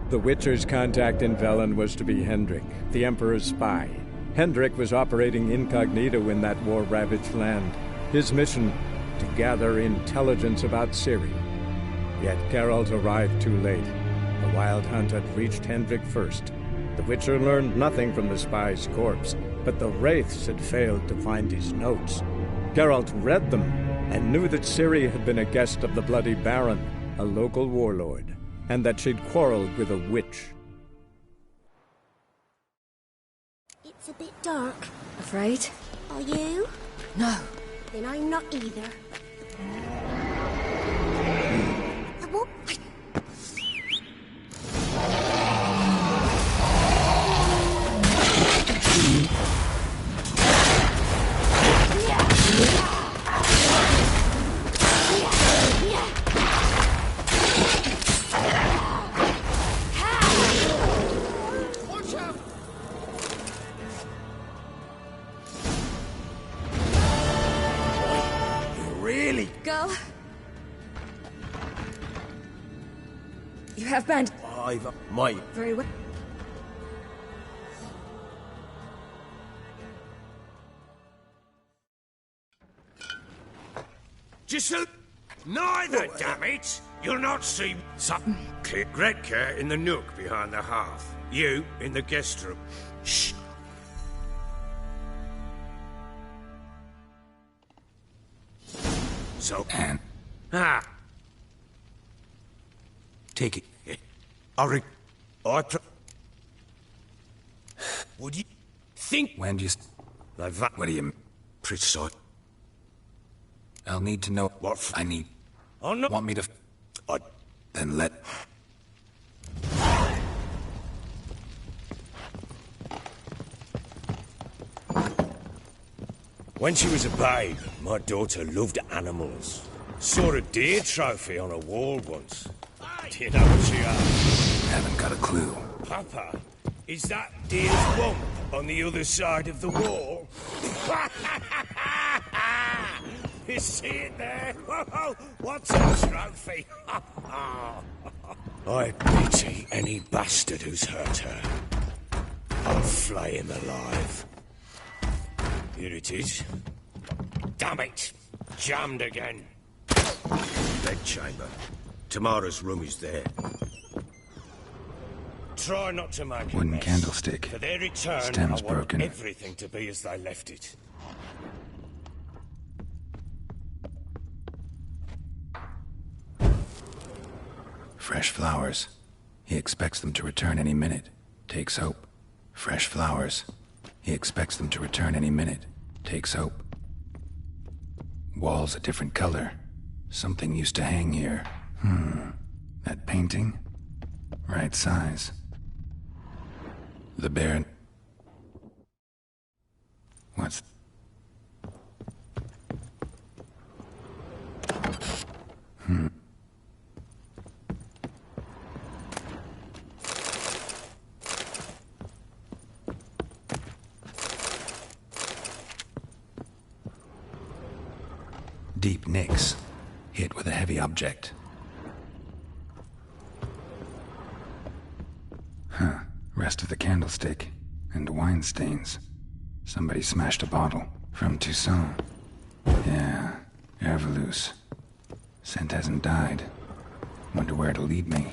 The Witcher's contact in Velen was to be Hendrik, the Emperor's spy. Hendrik was operating incognito in that war-ravaged land. His mission, to gather intelligence about Ciri. Yet Geralt arrived too late. The Wild Hunt had reached Hendrik first. The Witcher learned nothing from the spy's corpse, but the Wraiths had failed to find his notes. Geralt read them and knew that Ciri had been a guest of the Bloody Baron, a local warlord, and that she'd quarreled with a witch. It's a bit dark. Afraid? Are you? No. Then I'm not either. What? Girl? You have banned... Mate. Very well. Just a... Neither, damn it! You'll not see some... Gretke in the nook behind the hearth. You in the guest room. Shh. So... And... Ah. Take it. Would you think... When you... Like that? What do you... Precise. I'll need to know... What? I need... Oh, no. Want me to... Then let... When she was a babe, my daughter loved animals. Saw a deer trophy on a wall once. Do you know what she asked? Haven't got a clue. Papa, is that deer's rump on the other side of the wall? You see it there? What's a trophy? I pity any bastard who's hurt her. I'll flay him alive. Here it is. Damn it! Jammed again. Bedchamber. Tamara's room is there. Try not to make a Wooden mess. candlestick. For their return, Stem's I want broken. everything to be as they left it. Fresh flowers. He expects them to return any minute. Takes hope. Fresh flowers. He expects them to return any minute. Takes hope. Walls a different color. Something used to hang here. That painting? Right size. The bear... What's... Deep nicks, hit with a heavy object. Rest of the candlestick, and wine stains. Somebody smashed a bottle from Toussaint. Yeah, Herveloos. Scent hasn't died. Wonder where it'll lead me.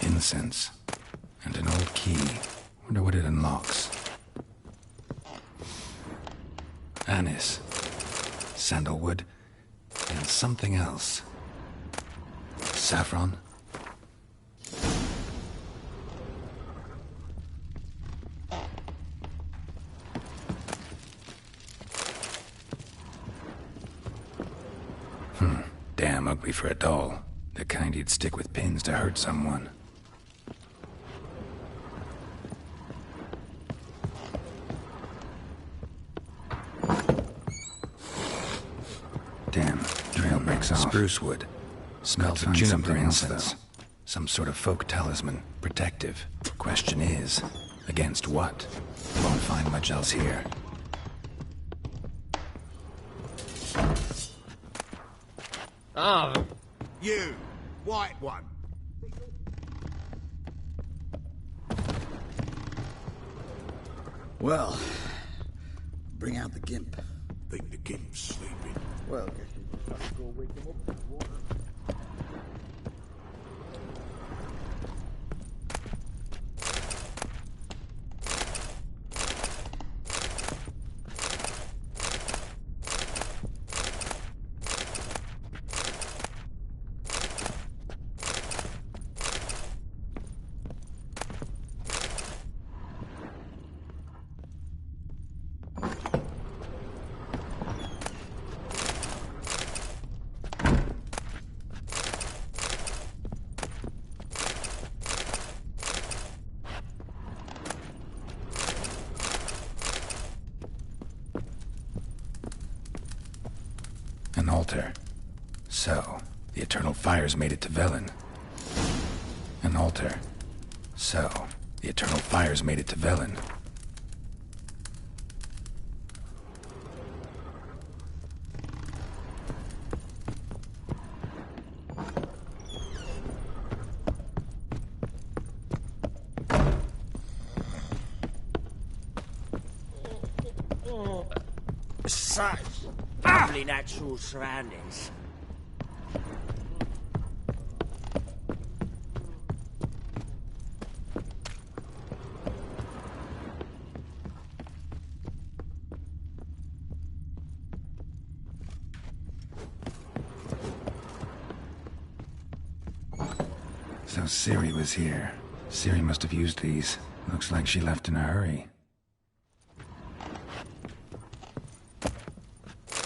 Incense. And an old key. Wonder what it unlocks. Anise. Sandalwood. And something else. Saffron. ugly for a doll. The kind you'd stick with pins to hurt someone. Damn, trail breaks off. Spruce wood. Smells of juniper incense. Some sort of folk talisman. Protective. Question is, against what? Won't find much else here. Ah, you, white one. Well, bring out the gimp. Think the gimp's sleeping. Well, guess you just have to go wake him up with water. An altar. So, the eternal fires made it to Velen. An altar. So, the eternal fires made it to Velen. Such lovely natural surroundings. So Ciri was here. Ciri must have used these. Looks like she left in a hurry.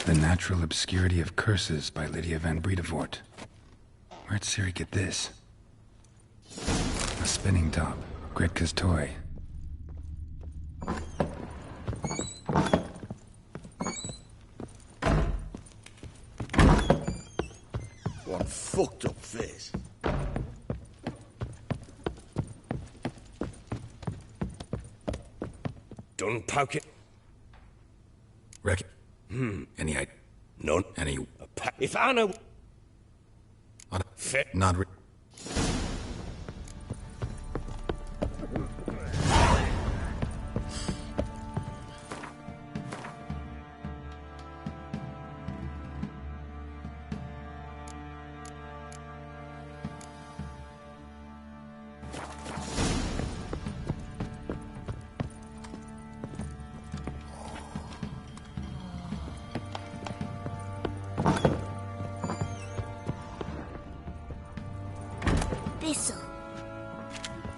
The Natural Obscurity of Curses by Lydia van Bredevoort. Where'd Ciri get this? A spinning top. Gretka's toy. One fucked up face. Don't poke it. Reckon. Any idea? None. Any... If I know... Fit. Not re...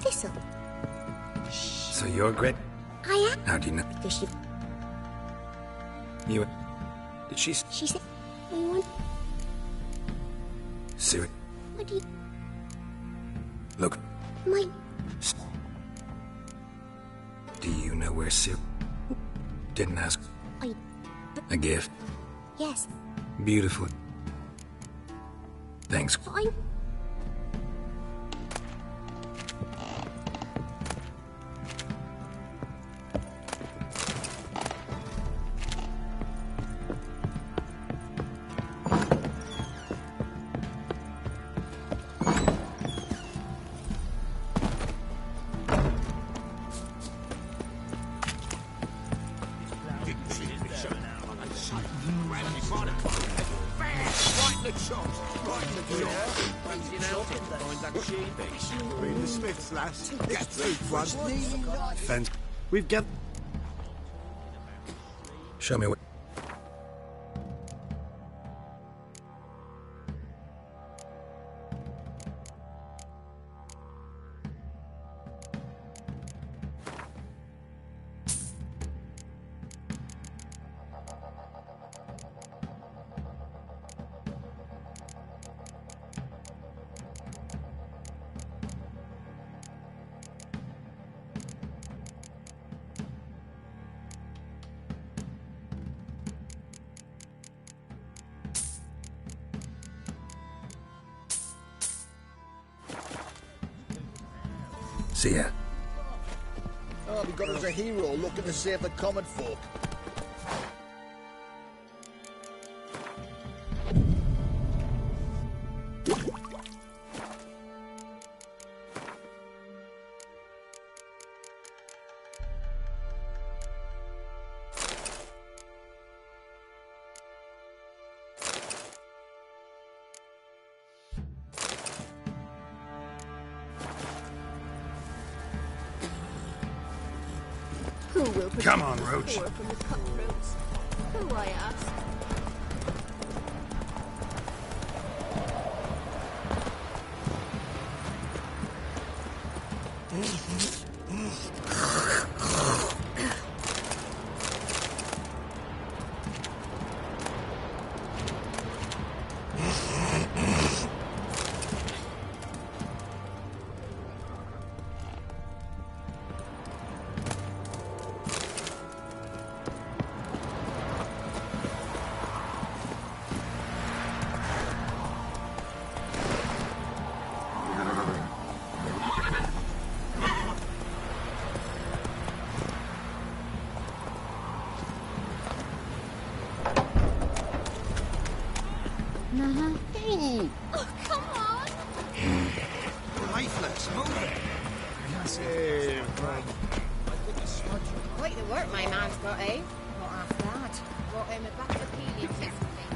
Thistle. So you're Gret? I am. How do you know? Because You... Did she... she said, I want... Ciri... What do you... Look... My... Do you know where Ciri... Didn't ask... A gift? Yes. Beautiful. Thanks. I... Fence. We've got... Show me what... See ya. Oh, we got us a hero looking to save the common folk. Who will Come on, Roach. poor from the cutthroats? Who, I ask? Ooh, Oh, come on! lifeless. Move it. Quite the work my man's got, eh? Not half bad. Brought him a back of helium yesterday.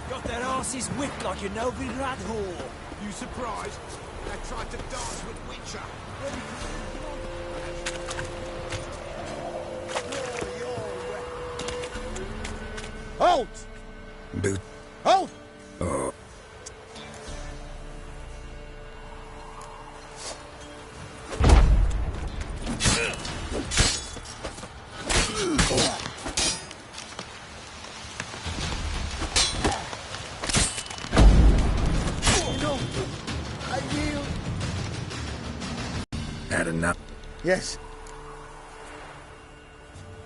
Got their asses whipped like a Novi rat whore. You surprised? They tried to dance with Witcher. Halt! Boot. Halt! Oh. No! I will! Had enough. Yes.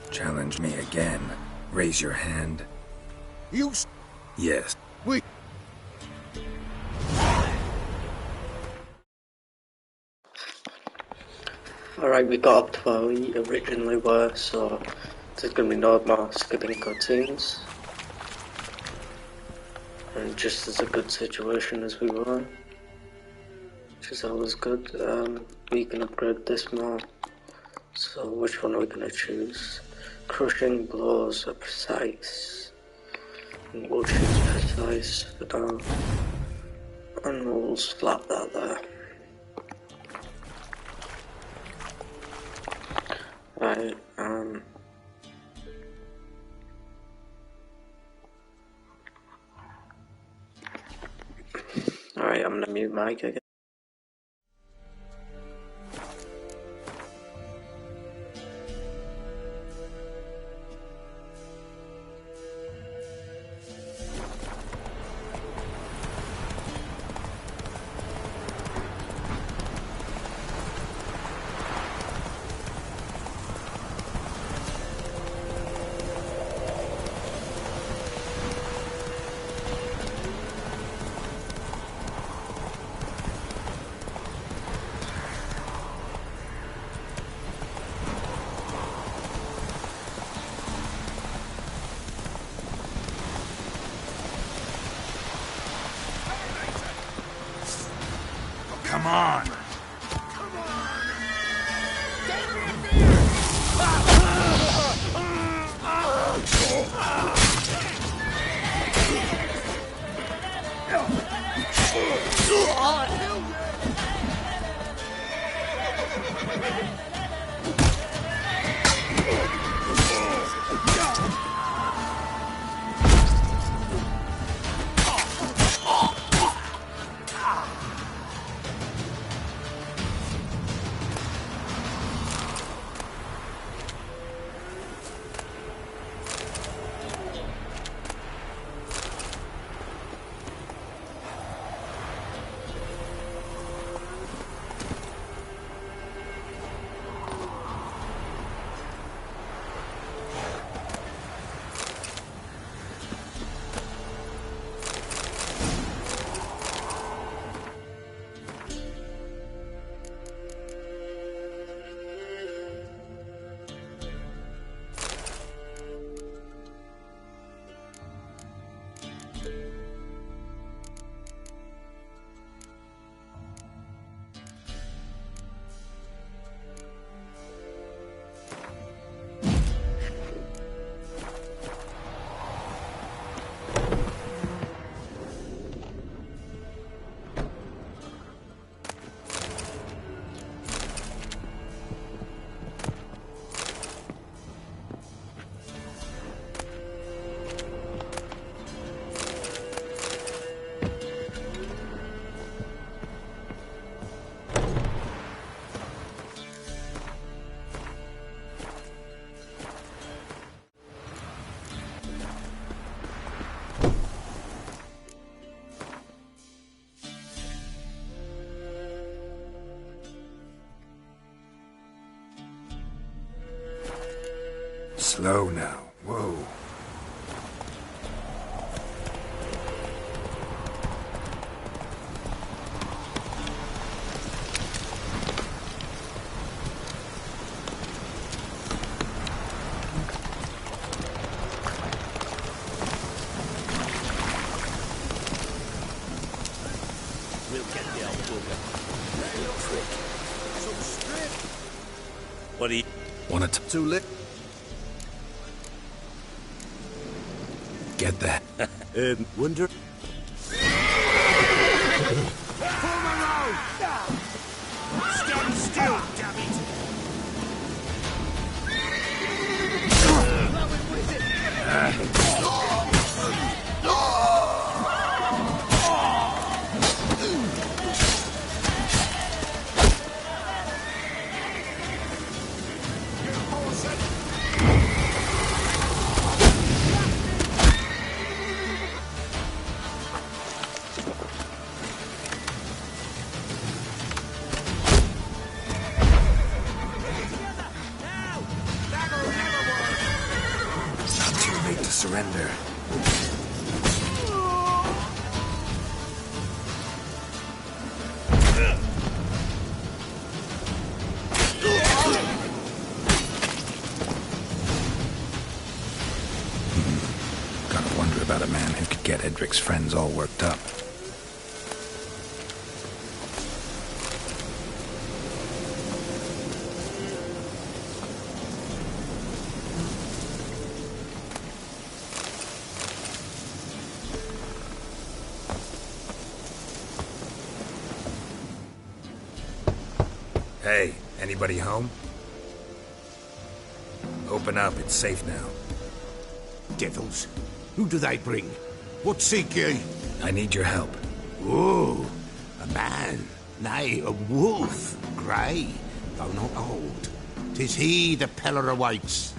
Challenge me again. Raise your hand. You Yes. we Alright, we got up to where we originally were, so there's gonna be no more skipping cutscenes. And just as a good situation as we were, which is always good, we can upgrade this more. So which one are we gonna choose? Crushing blows are precise. And we'll choose precise for now. And we'll slap that there. Right, Alright, I'm gonna mute Mike again. Come on. Slow now. Whoa. We'll get the old bugger. Some strip. What do you... Want it? Too lit. Get that. Wonder. Stand still, damn it! Not too late to surrender. Gotta wonder about a man who could get Edric's friends all worked up. Hey, anybody home? Open up, it's safe now. Devils. Who do they bring? What seek ye? I need your help. Oh, a man. Nay, a wolf. Grey, though not old. 'Tis he the Peller awaits.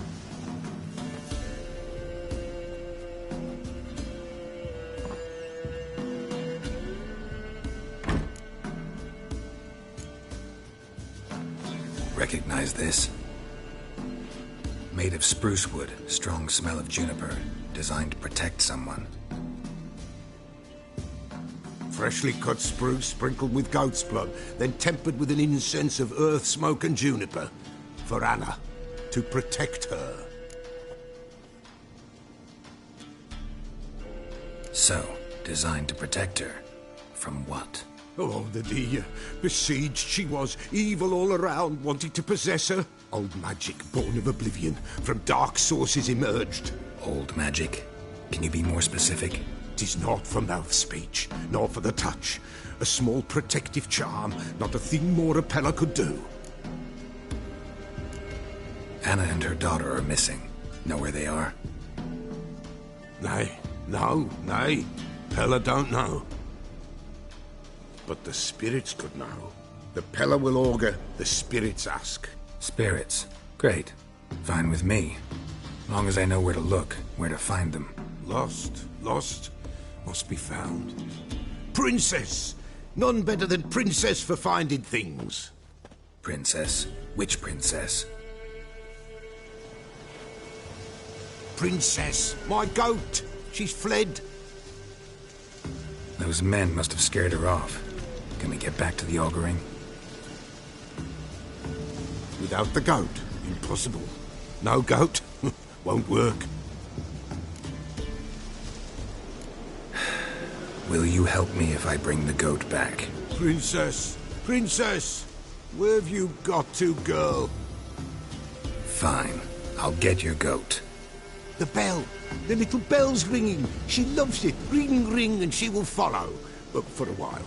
Recognize this? Made of spruce wood, strong smell of juniper, designed to protect someone. Freshly cut spruce sprinkled with goat's blood, then tempered with an incense of earth, smoke, and juniper. For Anna, to protect her. So, designed to protect her. From what? Oh, the besieged she was, evil all around, wanting to possess her. Old magic, born of oblivion, from dark sources emerged. Old magic? Can you be more specific? 'Tis not for mouth speech, nor for the touch. A small protective charm, not a thing more a Peller could do. Anna and her daughter are missing. Know where they are? Nay, nay. Peller don't know. But the spirits could know. The Peller will augur, the spirits ask. Spirits. Great. Fine with me. Long as I know where to look, where to find them. Lost, must be found. Princess! None better than Princess for finding things. Princess? Which princess? Princess, my goat! She's fled. Those men must have scared her off. Can we get back to the auguring? Without the goat, impossible. No goat, won't work. Will you help me if I bring the goat back? Princess, where have you got to, girl? Fine. I'll get your goat. The bell, the little bell's ringing. She loves it. Ring, ring, and she will follow. But for a while.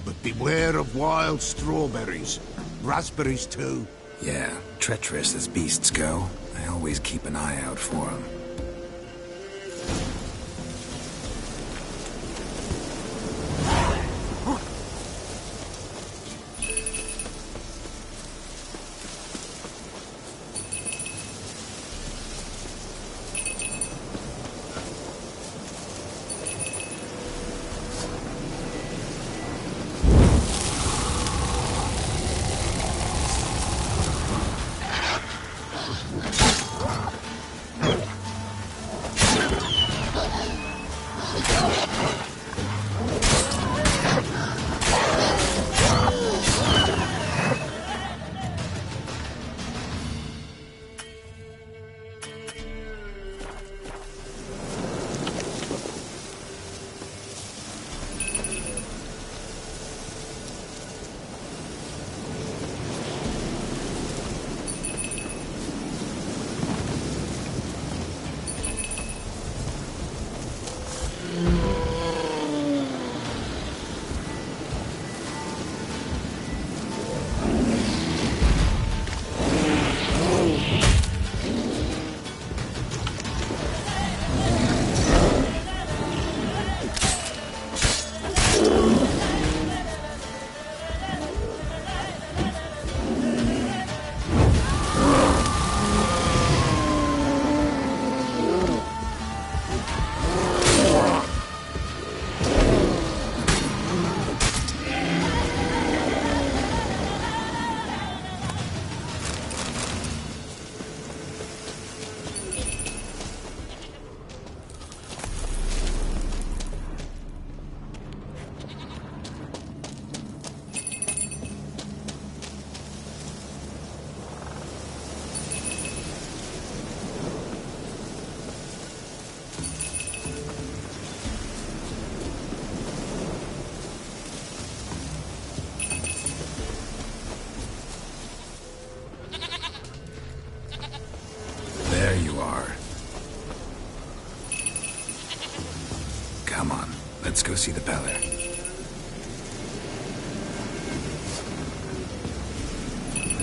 But beware of wild strawberries. Raspberries, too. Yeah, treacherous as beasts go. I always keep an eye out for them.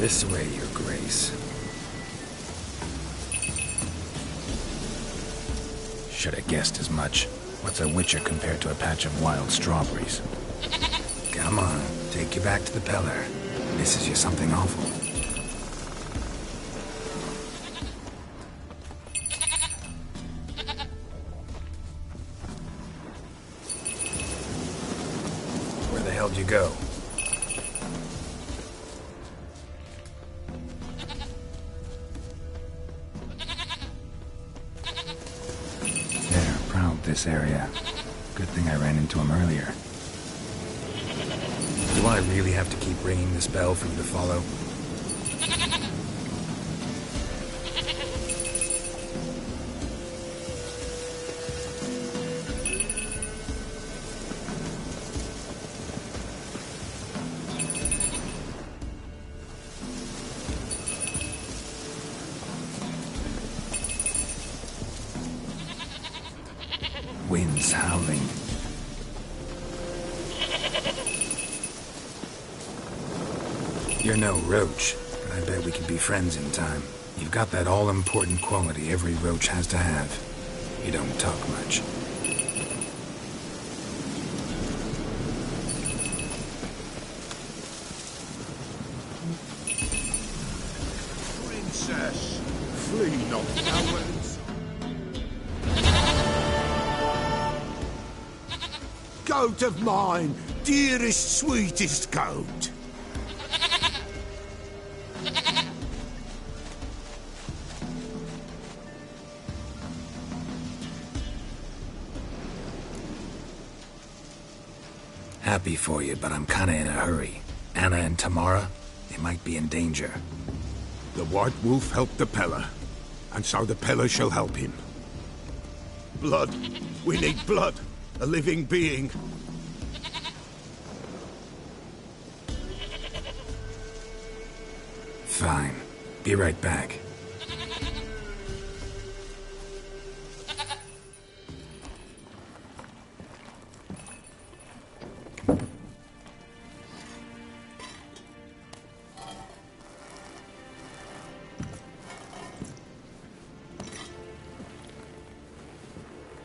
This way, Your Grace. Should have guessed as much. What's a witcher compared to a patch of wild strawberries? Come on, take you back to the Peller. Misses you something awful. Where the hell'd you go? They're proud this area. Good thing I ran into him earlier. Do I really have to keep ringing this bell for you to follow? Wind's howling. You're no roach, but I bet we could be friends in time. You've got that all-important quality every roach has to have. You don't talk much. Princess, flee not cowards. Goat of mine, dearest, sweetest goat. Happy for you, but I'm kinda in a hurry. Anna and Tamara, they might be in danger. The White Wolf helped the Peller, and so the Peller shall help him. Blood. We need blood. A living being. Fine. Be right back.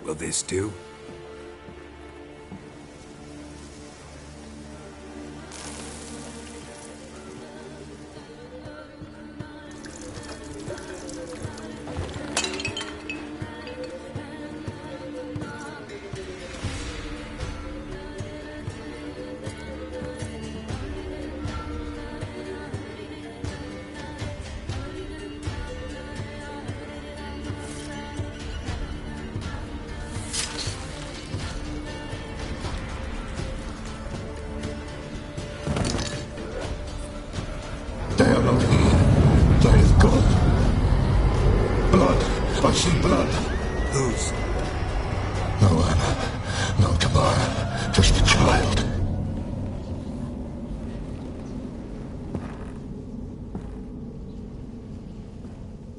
Will this do? They are not here. There is God. Blood. I see blood. Whose? No Anna. No Tamara. Just a child.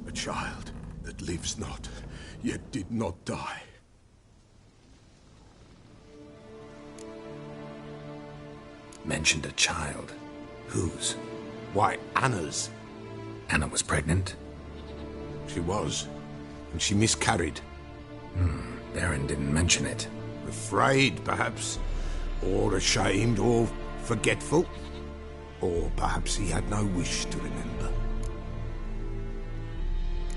A child that lives not, yet did not die. Mentioned a child. Whose? Why, Anna's. Anna was pregnant? She was, and she miscarried. Baron didn't mention it. Afraid, perhaps, or ashamed, or forgetful. Or perhaps he had no wish to remember.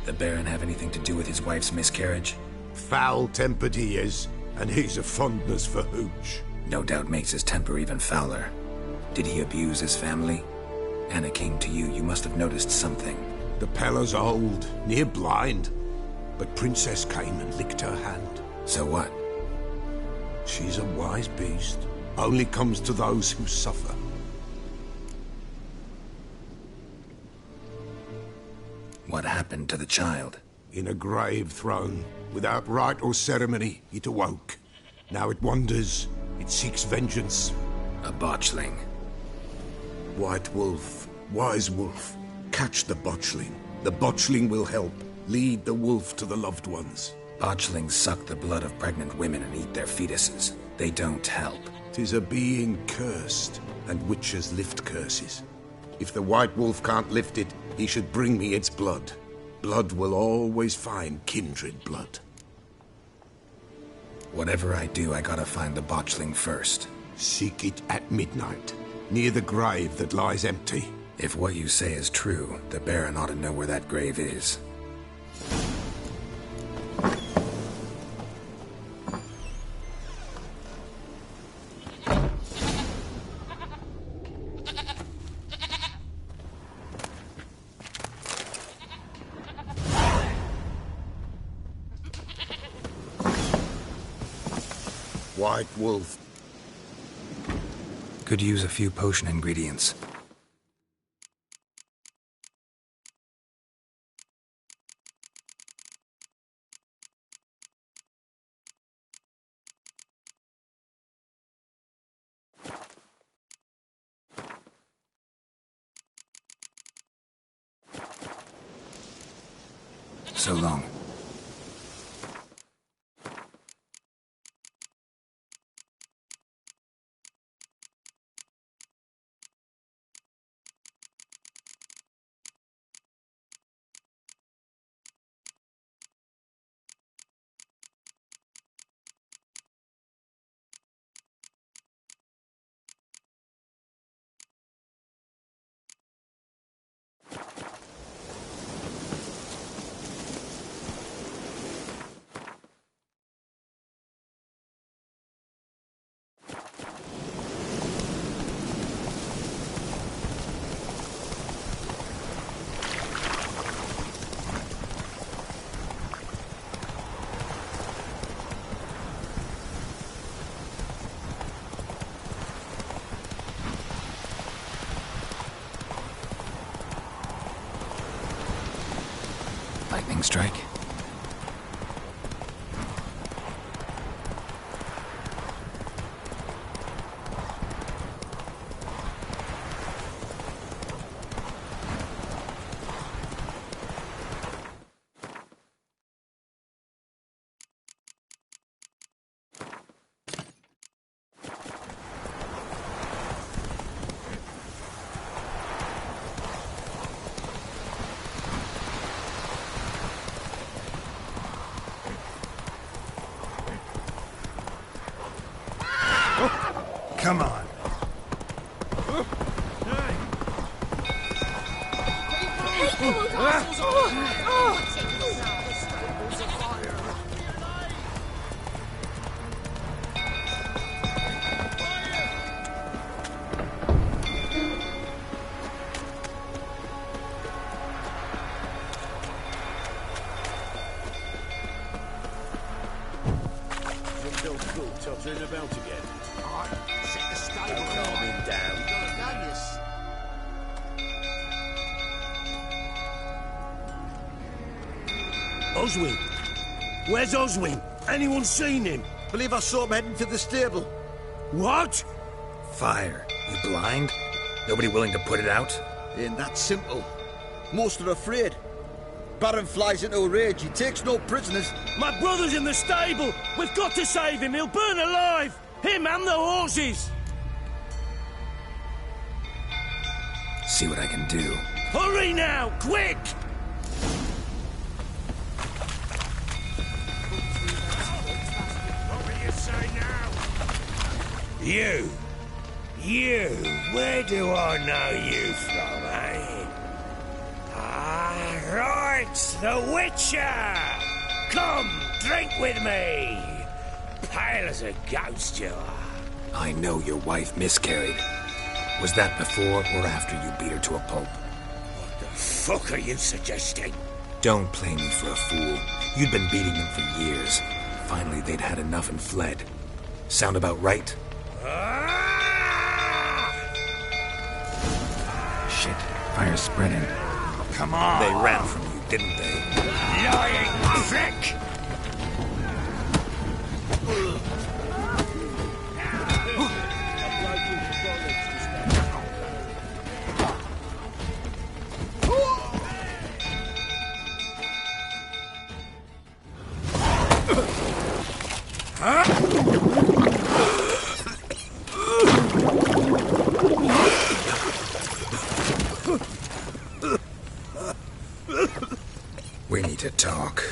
The Baron have anything to do with his wife's miscarriage? Foul-tempered he is, and he's a fondness for hooch. No doubt makes his temper even fouler. Did he abuse his family? Anna came to you. You must have noticed something. The Peller's old, near blind, but Princess came and licked her hand. So what? She's a wise beast. Only comes to those who suffer. What happened to the child? In a grave thrown, without rite or ceremony, it awoke. Now it wanders. It seeks vengeance. A botchling. White Wolf, Wise Wolf, catch the botchling. The botchling will help. Lead the wolf to the loved ones. Botchlings suck the blood of pregnant women and eat their fetuses. They don't help. 'Tis a being cursed, and witches lift curses. If the White Wolf can't lift it, he should bring me its blood. Blood will always find kindred blood. Whatever I do, I gotta find the botchling first. Seek it at midnight, near the grave that lies empty. If what you say is true, the Baron ought to know where that grave is. White Wolf. Could use a few potion ingredients. So long. Lightning strike. Come on. Oswin! Where's Oswin? Anyone seen him? Believe I saw him heading to the stable. What? Fire. You blind? Nobody willing to put it out? Ain't that simple. Most are afraid. Baron flies into a rage. He takes no prisoners. My brother's in the stable! We've got to save him! He'll burn alive! Him and the horses! See what I can do. Hurry now! Quick! What will you say now? You, where do I know you from, eh? Ah, right, the Witcher! Come, drink with me! Pale as a ghost you are. I know your wife miscarried. Was that before or after you beat her to a pulp? What the fuck are you suggesting? Don't play me for a fool. You'd been beating them for years. Finally, they'd had enough and fled. Sound about right? Shit, fire's spreading. Come on! They ran from you, didn't they? Lying prick! talk.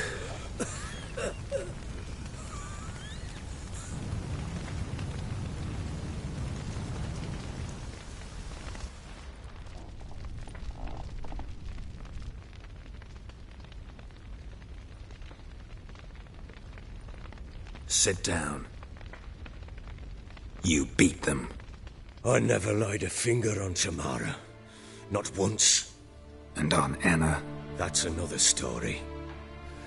Sit down. You beat them. I never laid a finger on Tamara. Not once. And on Anna? That's another story.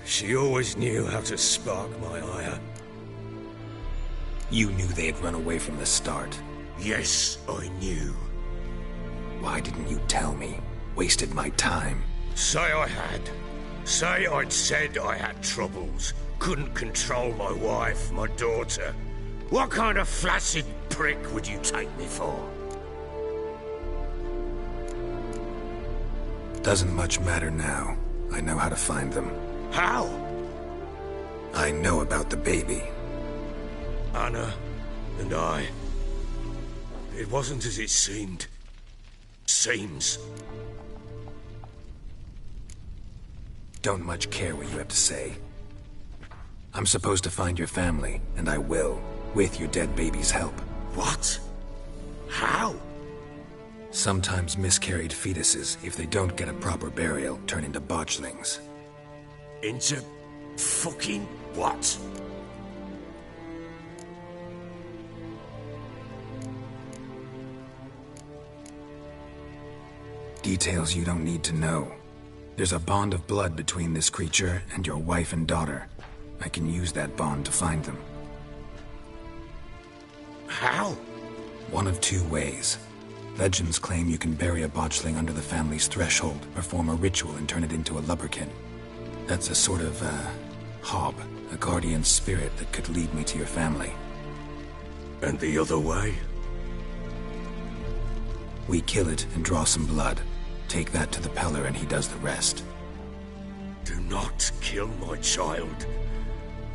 She always knew how to spark my ire. You knew they'd run away from the start. Yes, I knew. Why didn't you tell me? Wasted my time. Say I had. Say I'd said I had troubles. Couldn't control my wife, my daughter. What kind of flaccid prick would you take me for? Doesn't much matter now. I know how to find them. How? I know about the baby. Anna and I. It wasn't as it seemed. Seems. Don't much care what you have to say. I'm supposed to find your family, and I will, with your dead baby's help. What? How? Sometimes miscarried fetuses, if they don't get a proper burial, turn into botchlings. Into fucking what? Details you don't need to know. There's a bond of blood between this creature and your wife and daughter. I can use that bond to find them. How? One of two ways. Legends claim you can bury a botchling under the family's threshold, perform a ritual, and turn it into a lubberkin. That's a sort of, hob, a guardian spirit that could lead me to your family. And the other way? We kill it and draw some blood. Take that to the Peller and he does the rest. Do not kill my child.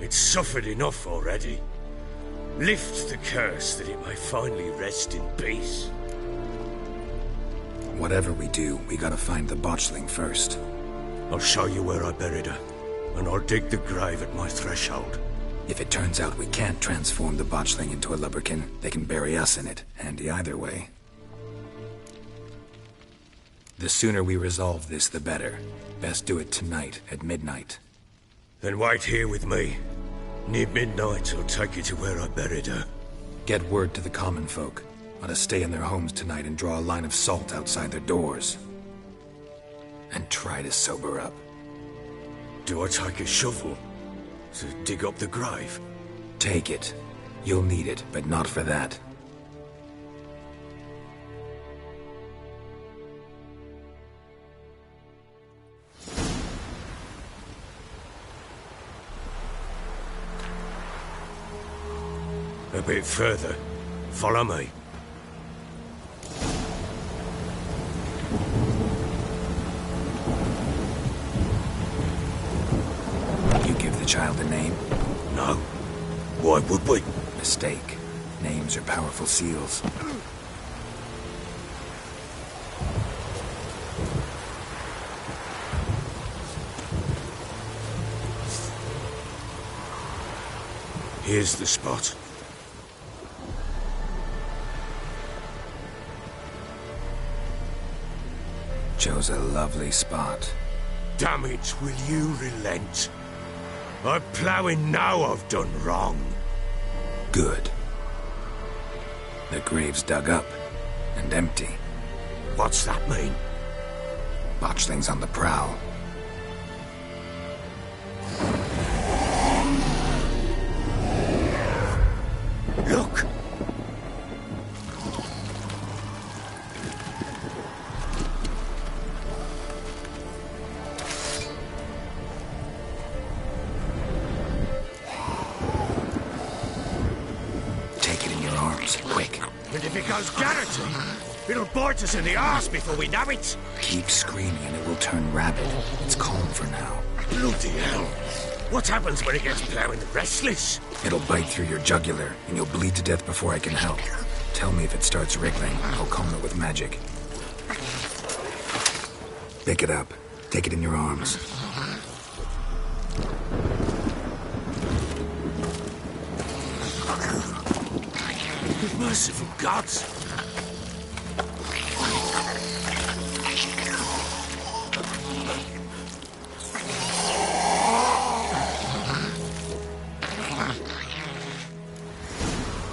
It's suffered enough already. Lift the curse that it may finally rest in peace. Whatever we do, we gotta find the botchling first. I'll show you where I buried her, and I'll dig the grave at my threshold. If it turns out we can't transform the botchling into a lubberkin, they can bury us in it. Handy either way. The sooner we resolve this, the better. Best do it tonight, at midnight. Then wait here with me. Near midnight, I'll take you to where I buried her. Get word to the common folk. Let us stay in their homes tonight and draw a line of salt outside their doors. And try to sober up. Do I take a shovel to dig up the grave? Take it. You'll need it, but not for that. A bit further. Follow me. You give the child a name? No. Why would we? Mistake. Names are powerful seals. Here's the spot. Chose a lovely spot. Damn it, will you relent? I'm ploughing now I've done wrong. Good. The grave's dug up and empty. What's that mean? Botchling's on the prowl. Look! Take it in your arms, quick. And if it goes Garrity, it'll bite us in the arse before we know it. Keep screaming and it will turn rabid. It's calm for now. Bloody hell. What happens when it gets ploughing restless? It'll bite through your jugular, and you'll bleed to death before I can help. Tell me if it starts wriggling. I'll calm it with magic. Pick it up. Take it in your arms. Merciful gods!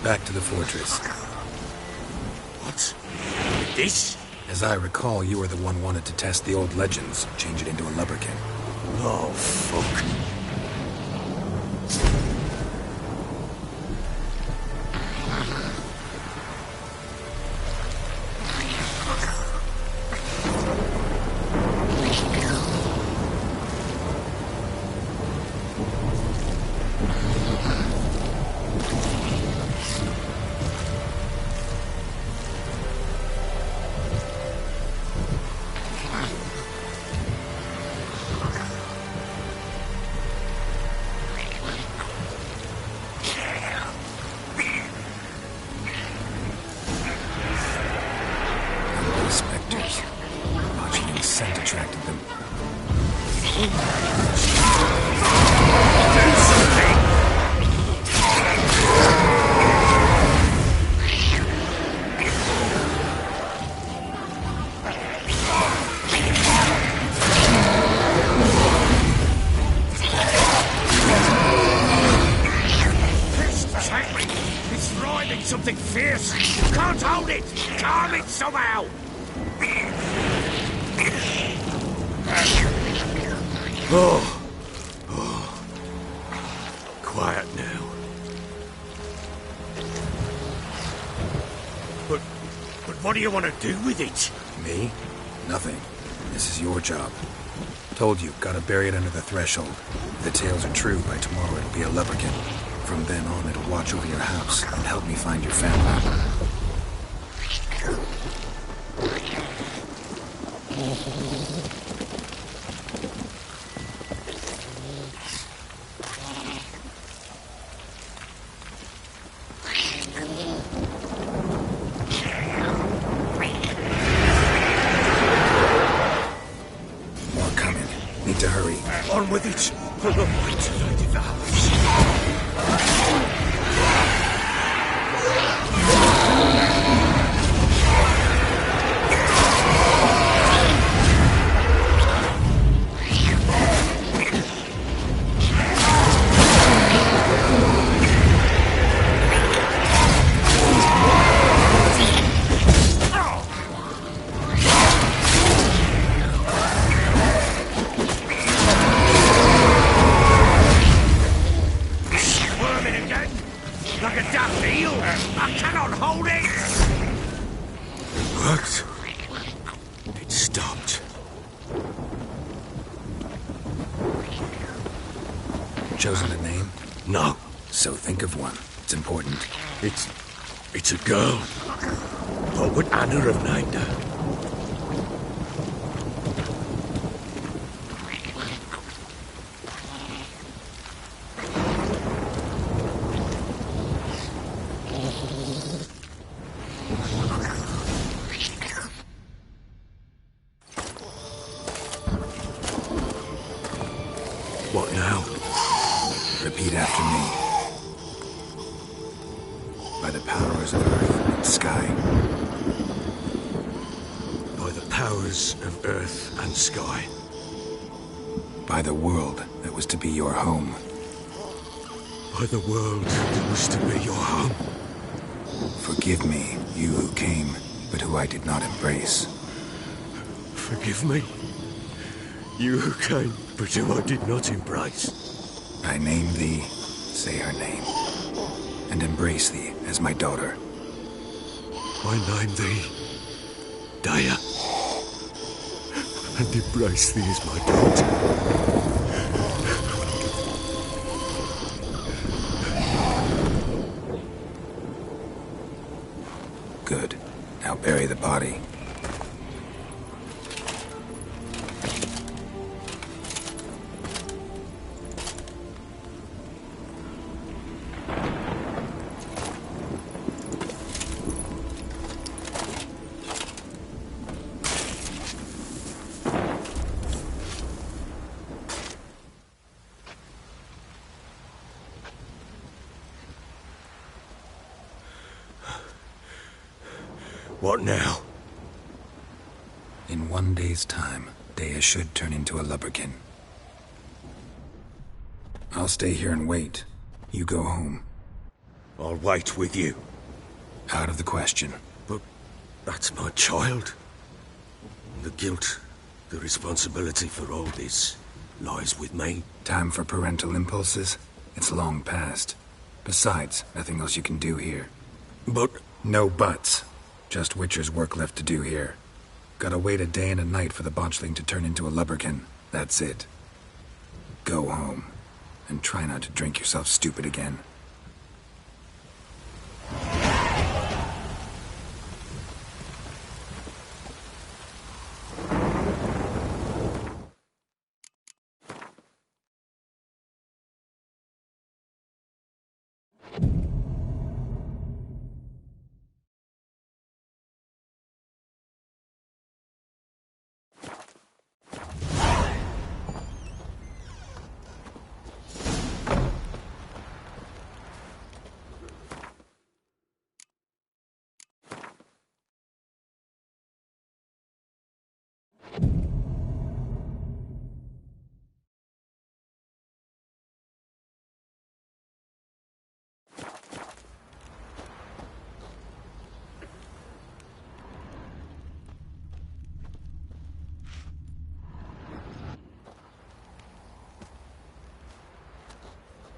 Back to the fortress. What? This? As I recall, you were the one wanted to test the old legends, change it into a lubberkin. Oh, fuck. Specters. Watching scent attracted them. It's writhing something fierce! Can't hold it! Calm it somehow! Oh. Quiet now. But what do you want to do with it? Me? Nothing. This is your job. Told you, gotta bury it under the threshold. If the tales are true, by tomorrow it'll be a lubberkin. From then on, it'll watch over your house and help me find your family. More coming. Need to hurry. On with it! For the might of Lady Valves. Like a daft eel! I cannot hold it! It worked. It stopped. Chosen a name? No. So think of one. It's important. It's a girl. What would Anna have named her? What now? Repeat after me. By the powers of earth and sky. By the powers of earth and sky. By the world that was to be your home. By the world that was to be your home. Forgive me, you who came, but who I did not embrace. Forgive me. You who came, but who I did not embrace. I name thee, say her name, and embrace thee as my daughter. I name thee, Daya, and embrace thee as my daughter. Good. Now bury the body. What now? In 1 day's time, Dea should turn into a lubberkin. I'll stay here and wait. You go home. I'll wait with you. Out of the question. But that's my child. The guilt, the responsibility for all this lies with me. Time for parental impulses? It's long past. Besides, nothing else you can do here. But... No buts. Just Witcher's work left to do here. Gotta wait a day and a night for the botchling to turn into a lubberkin. That's it. Go home. And try not to drink yourself stupid again.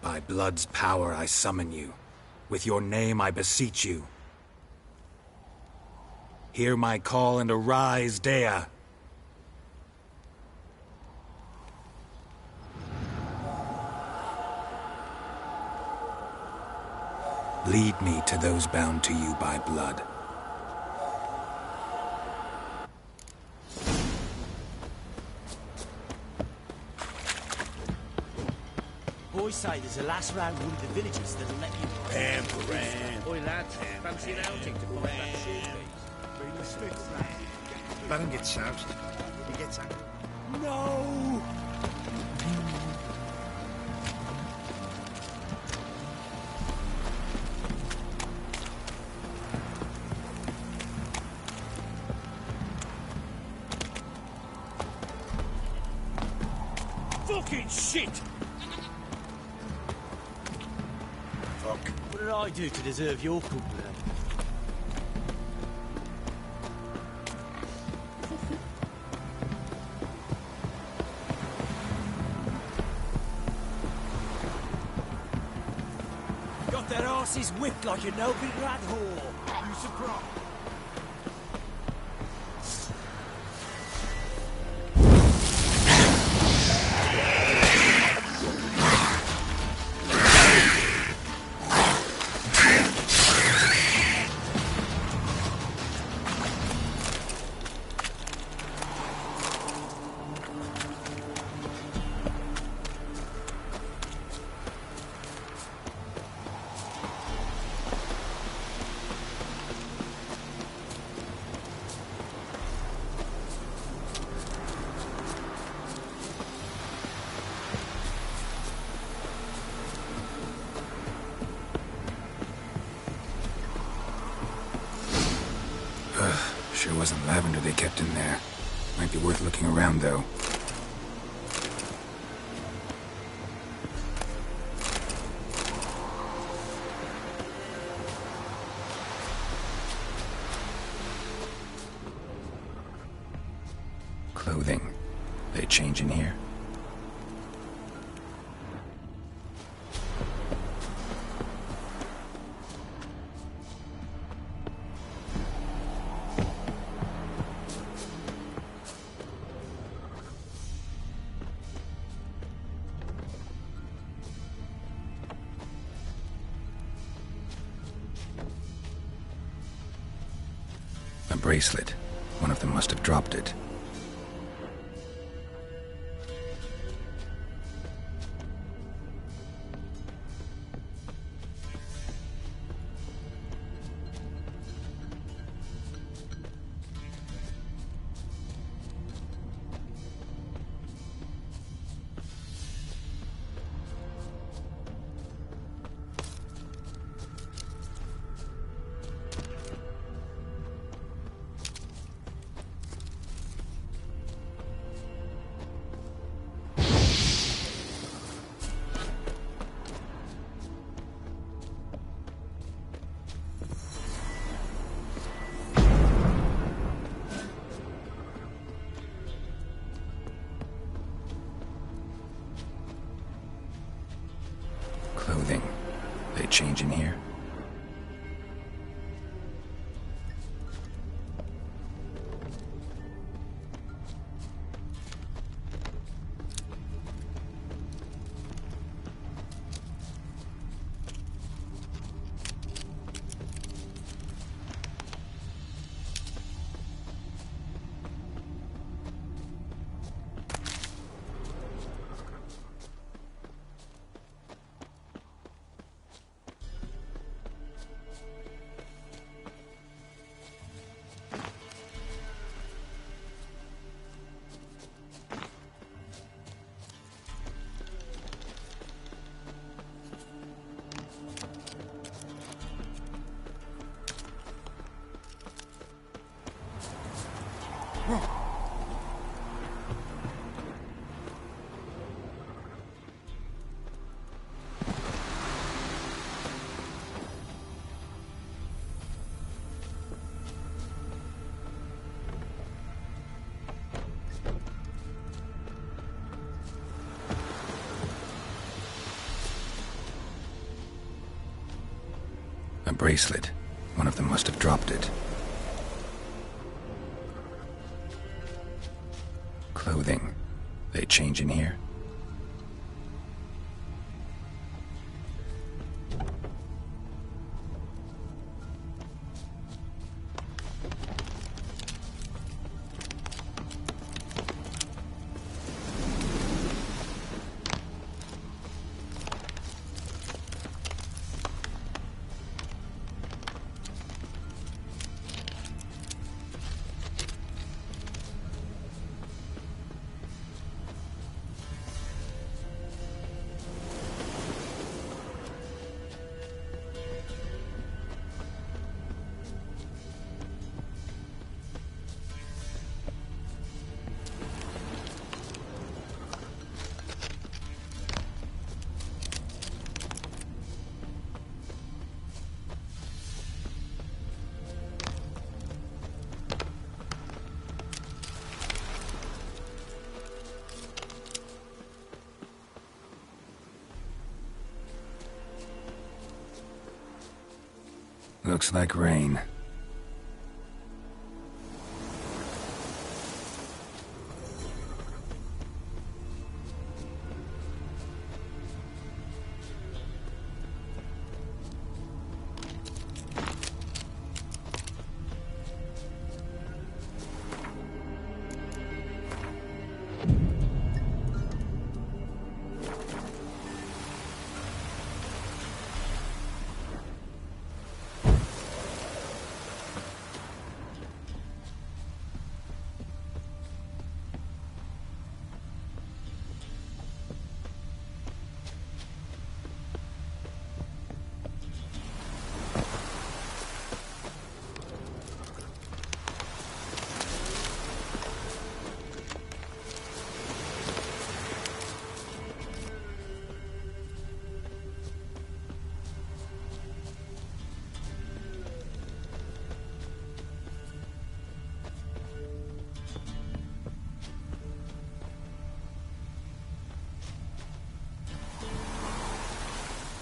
By blood's power I summon you. With your name I beseech you. Hear my call and arise, Dea. Lead me to those bound to you by blood. Boys say there's a lass round one of the villages that'll let you... Oi, lads, fancy an outing to find that shoe piece? Baron gets soused. He gets angry. No! Fucking shit! Fuck. What did I do to deserve your company? Got their asses whipped like a no-big lad whore. You surprised? Sure wasn't lavender they kept in there. Might be worth looking around, though. Clothing. They change in here? A bracelet. One of them must have dropped it. A bracelet. One of them must have dropped it. Clothing. They change in here? Looks like rain.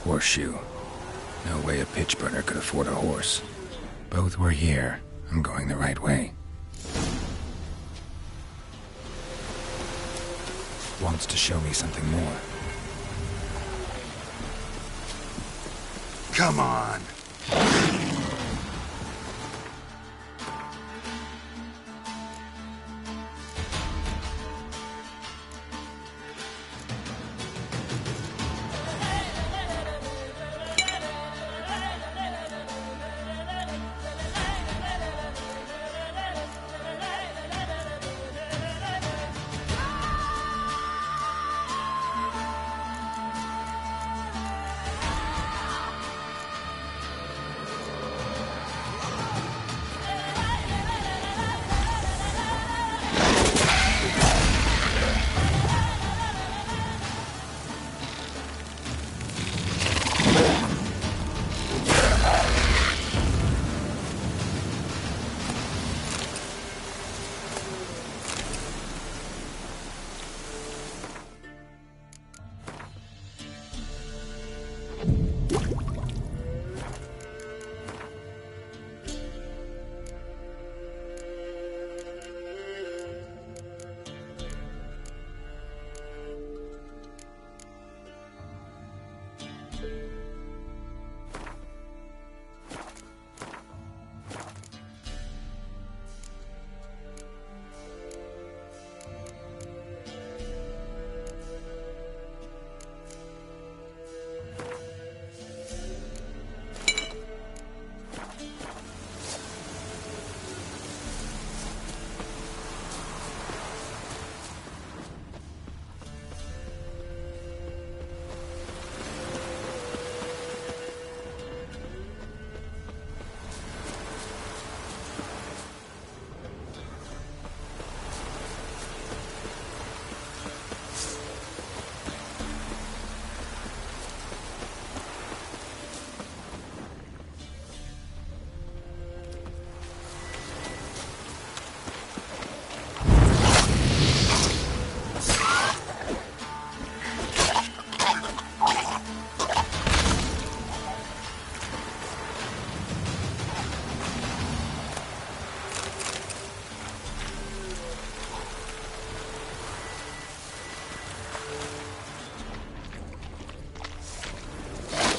Horseshoe. No way a pitch burner could afford a horse. Both were here. I'm going the right way. Wants to show me something more. Come on!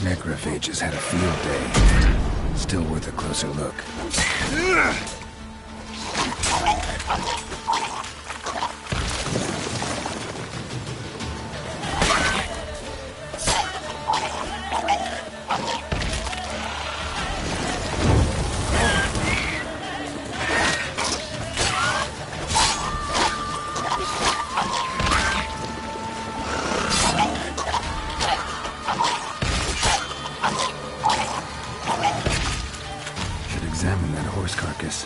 Necrophages had a field day. Still worth a closer look. Examine that horse carcass.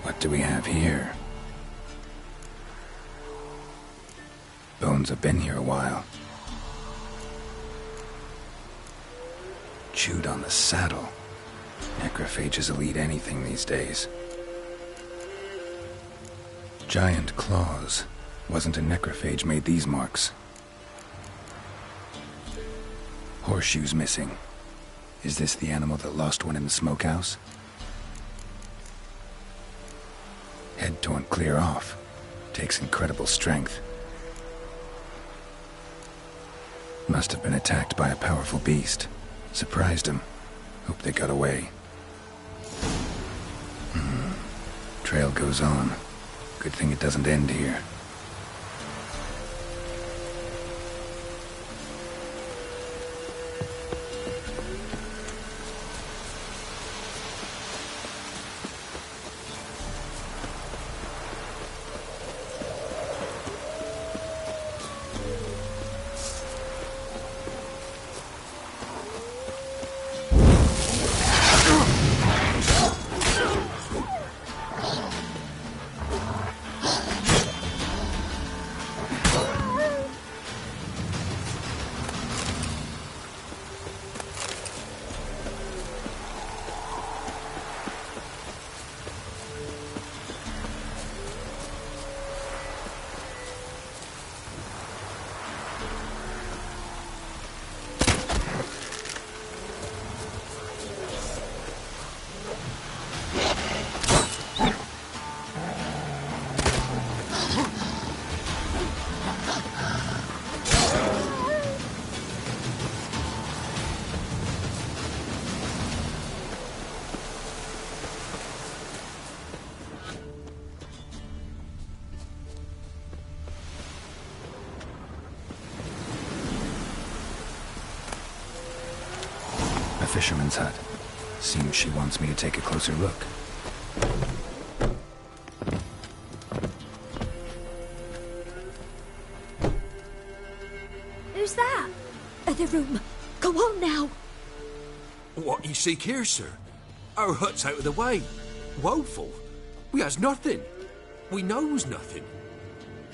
What do we have here? Bones have been here a while. Chewed on the saddle. Necrophages will eat anything these days. Giant claws. Wasn't a necrophage made these marks. Horseshoes missing. Is this the animal that lost one in the smokehouse? Head torn clear off. Takes incredible strength. Must have been attacked by a powerful beast. Surprised him. Hope they got away. Trail goes on. Good thing it doesn't end here. Fisherman's hut. Seems she wants me to take a closer look. Who's that? Other room. Go on now. What you seek here, sir? Our hut's out of the way. Woeful. We has nothing. We knows nothing.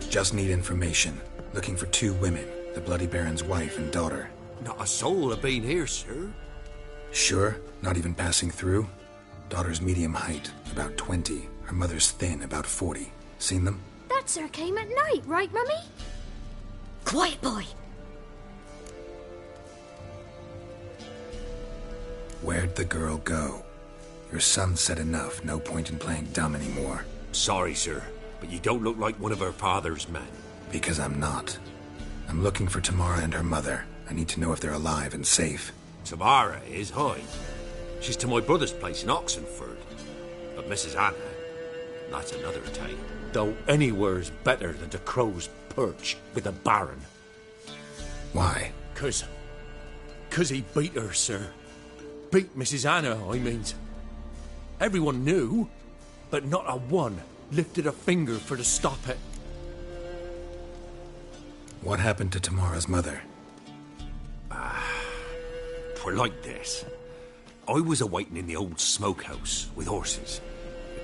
Just need information. Looking for 2 women. The Bloody Baron's wife and daughter. Not a soul have been here, sir. Sure? Not even passing through? Daughter's medium height, about 20. Her mother's thin, about 40. Seen them? That sir came at night, right, Mummy? Quiet, boy. Where'd the girl go? Your son said enough. No point in playing dumb anymore. Sorry, sir, but you don't look like one of her father's men. Because I'm not. I'm looking for Tamara and her mother. I need to know if they're alive and safe. Tamara is high. She's to my brother's place in Oxenford. But Mrs. Anna, that's another tale. Though anywhere's better than the Crow's Perch with the Baron. Why? 'Cause he beat her, sir. Beat Mrs. Anna, I means. Everyone knew, but not a one lifted a finger for to stop it. What happened to Tamara's mother? 'Twere like this. I was awaiting in the old smokehouse with horses.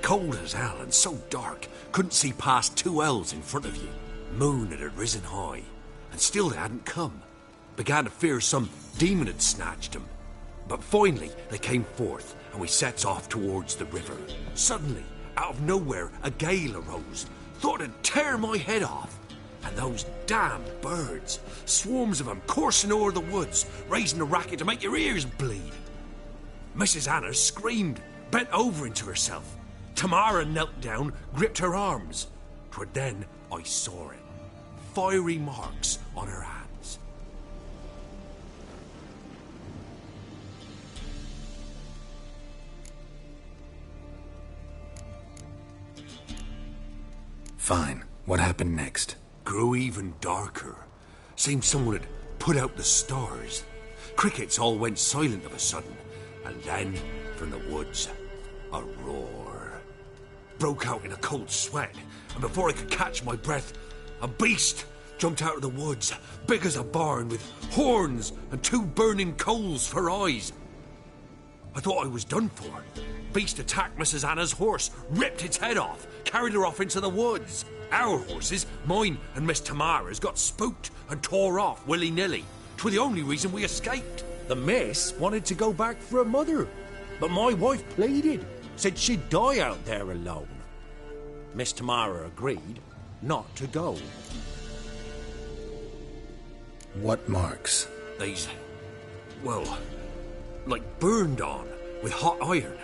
Cold as hell and so dark, couldn't see past 2 ells in front of you. Moon had risen high, and still they hadn't come. Began to fear some demon had snatched them. But finally they came forth, and we sets off towards the river. Suddenly, out of nowhere, a gale arose. Thought it'd tear my head off. And those damn birds, swarms of them coursing over the woods, raising a racket to make your ears bleed. Mrs. Anna screamed, bent over into herself. Tamara knelt down, gripped her arms. 'Twere then I saw it. Fiery marks on her hands. Fine. What happened next? Grew even darker. Seemed someone had put out the stars. Crickets all went silent of a sudden. And then, from the woods, a roar. Broke out in a cold sweat, and before I could catch my breath, a beast jumped out of the woods, big as a barn, with horns and 2 burning coals for eyes. I thought I was done for. Beast attacked Mrs. Anna's horse, ripped its head off, carried her off into the woods. Our horses, mine and Miss Tamara's, got spooked and tore off willy-nilly. 'Twere the only reason we escaped. The miss wanted to go back for her mother, but my wife pleaded, said she'd die out there alone. Miss Tamara agreed not to go. What marks? These, well, like burned on with hot iron.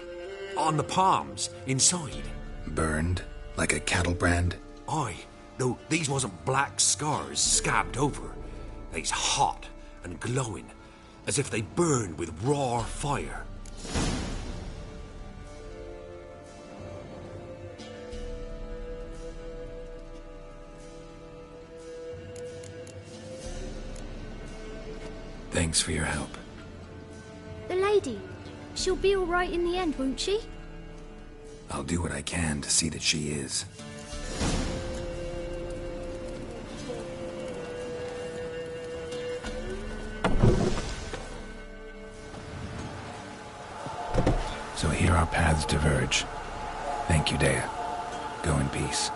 On the palms, inside. Burned? Like a cattle brand? Aye, though these wasn't black scars scabbed over. They's hot and glowing, as if they burned with raw fire. Thanks for your help. The lady. She'll be all right in the end, won't she? I'll do what I can to see that she is. So here our paths diverge. Thank you, Dea. Go in peace.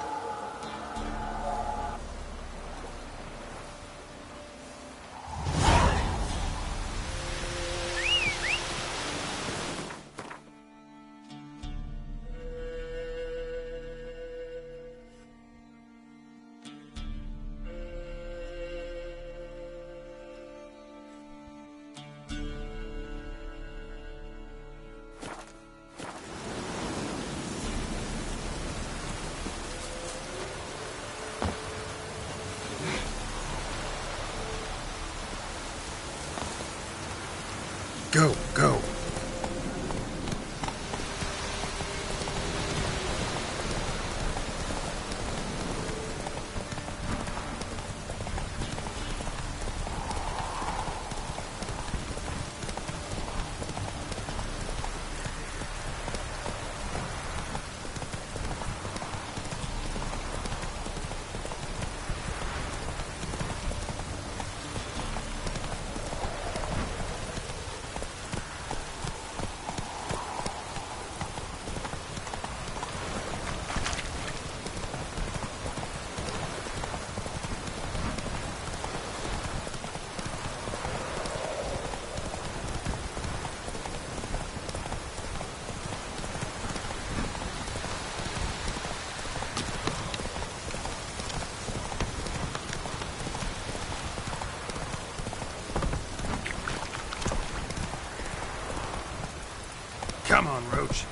Go, go. Come on, Roach.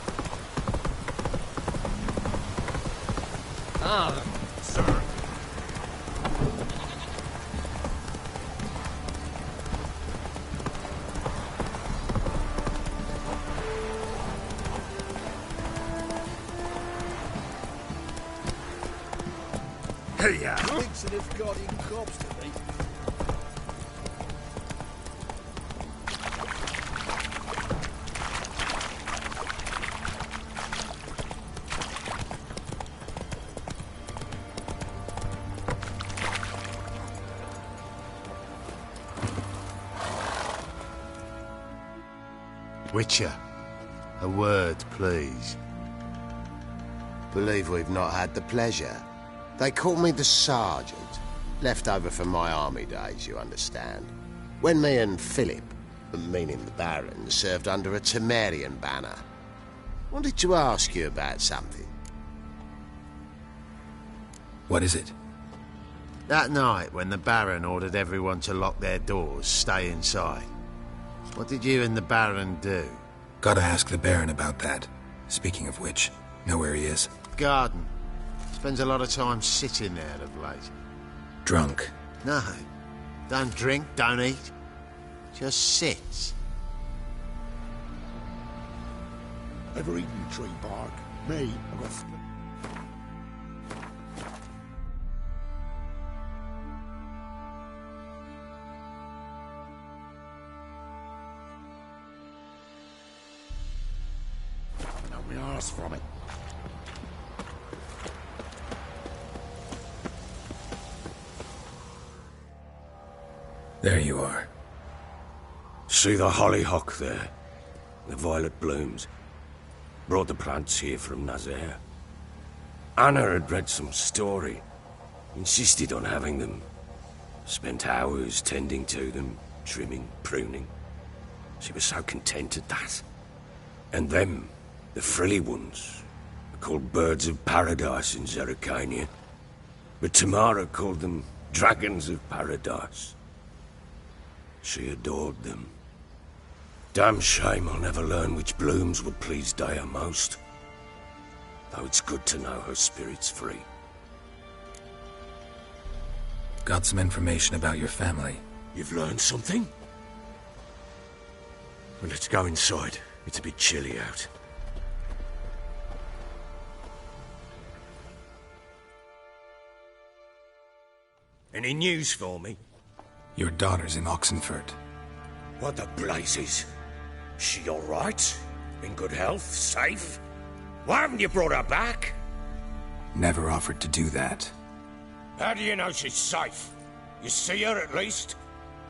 Ah, sir. Hey, Thinks that it's got in cops to me. Witcher, a word, please. Believe we've not had the pleasure. They call me the Sergeant. Left over from my army days, you understand. When me and Philip, meaning the Baron, served under a Temerian banner. Wanted to ask you about something. What is it? That night, when the Baron ordered everyone to lock their doors, stay inside, what did you and the Baron do? Gotta ask the Baron about that. Speaking of which, know where he is? Garden. Spends a lot of time sitting there of late. Drunk. No. Don't drink, don't eat. Just sits. Ever eaten tree bark? Me, I got... No, my arse from it. There you are. See the hollyhock there? The violet blooms. Brought the plants here from Nazaire. Anna had read some story. Insisted on having them. Spent hours tending to them, trimming, pruning. She was so content at that. And them, the frilly ones, are called birds of paradise in Zerrikania. But Tamara called them dragons of paradise. She adored them. Damn shame I'll never learn which blooms would please Daya most. Though it's good to know her spirit's free. Got some information about your family. You've learned something? Well, let's go inside. It's a bit chilly out. Any news for me? Your daughter's in Oxenfurt. What the blazes? She all right? In good health? Safe? Why haven't you brought her back? Never offered to do that. How do you know she's safe? You see her at least?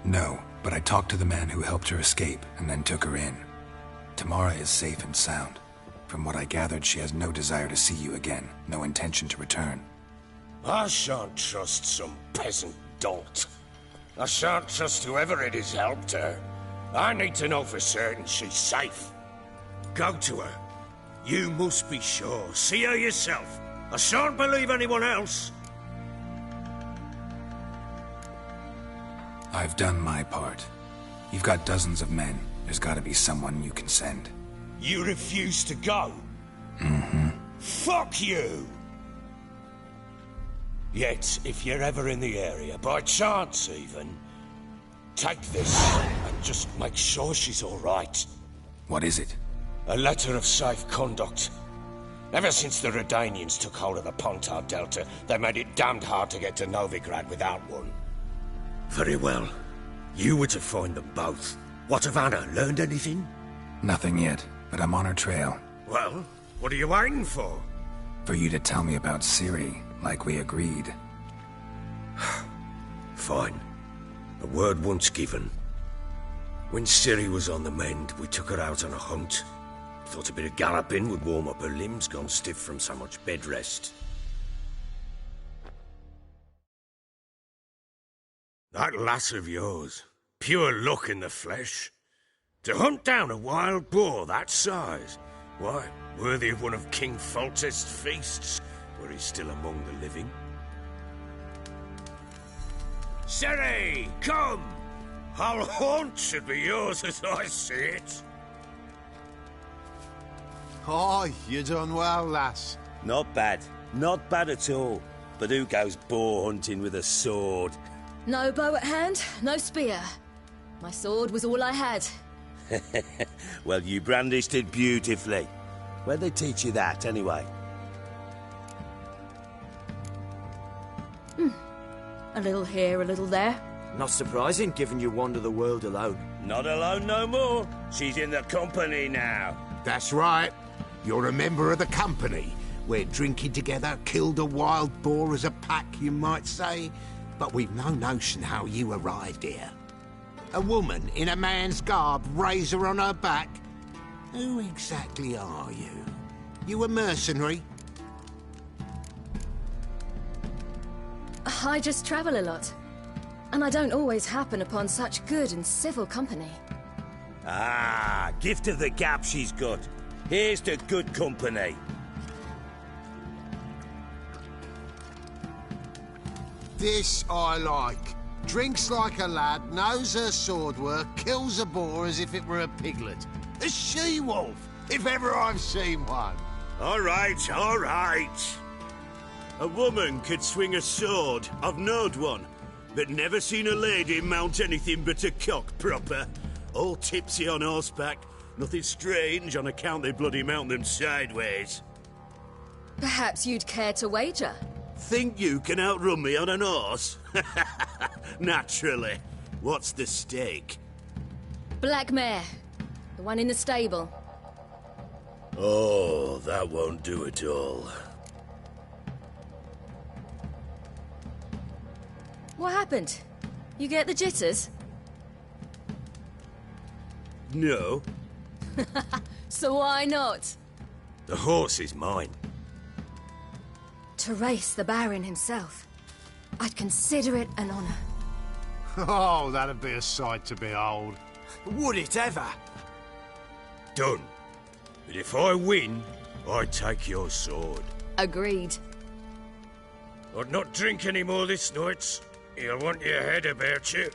No, but I talked to the man who helped her escape and then took her in. Tamara is safe and sound. From what I gathered, she has no desire to see you again, no intention to return. I shan't trust some peasant dolt. I shan't trust whoever it is helped her. I need to know for certain she's safe. Go to her. You must be sure. See her yourself. I shan't believe anyone else. I've done my part. You've got dozens of men. There's gotta be someone you can send. You refuse to go? Mm-hmm. Fuck you! Yet, if you're ever in the area, by chance even, take this and just make sure she's all right. What is it? A letter of safe conduct. Ever since the Redanians took hold of the Pontar Delta, they made it damned hard to get to Novigrad without one. Very well. You were to find them both. What of Anna? Learned anything? Nothing yet, but I'm on her trail. Well, what are you waiting for? For you to tell me about Ciri, like we agreed. Fine. A word once given. When Ciri was on the mend, we took her out on a hunt. Thought a bit of galloping would warm up her limbs, gone stiff from so much bed rest. That lass of yours, pure luck in the flesh. To hunt down a wild boar that size, why, worthy of one of King Foltest's feasts, were he still among the living. Ciri, come! Our haunt should be yours as I see it. Oh, you done well, lass. Not bad. Not bad at all. But who goes boar hunting with a sword? No bow at hand, no spear. My sword was all I had. Well, you brandished it beautifully. Where'd they teach you that, anyway? A little here, a little there. Not surprising, given you wander the world alone. Not alone no more. She's in the company now. That's right. You're a member of the company. We're drinking together, killed a wild boar as a pack, you might say. But we've no notion how you arrived here. A woman in a man's garb, razor on her back. Who exactly are you? You a mercenary? I just travel a lot. And I don't always happen upon such good and civil company. Ah, gift of the gab she's got. Here's to good company. This I like. Drinks like a lad, knows her sword work, kills a boar as if it were a piglet. A she-wolf, if ever I've seen one. All right, all right. A woman could swing a sword. I've knowed one, but never seen a lady mount anything but a cock proper. All tipsy on horseback. Nothing strange on account they bloody mount them sideways. Perhaps you'd care to wager? Think you can outrun me on an horse? Naturally. What's the stake? Black mare. The one in the stable. Oh, that won't do at all. What happened? You get the jitters? No. So why not? The horse is mine. To race the Baron himself. I'd consider it an honor. Oh, that'd be a sight to behold. Would it ever? Done. But if I win, I take your sword. Agreed. I'd not drink any more this night. You'll want your head about you.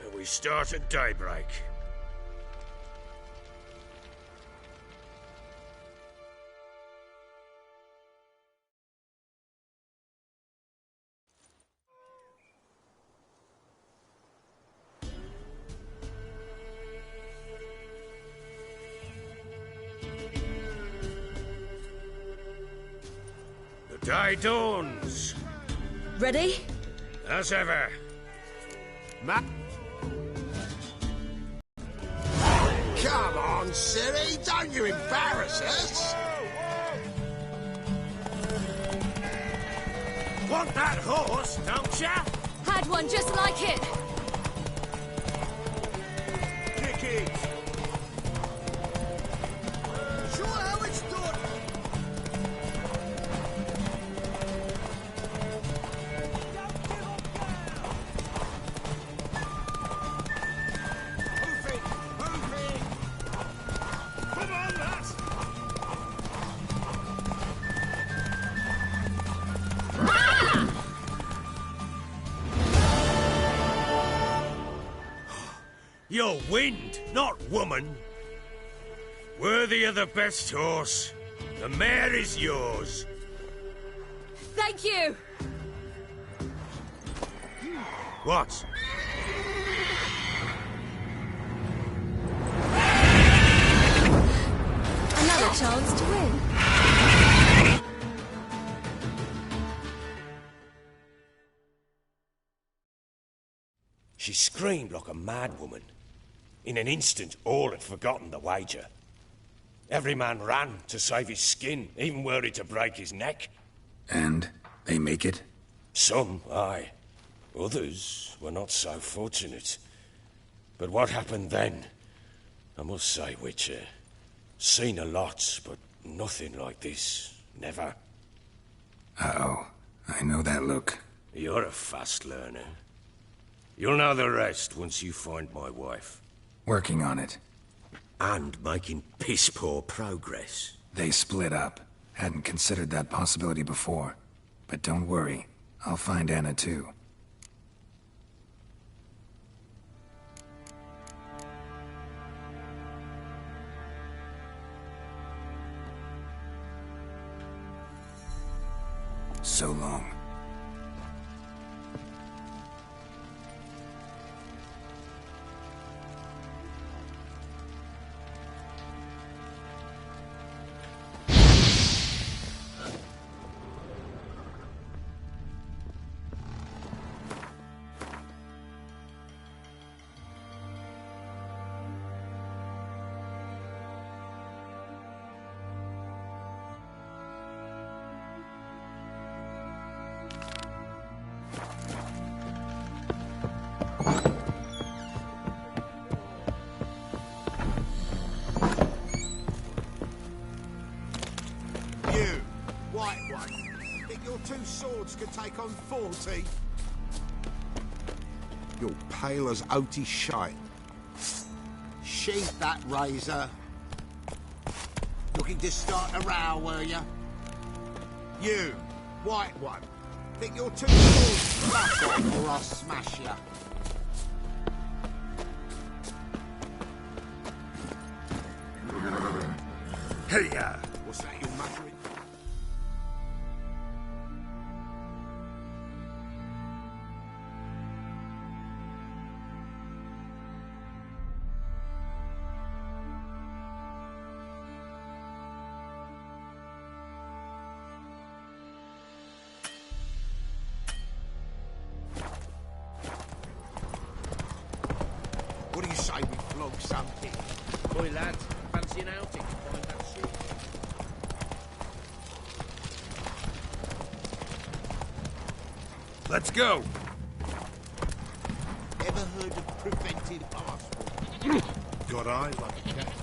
And we start at daybreak. The day dawns. Ready? As ever. Come on, silly, don't you embarrass us. Want that horse, don't ya? Had one just like it. Kick it. Sure how it's done. Come on, lads. You're wind, not woman. Worthy of the best horse. The mare is yours. Thank you. What? Another chance to win. She screamed like a mad woman. In an instant, all had forgotten the wager. Every man ran to save his skin, even were it to break his neck. And they make it? Some, aye. Others were not so fortunate. But what happened then? I must say, Witcher, seen a lot, but nothing like this. Never. Uh-oh. I know that look. You're a fast learner. You'll know the rest once you find my wife. Working on it. And making piss-poor progress. They split up. Hadn't considered that possibility before. But don't worry. I'll find Anna too. So long. Two swords could take on 40. You're pale as oaty shite. Sheath that razor. Looking to start a row, were you? You, white one. Think you're too small? Back off or I'll smash you. Hey, What's that you're muttering? What do you say we flog something? Boy, lad, fancy an outing to find that shit? let's go. Ever heard of preventive passport? Got eyes like a cat.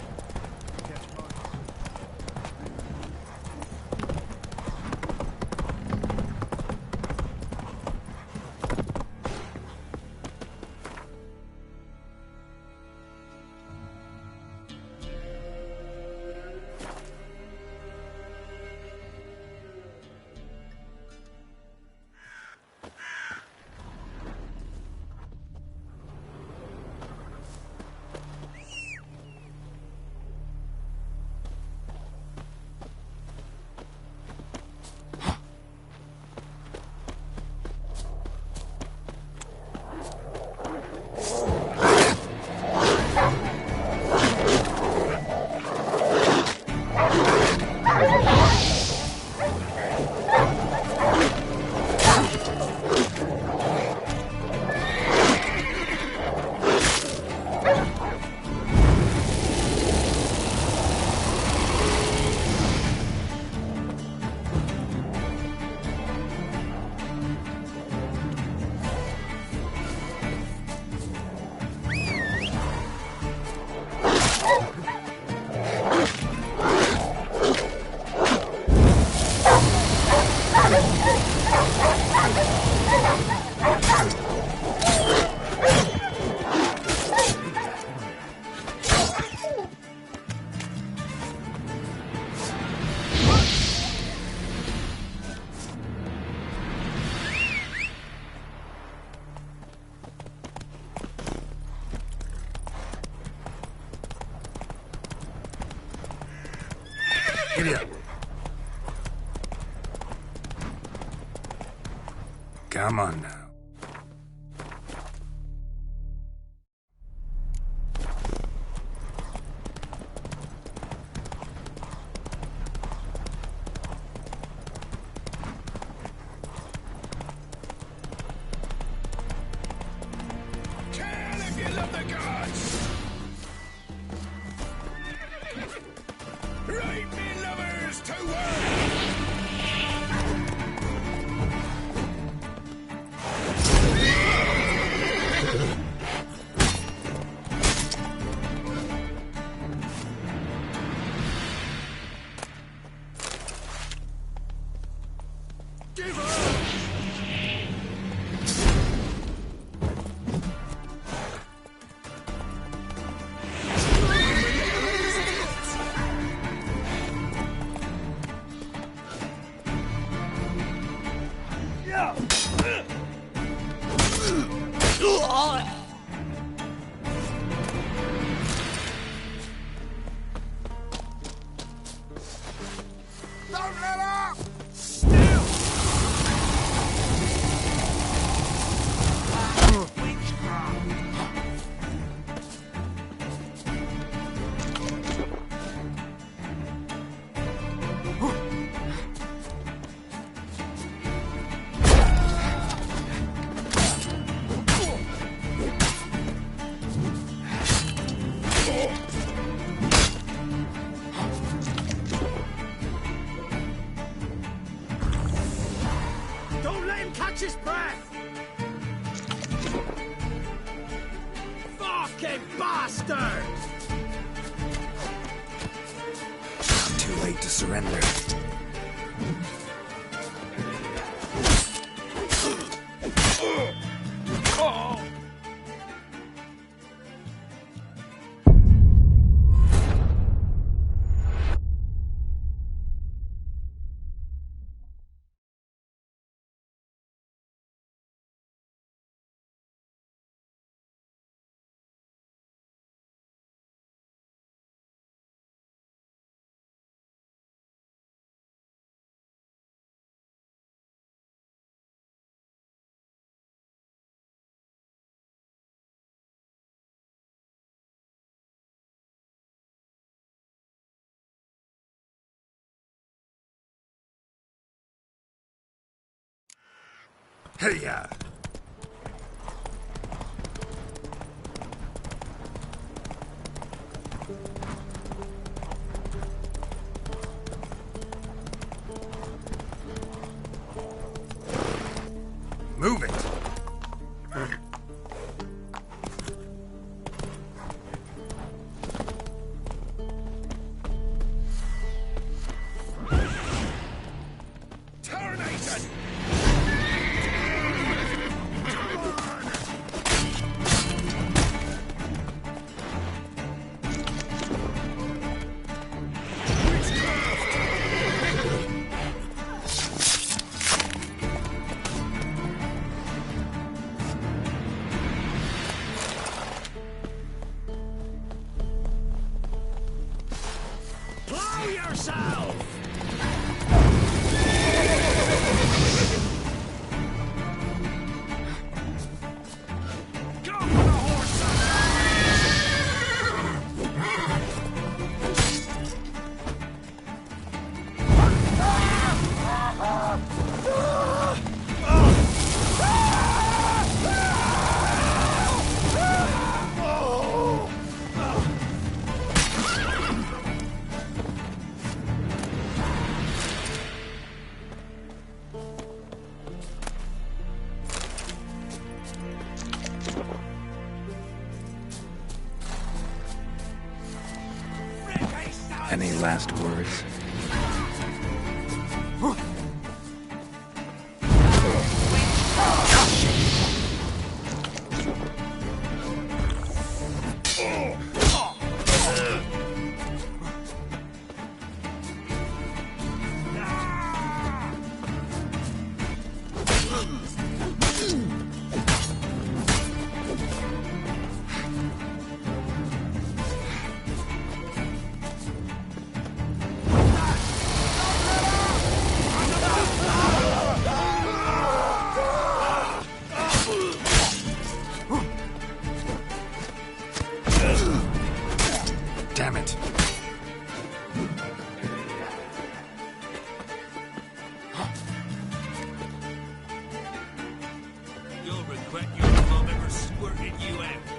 Giddy up. Come on now. Don't let him catch his breath! Fucking bastard! Too late to surrender. Hey, ya! Move it! Tarnation! Blow yourself! Go for the Any last words? Damn it. You'll regret your mom ever squirted you out.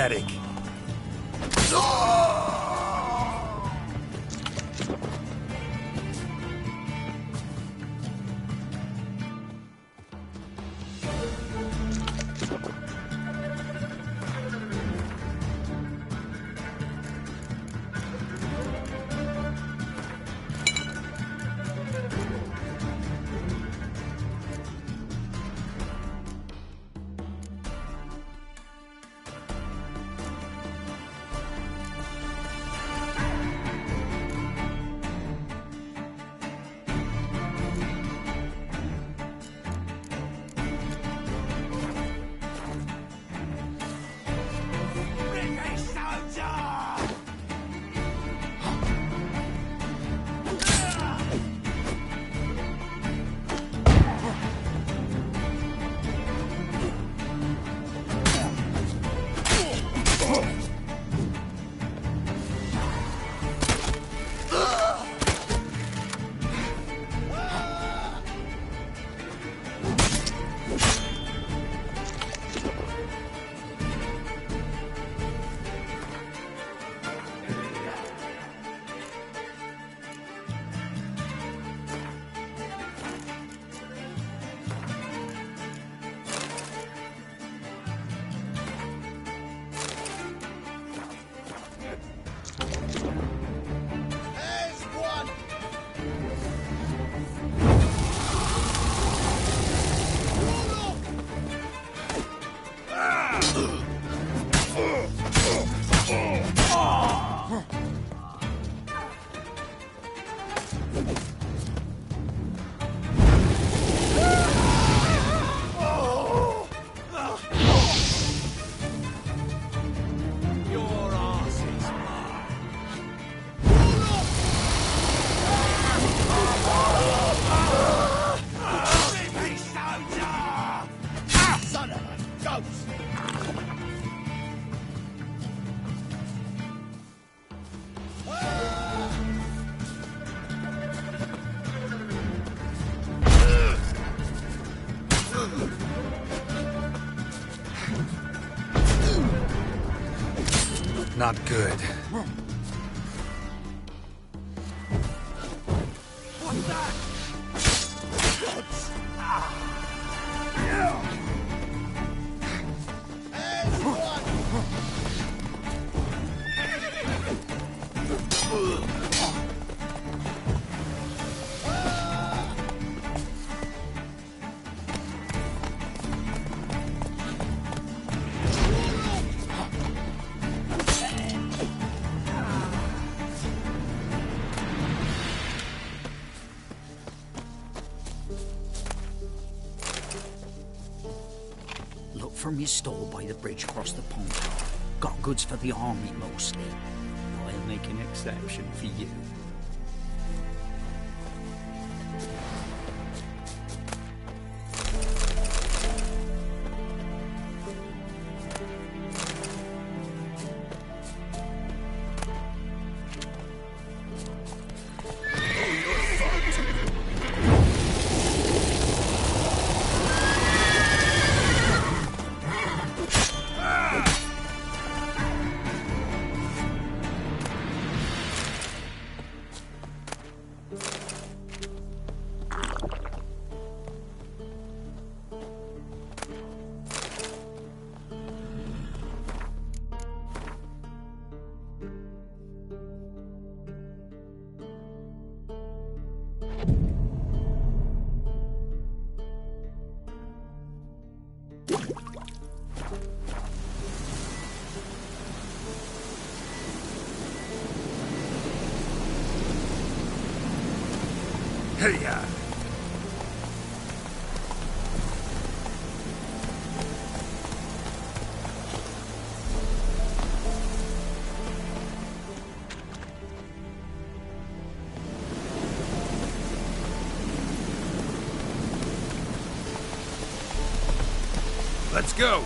pathetic. Not good. What's that? From your stall by the bridge across the pond. Got goods for the army mostly. I'll make an exception for you. Hey-ya! Let's go!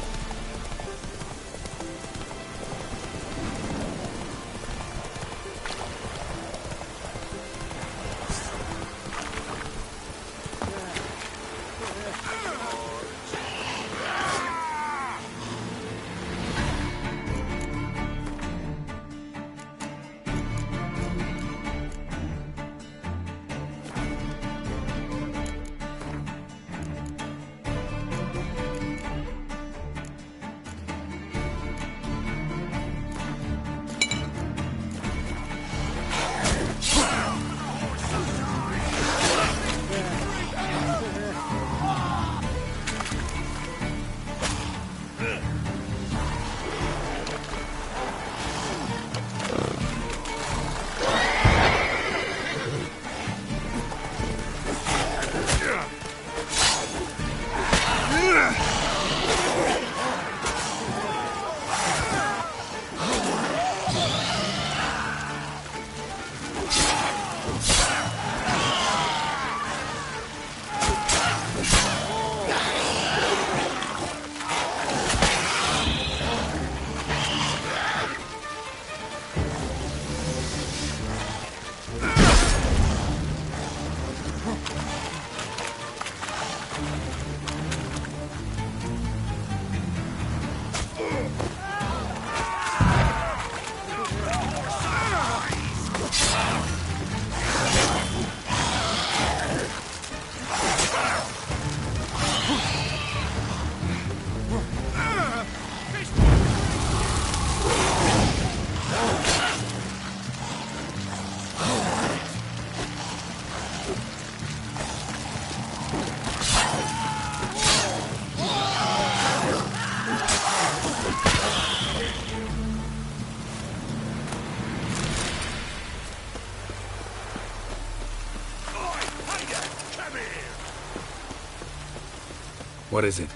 What is it?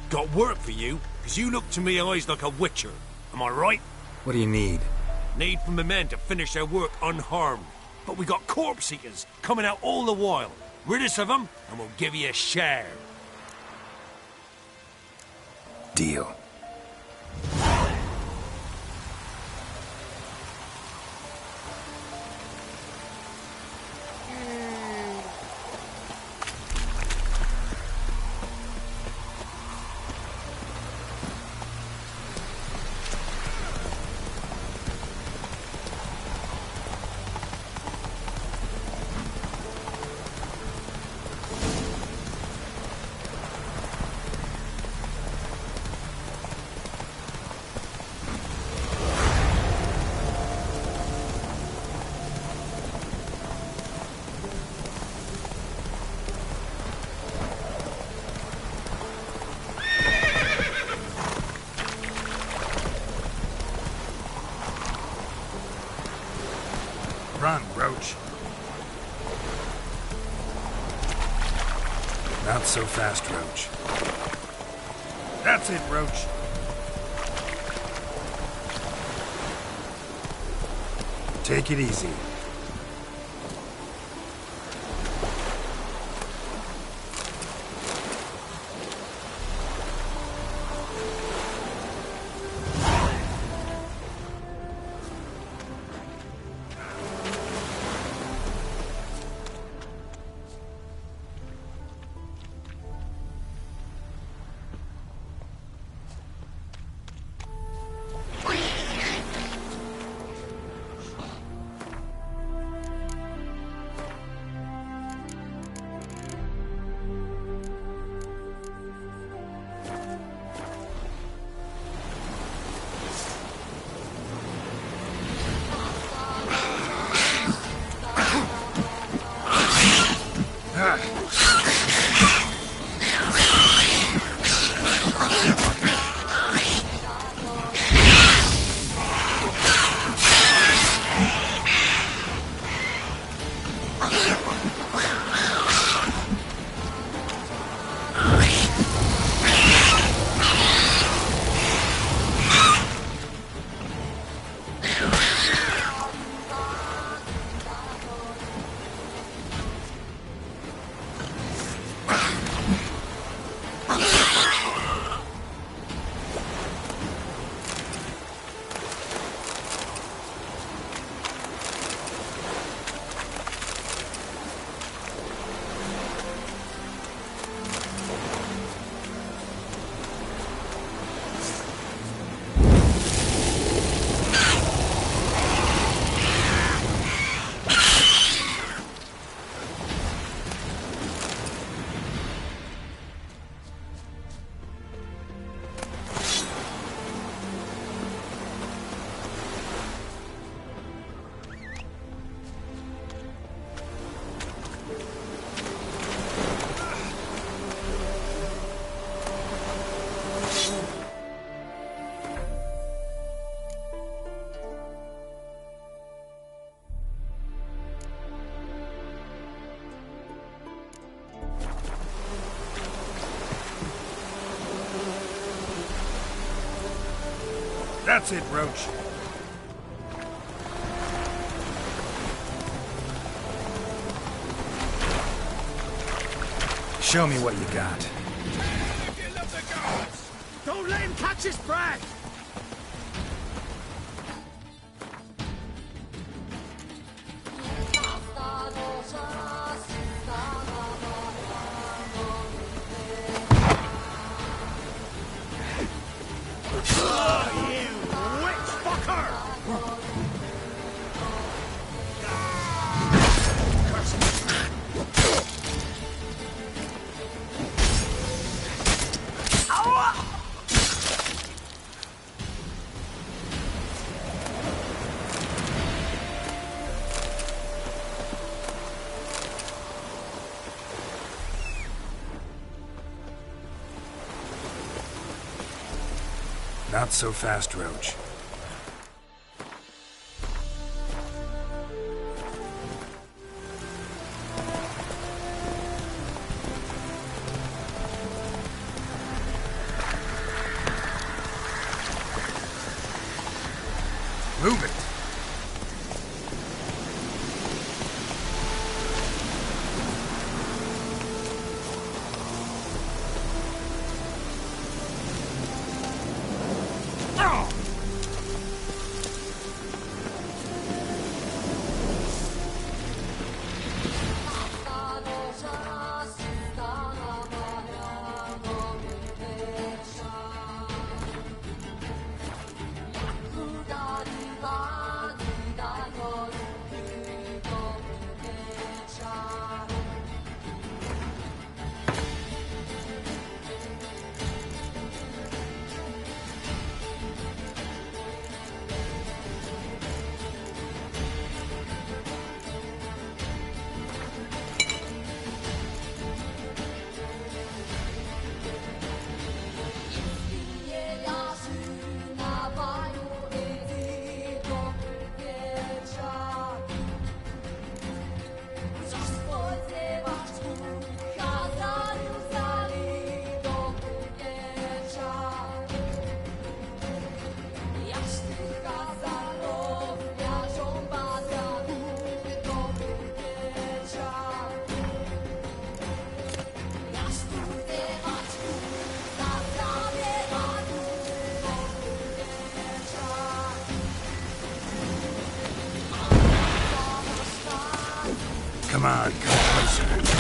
Got work for you, because you look to me eyes like a witcher. Am I right? What do you need? Need from the men to finish their work unharmed. But we got corpse eaters coming out all the while. Rid us of them, and we'll give you a share. Deal. Run, Roach. Not so fast, Roach. That's it, Roach. Take it easy. That's it, Roach. Show me what you got. Don't let him catch his breath! Not so fast, Roach. Move it! Come on, come closer.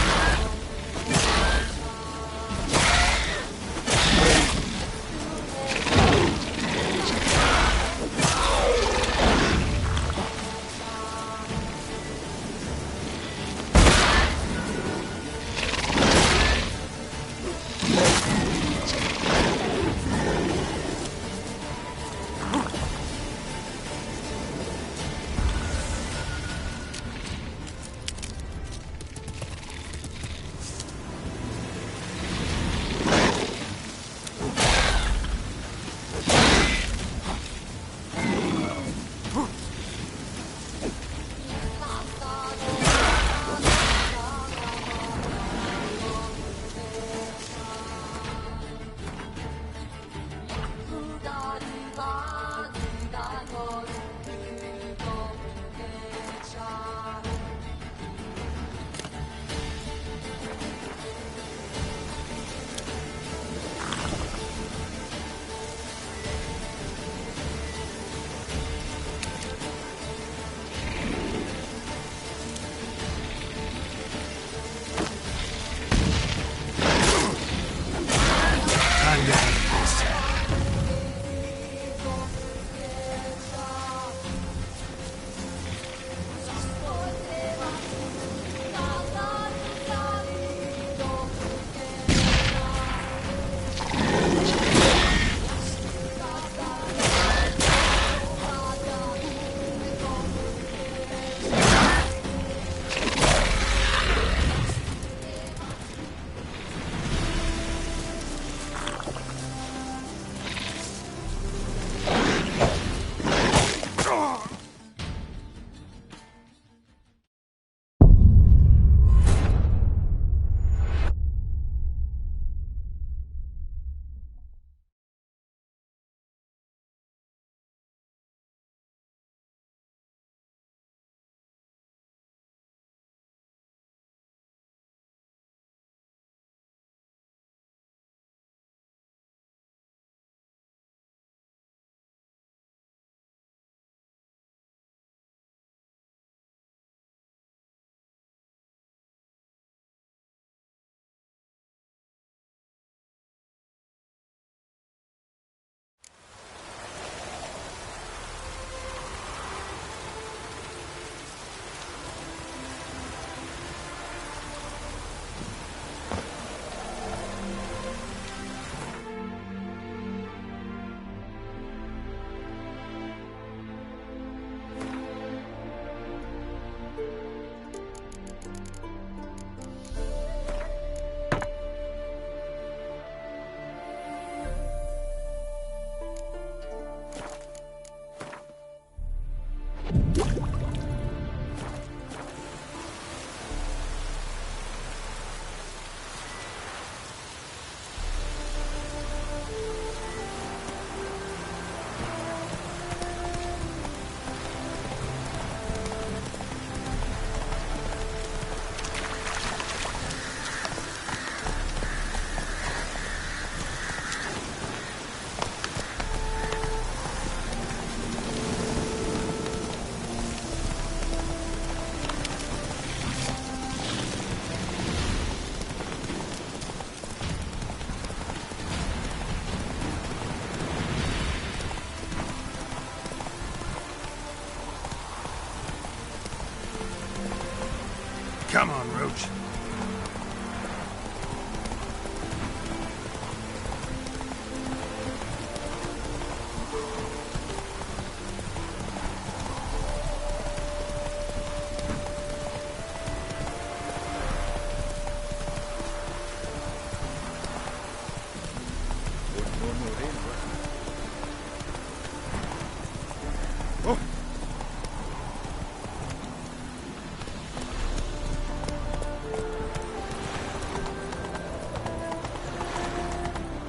Come on, Roach.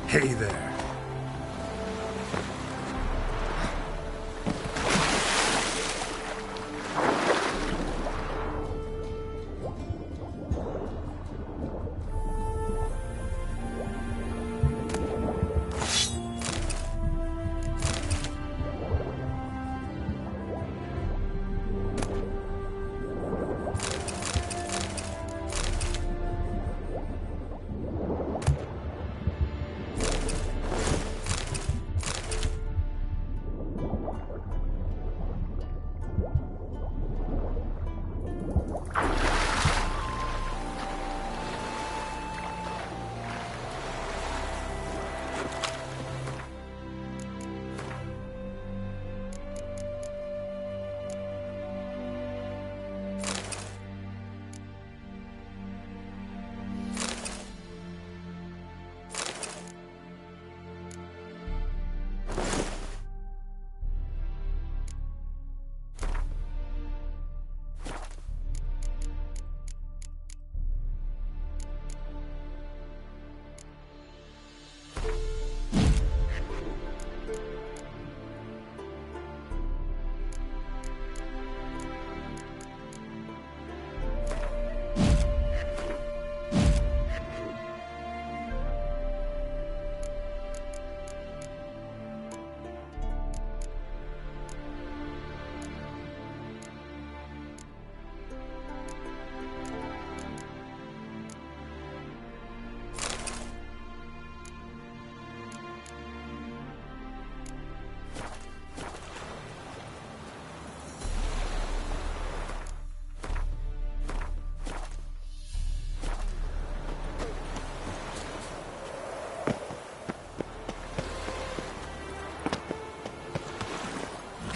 Hey there.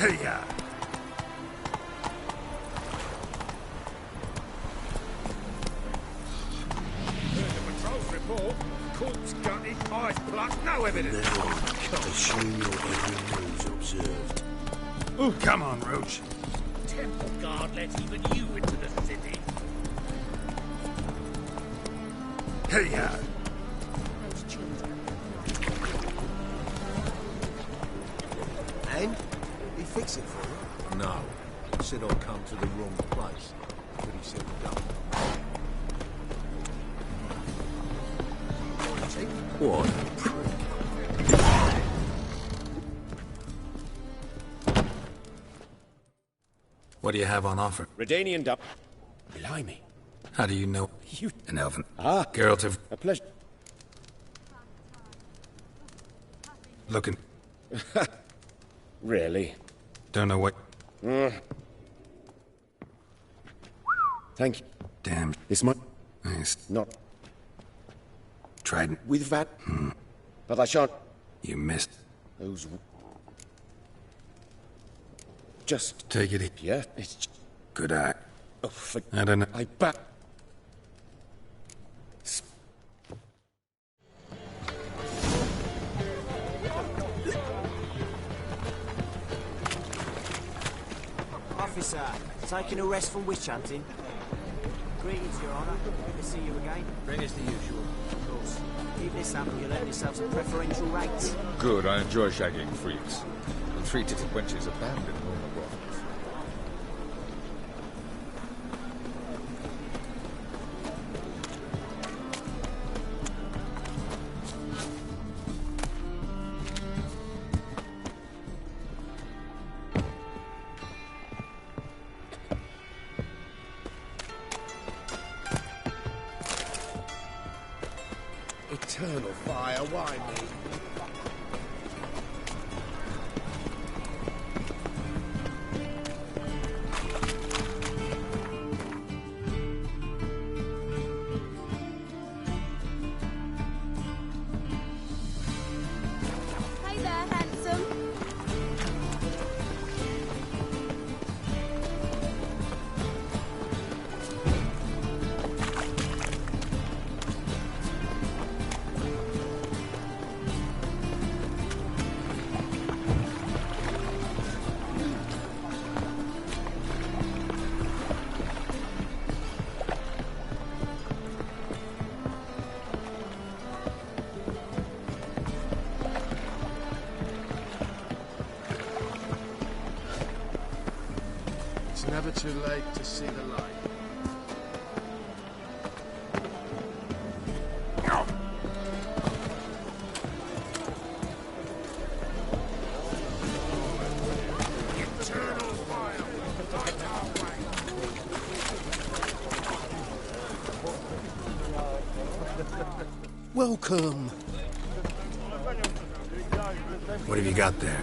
Hey-ya! The patrol's report. Corpse gutted, eyes plucked, no evidence. I assume your every move's observed. Oh, come on, Roach. Temple guard let even you into the city. Hey-ya! And? He fix it for you? No. Said I'd come to the wrong place. But he said no. What a prick. What do you have on offer? Redanian dump. Blimey. How do you know? You... An elven. Ah. Geralt of... A pleasure. Looking. Really? Don't know what... Thank you. Damn. This might... Nice. Not... Trident. With that? But I shan't... You missed. Those... Just... Take it easy. Yeah, it's... Good eye. Oh, for... I don't know. I bet... Officer, taking a rest from witch hunting. Greetings, Your Honour. Good to see you again. Bring us the usual. Of course. Keep this up and you'll earn yourselves a preferential rate. Good, I enjoy shagging freaks. And three-titted wenches abound in normal brothels. Eternal fire, why me? It's never too late to see the light. Welcome. What have you got there?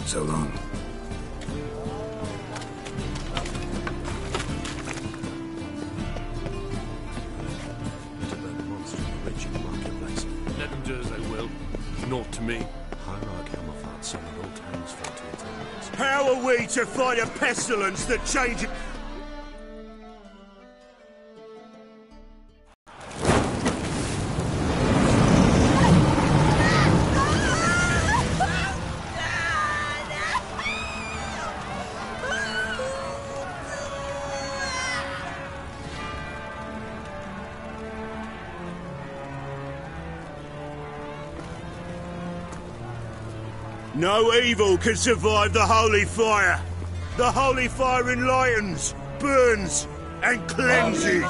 So long. To that monster in the wretched marketplace. Let them do as they will. Not to me. Hierarch Hammerfart summoned all townsfolk to attend this. How are we to fight a pestilence that changes... No evil can survive the holy fire. The holy fire enlightens, burns, and cleanses.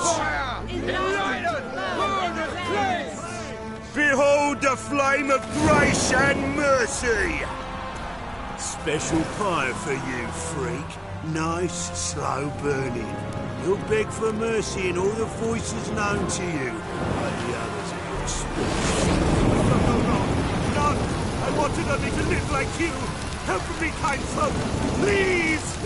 Behold the flame of grace and mercy. Special fire for you, freak. Nice, slow burning. You'll beg for mercy in all the voices known to you, like the others of your species. None! I wanted only to live like you! Help me, kind folk! Please!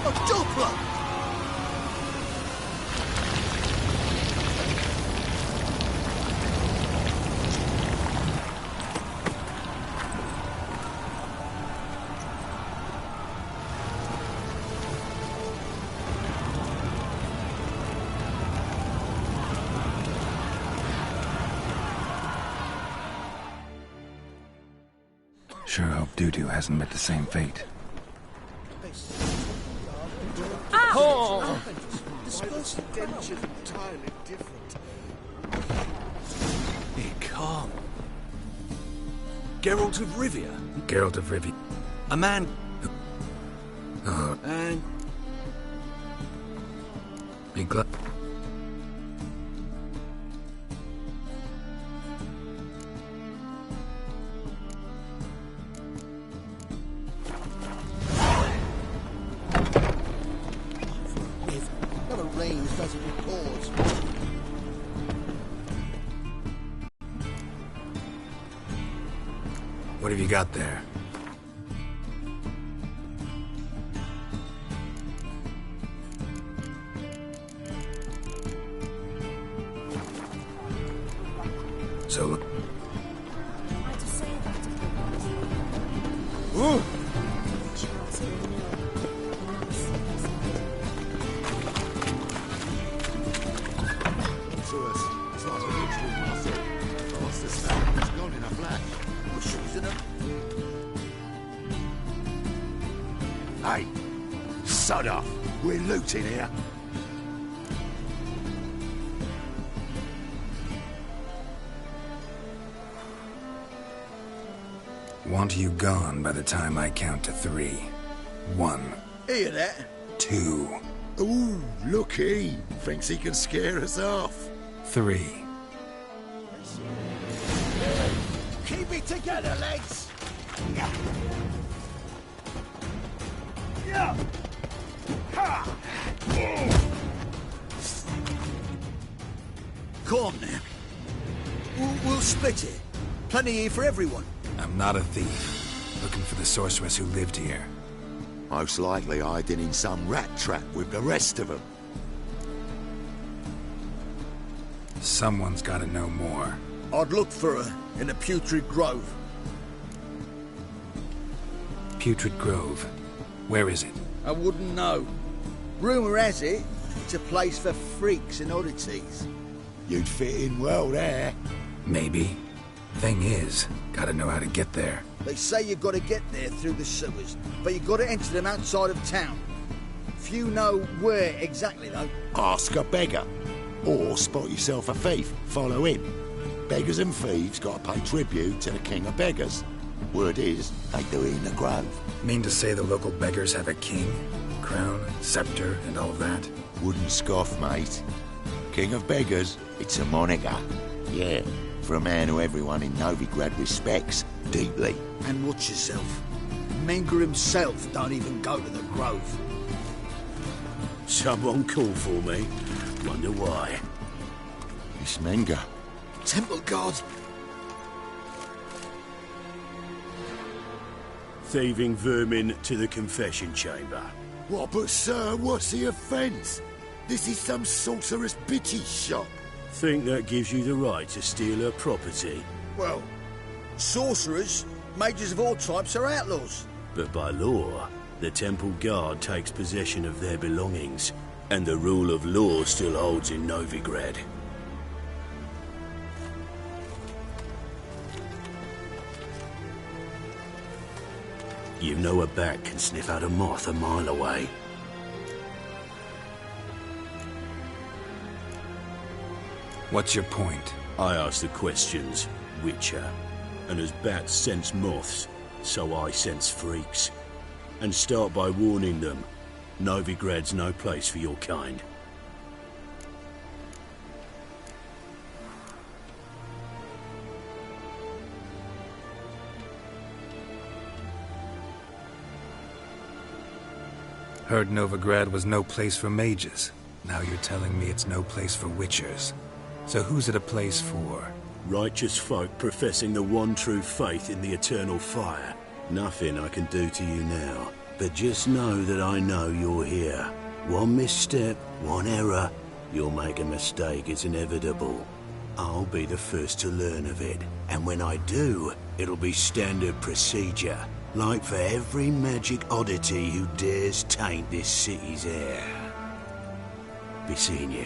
A Doppler! Sure hope Dudu hasn't met the same fate. Oh! Be calm. Geralt of Rivia. Geralt of Rivia. A man... and... Be glad. Never rains, doesn't it pause? What have you got there? So... Ooh. Hey, sod off. We're looting here. Want you gone by the time I count to 3. 1. Hear that? 2. Ooh, look he. Thinks he can scare us off. 3. Keep it together, lads! Come on now. We'll split it. Plenty here for everyone. I'm not a thief. Looking for the sorceress who lived here. Most likely hiding in some rat trap with the rest of them. Someone's gotta know more. I'd look for her in the Putrid Grove. Putrid Grove. Where is it? I wouldn't know. Rumour has it, it's a place for freaks and oddities. You'd fit in well there. Maybe. Thing is, gotta know how to get there. They say you've got to get there through the sewers, but you've got to enter them outside of town. Few know where exactly, though. Ask a beggar. Or spot yourself a thief. Follow him. Beggars and thieves got to pay tribute to the king of beggars. Word is, they do it in the grove. Mean to say the local beggars have a king, crown, scepter, and all that? Wouldn't scoff, mate. King of beggars, it's a moniker. Yeah, for a man who everyone in Novigrad respects deeply. And watch yourself. Menger himself don't even go to the grove. Someone call for me. Wonder why. It's Menger. Temple guard. Thieving vermin to the confession chamber. What, but sir, what's the offence? This is some sorceress bitch's shop. Think that gives you the right to steal her property? Well, sorcerers, mages of all types are outlaws. But by law, the temple guard takes possession of their belongings, and the rule of law still holds in Novigrad. You know a bat can sniff out a moth a mile away. What's your point? I ask the questions, Witcher. And as bats sense moths, so I sense freaks. And start by warning them, Novigrad's no place for your kind. Heard Novigrad was no place for mages. Now you're telling me it's no place for witchers. So who's it a place for? Righteous folk professing the one true faith in the eternal fire. Nothing I can do to you now, but just know that I know you're here. One misstep, one error, you'll make a mistake, it's inevitable. I'll be the first to learn of it, and when I do, it'll be standard procedure. Like for every magic oddity who dares taint this city's air. Be seeing you.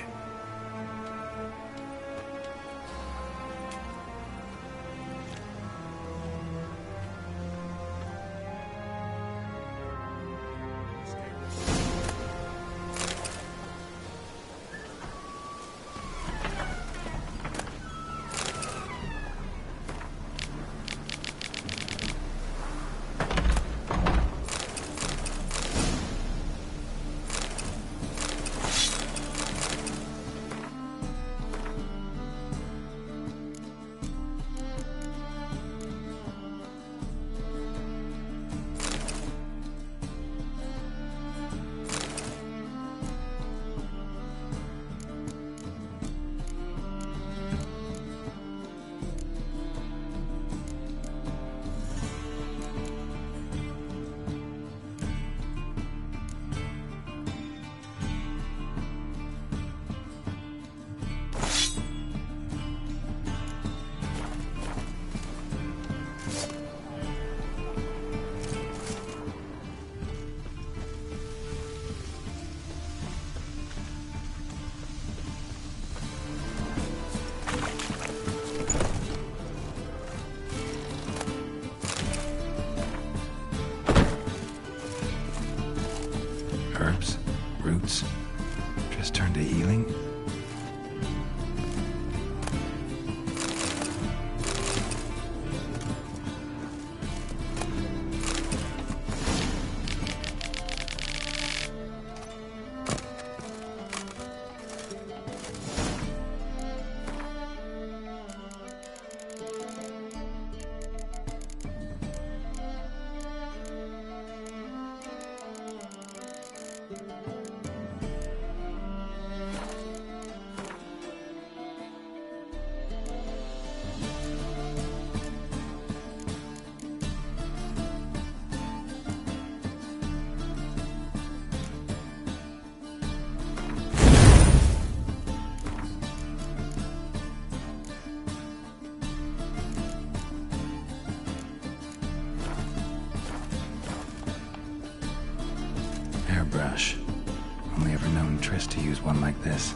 brush. Only ever known Triss to use one like this.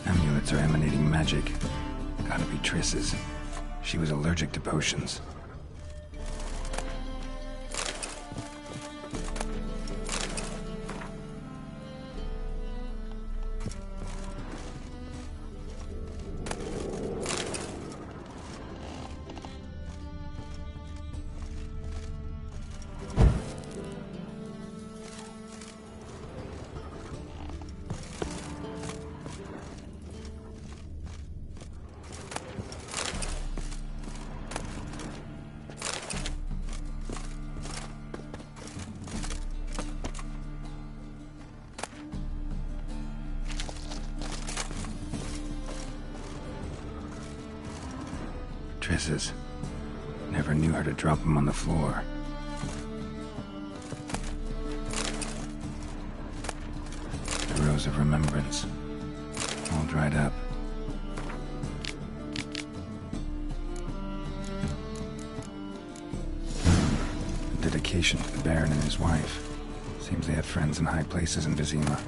Amulets are emanating magic. Gotta be Triss's. She was allergic to potions. Triss's. Never knew her to drop them on the floor. The rose of remembrance. All dried up. Dedication to the Baron and his wife. Seems they had friends in high places in Vizima.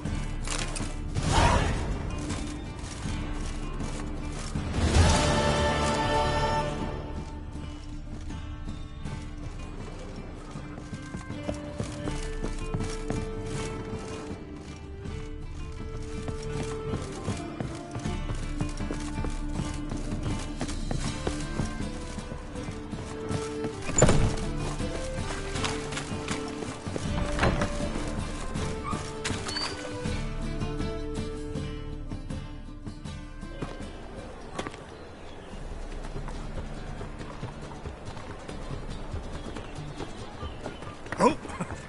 Oh,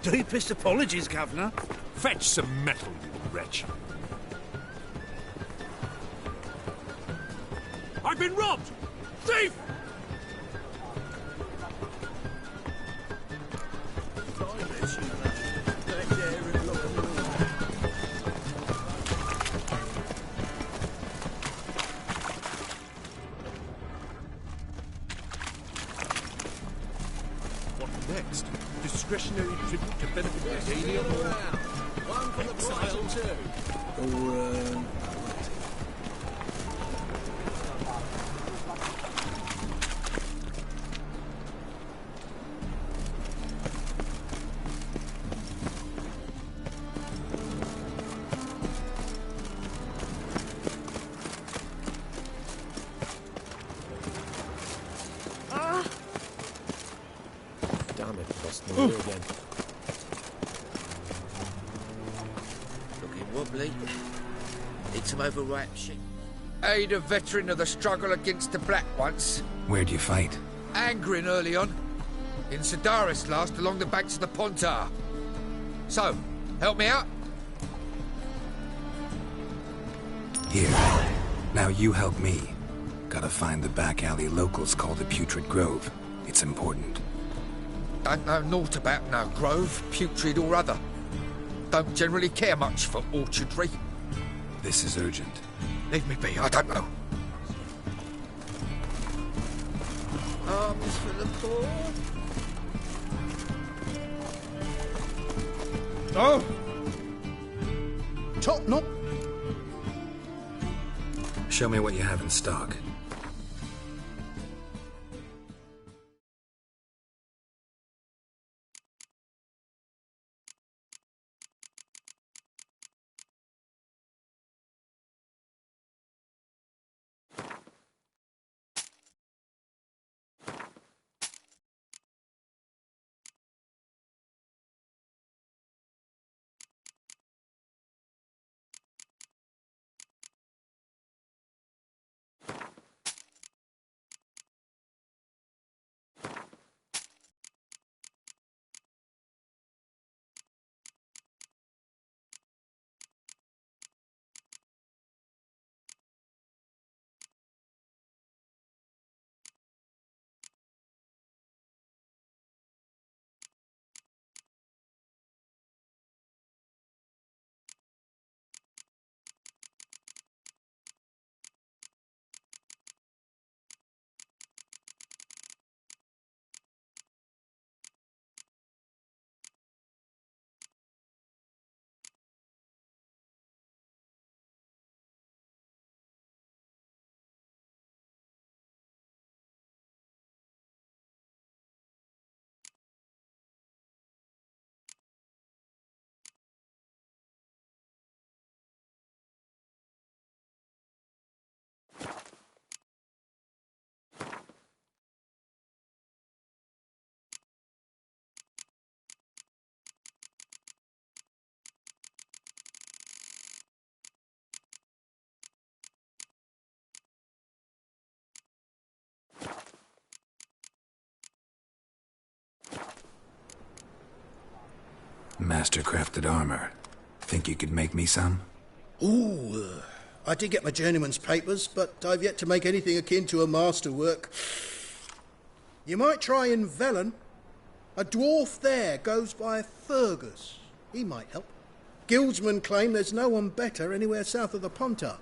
deepest apologies, Governor. Fetch some metal, you wretch. I've been robbed! Thief! What next? Discretionary tribute to benefit Dania or one for the exile too? Or Damn it, lost my way again. Looking wobbly. Need some overripe shit. Aid a veteran of the struggle against the Black once. Where'd you fight? Angering early on. In Sedaris last, along the banks of the Pontar. So, help me out? Here. Now you help me. Gotta find the back alley locals call the Putrid Grove. It's important. Don't know naught about no grove, putrid or other. Don't generally care much for orchardry. This is urgent. Leave me be, I don't know. Arms for the poor. oh, top knot. Show me what you have in stock. Master-crafted armor. Think you could make me some? Ooh, I did get my journeyman's papers, but I've yet to make anything akin to a masterwork. You might try in Velen. A dwarf there goes by Fergus. He might help. Guildsmen claim there's no one better anywhere south of the Pontar.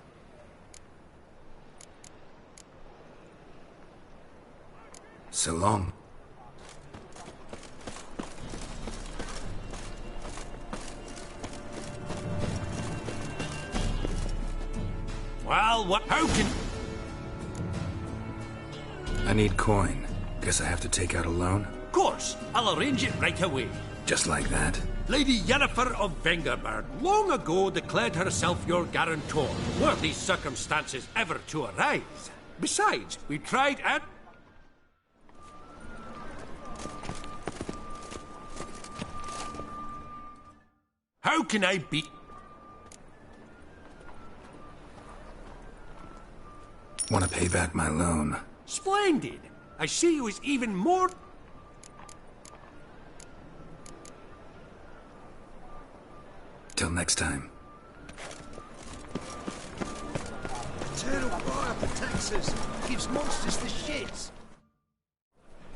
So long. Well, how can... I need coin. Guess I have to take out a loan? Of course, I'll arrange it right away. Just like that? Lady Yennefer of Vengerberg long ago declared herself your guarantor, were these circumstances ever to arise. Besides, we tried and... How can I be... Want to pay back my loan? Splendid! I see you as even more... Till next time. Eternal fire protects us. Gives monsters the shits.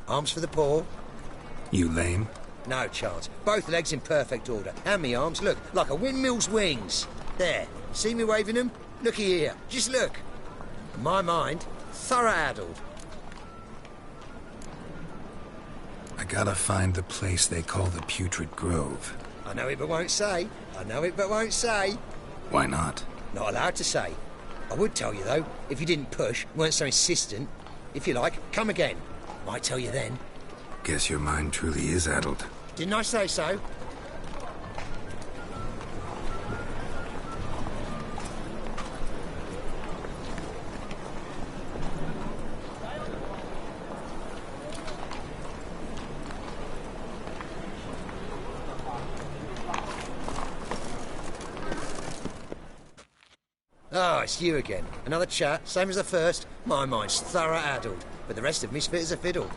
Arms for the poor? You lame? No chance. Both legs in perfect order. And me arms, look, like a windmill's wings. There. See me waving them? Looky here. Just look. My mind, thorough-addled. I gotta find the place they call the Putrid Grove. I know it but won't say. I know it but won't say. Why not? Not allowed to say. I would tell you, though, if you didn't push, weren't so insistent. If you like, come again. Might tell you then. Guess your mind truly is addled. Didn't I say so? Oh, it's you again. Another chat, same as the first. My mind's thorough-addled, but the rest of me's fit as a fiddle.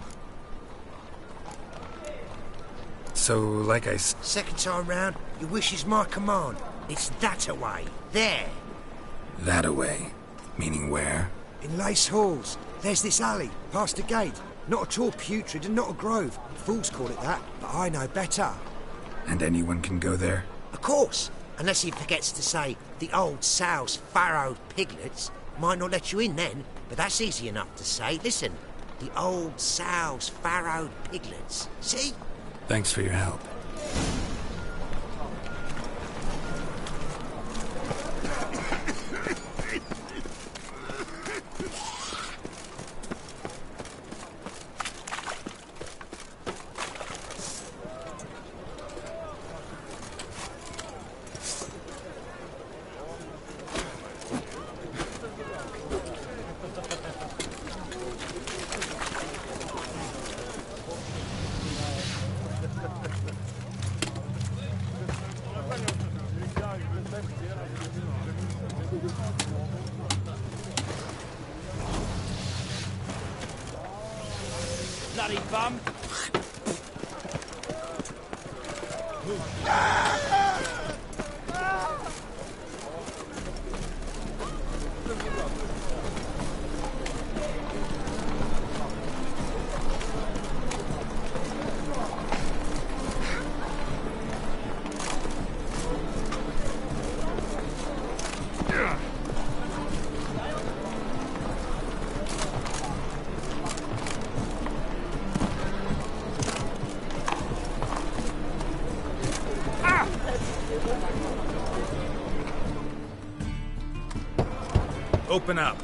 So, like I Second time round, your wish is my command. It's that away. There. That away? Meaning where? In Lace Halls. There's this alley, past the gate. Not at all putrid and not a grove. Fools call it that, but I know better. And anyone can go there? Of course. Unless he forgets to say, the old sow's farrowed piglets. Might not let you in then, but that's easy enough to say. Listen, the old sow's farrowed piglets. See? Thanks for your help. Bloody bum! Open up.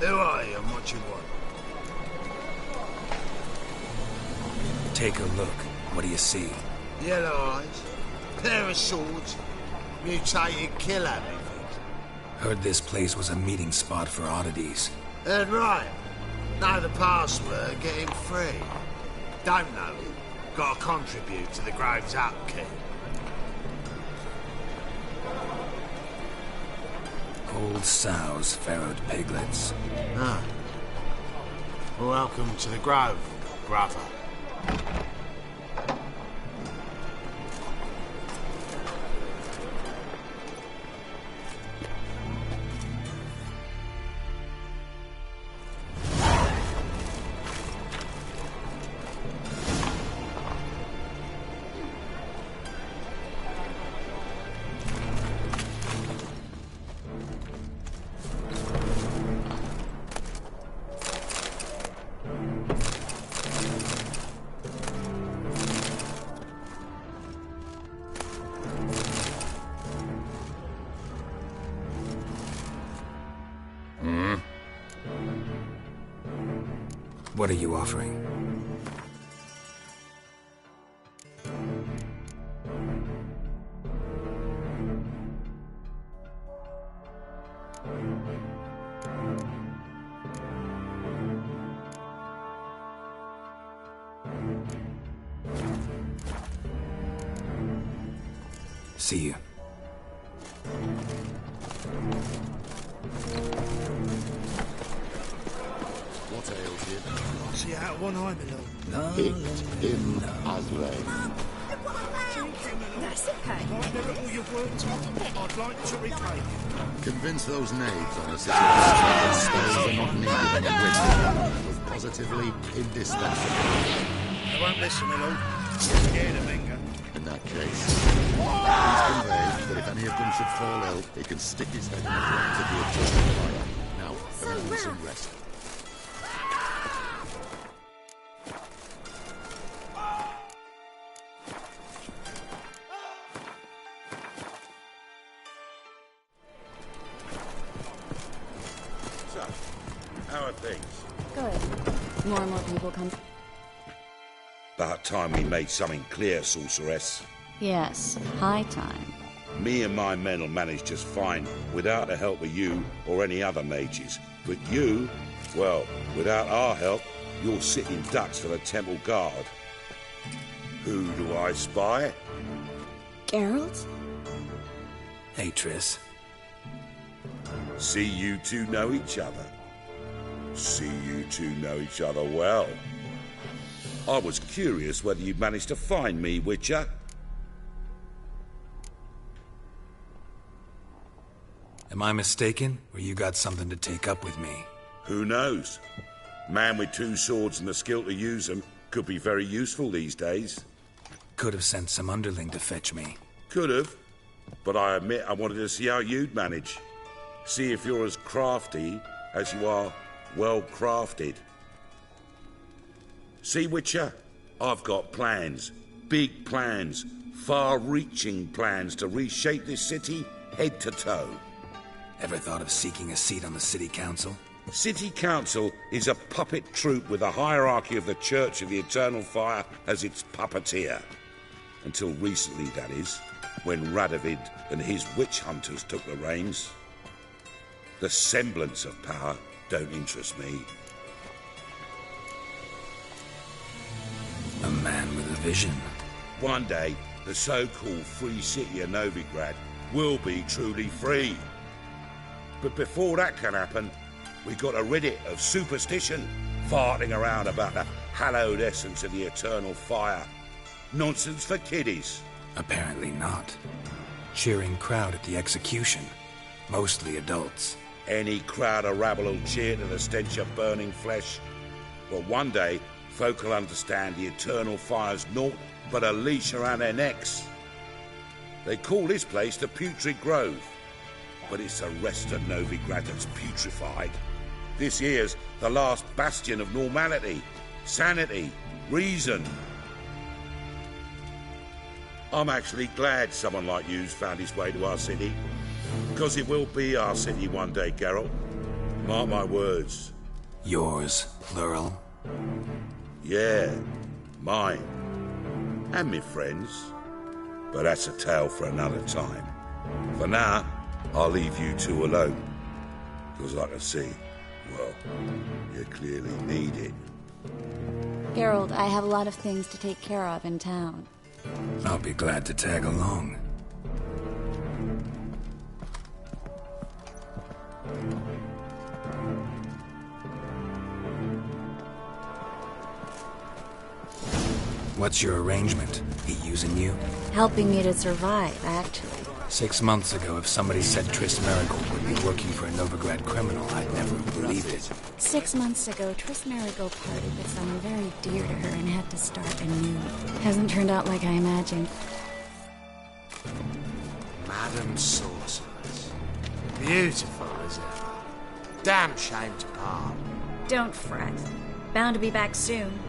Who are you and what you want? Take a look. What do you see? Yellow eyes, pair of swords, mutated killer, methinks. Heard this place was a meeting spot for oddities. Heard right. Know the password, get him free. Don't know it, gotta contribute to the Grove's upkeep. Old sows, farrowed piglets. Ah. Welcome to the Grove, grubber. What are you offering? See you. What ails you? See out one eye below. Hit him as rain. That's okay. Might never all you've worked on. I'd like to repay you. Convince those knaves on the city that spells are not needed in the winter. Was positively indispensable. I won't listen, Lord. You're scared of Menga. In that case, he's conveyed that if any of them should fall ill, he can stick his head in the flames of the eternal fire. Now, everyone some rest. So, how are things? Good. More and more people come. About time we made something clear, sorceress. Yes, high time. Me and my men will manage just fine without the help of you or any other mages. But you, well, without our help, you're sitting ducks for the temple guard. Who do I spy? Geralt? Hey, Triss. See you two know each other. See you two know each other well. I was curious whether you'd managed to find me, Witcher. Am I mistaken, or you got something to take up with me? Who knows? Man with two swords and the skill to use them could be very useful these days. Could have sent some underling to fetch me. Could have, but I admit I wanted to see how you'd manage. See if you're as crafty as you are well-crafted. See, Witcher, I've got plans. Big plans. Far-reaching plans to reshape this city head to toe. Ever thought of seeking a seat on the city council? City council is a puppet troupe with a hierarchy of the Church of the Eternal Fire as its puppeteer. Until recently, that is, when Radovid and his witch hunters took the reins. The semblance of power don't interest me. A man with a vision. One day, the so-called free city of Novigrad will be truly free. But before that can happen, we got to rid it of superstition, farting around about the hallowed essence of the eternal fire. Nonsense for kiddies. Apparently not. Cheering crowd at the execution. Mostly adults. Any crowd of rabble will cheer to the stench of burning flesh. But one day, folk will understand the eternal fire's naught but a leash around their necks. They call this place the Putrid Grove, but it's the rest of Novigrad that's putrefied. This here's the last bastion of normality, sanity, reason. I'm actually glad someone like you's found his way to our city, because it will be our city one day, Geralt. Mark my words. Yours, plural. Yeah, mine. And me friends. But that's a tale for another time. For now, I'll leave you two alone. Because I can see, well, you clearly need it. Geralt, I have a lot of things to take care of in town. I'll be glad to tag along. What's your arrangement? He using you? Helping me to survive, actually. 6 months ago, if somebody said Triss Marigold would be working for a Novigrad criminal, I'd never have believed it. 6 months ago, Triss Marigold parted with someone very dear to her and had to start anew. Hasn't turned out like I imagined. Madam Sorceress. Beautiful as ever. Damn shame to part. Don't fret. Bound to be back soon.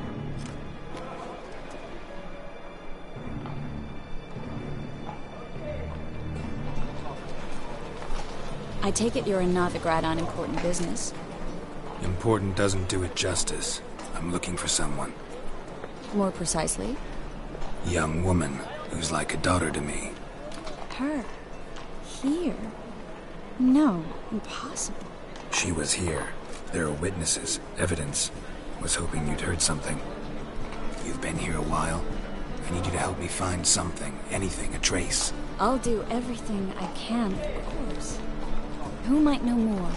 I take it you're a Novigrad on important business. Important doesn't do it justice. I'm looking for someone. More precisely? Young woman who's like a daughter to me. Her? Here? No, impossible. She was here. There are witnesses, evidence. Was hoping you'd heard something. You've been here a while. I need you to help me find something, anything, a trace. I'll do everything I can, of course. Who might know more?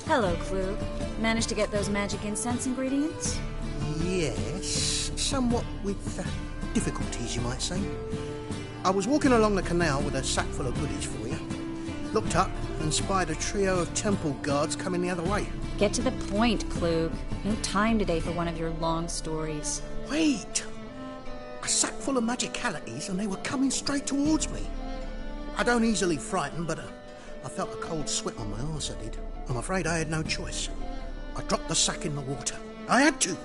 Hello, Klug. Managed to get those magic incense ingredients? Yes, somewhat with difficulties, you might say. I was walking along the canal with a sack full of goodies for you. Looked up and spied a trio of temple guards coming the other way. Get to the point, Klug. No time today for one of your long stories. Wait! A sack full of magicalities and they were coming straight towards me. I don't easily frighten, but I felt a cold sweat on my arse, I did. I'm afraid I had no choice. I dropped the sack in the water. I had to.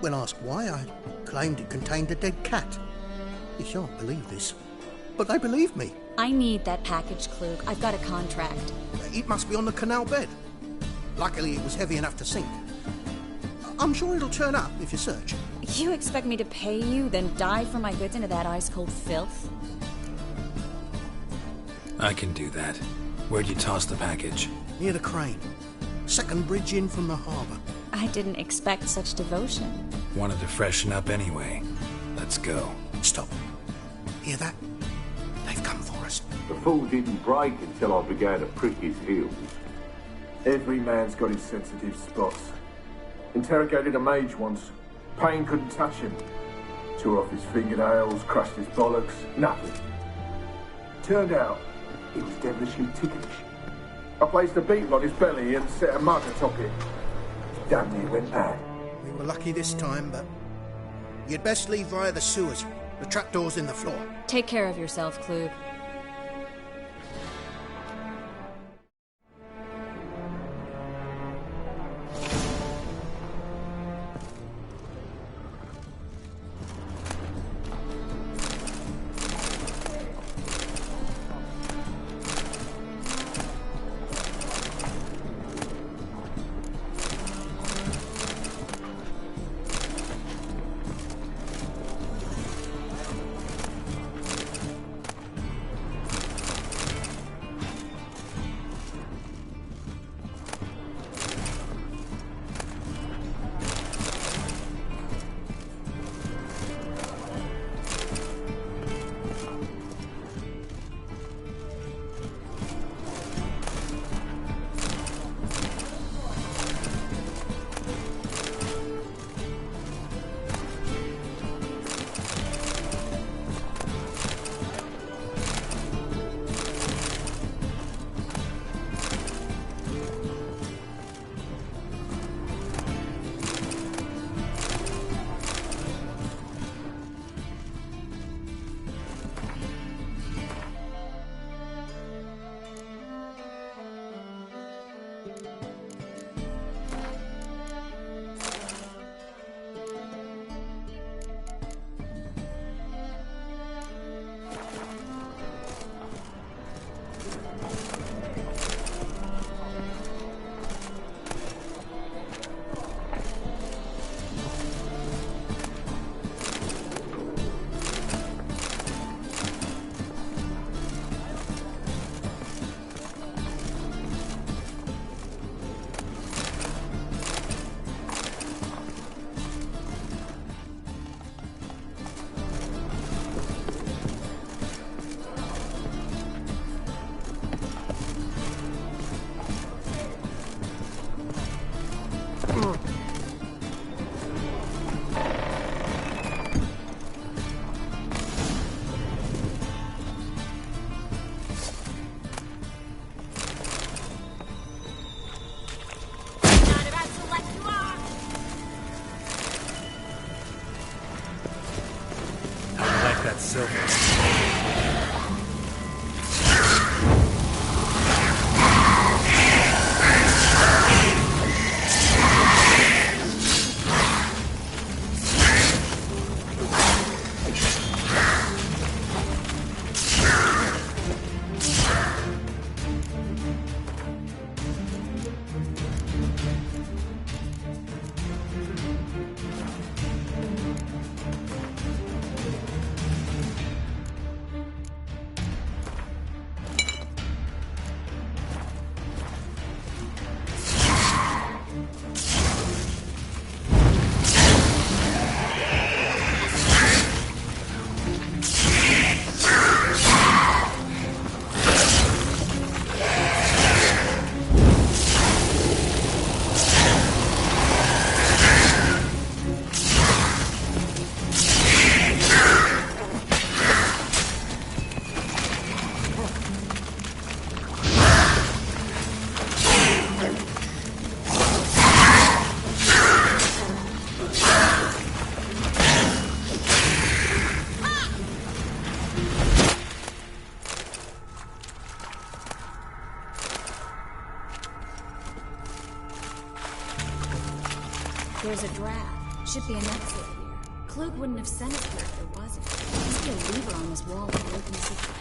When asked why, I claimed it contained a dead cat. You shan't believe this, but they believed me. I need that package, Klug. I've got a contract. It must be on the canal bed. Luckily, it was heavy enough to sink. I'm sure it'll turn up if you search. You expect me to pay you, then dive for my goods into that ice-cold filth? I can do that. Where'd you toss the package? Near the crane. Second bridge in from the harbour. I didn't expect such devotion. Wanted to freshen up anyway. Let's go. Stop. Hear that? They've come for us. The fall didn't break until I began to prick his heels. Every man's got his sensitive spots. Interrogated a mage once. Pain couldn't touch him. Tore off his fingernails, crushed his bollocks, nothing. Turned out, he was devilishly ticklish. I placed a beetle on his belly and set a mug atop it. Damn near went bad. We were lucky this time, but you'd best leave via the sewers. The trapdoor's in the floor. Take care of yourself, Klug. There's a draft. Should be an exit here. Klug wouldn't have sent us here if there wasn't. Must be a lever on this wall to open the secret.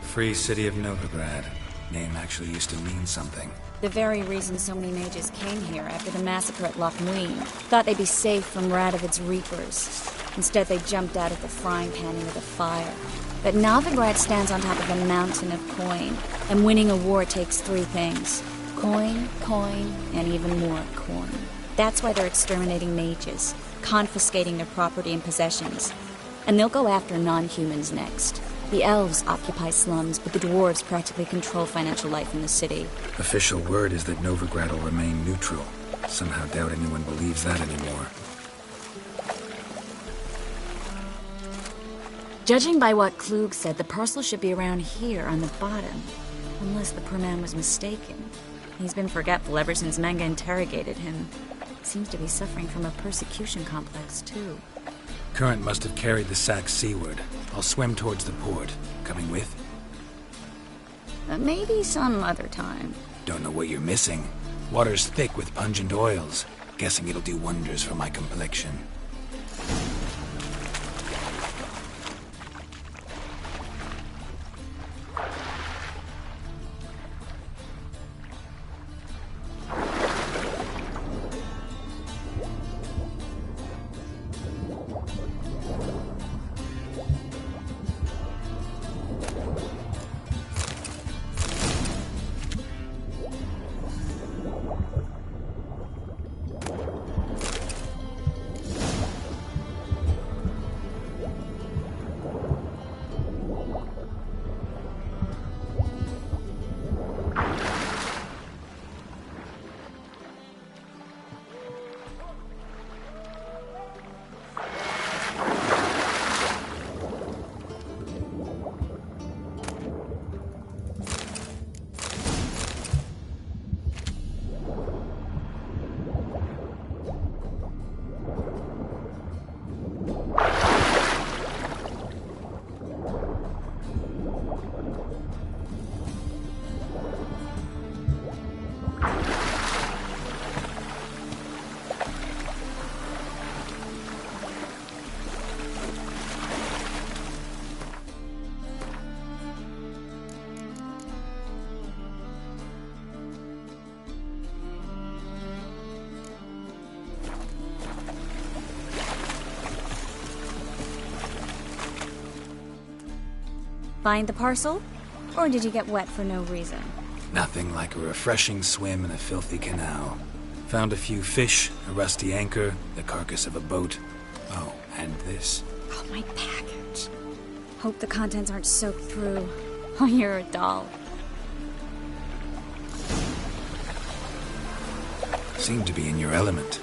Free City of Novigrad. Name actually used to mean something. The very reason so many mages came here after the massacre at Loch Muin. Thought they'd be safe from Radovid's reapers. Instead, they jumped out of the frying pan into the fire. But Novigrad stands on top of a mountain of coin, and winning a war takes three things. Coin, coin, and even more coin. That's why they're exterminating mages, confiscating their property and possessions. And they'll go after non-humans next. The elves occupy slums, but the dwarves practically control financial life in the city. Official word is that Novigrad will remain neutral. Somehow doubt anyone believes that anymore. Judging by what Klug said, the parcel should be around here on the bottom. Unless the poor man was mistaken. He's been forgetful ever since Manga interrogated him. Seems to be suffering from a persecution complex, too. Current must have carried the sack seaward. I'll swim towards the port. Coming with? Maybe some other time. Don't know what you're missing. Water's thick with pungent oils. Guessing it'll do wonders for my complexion. Find the parcel? Or did you get wet for no reason? Nothing like a refreshing swim in a filthy canal. Found a few fish, a rusty anchor, the carcass of a boat. Oh, and this. Oh, my package. Hope the contents aren't soaked through. Oh, you're a doll. Seem to be in your element.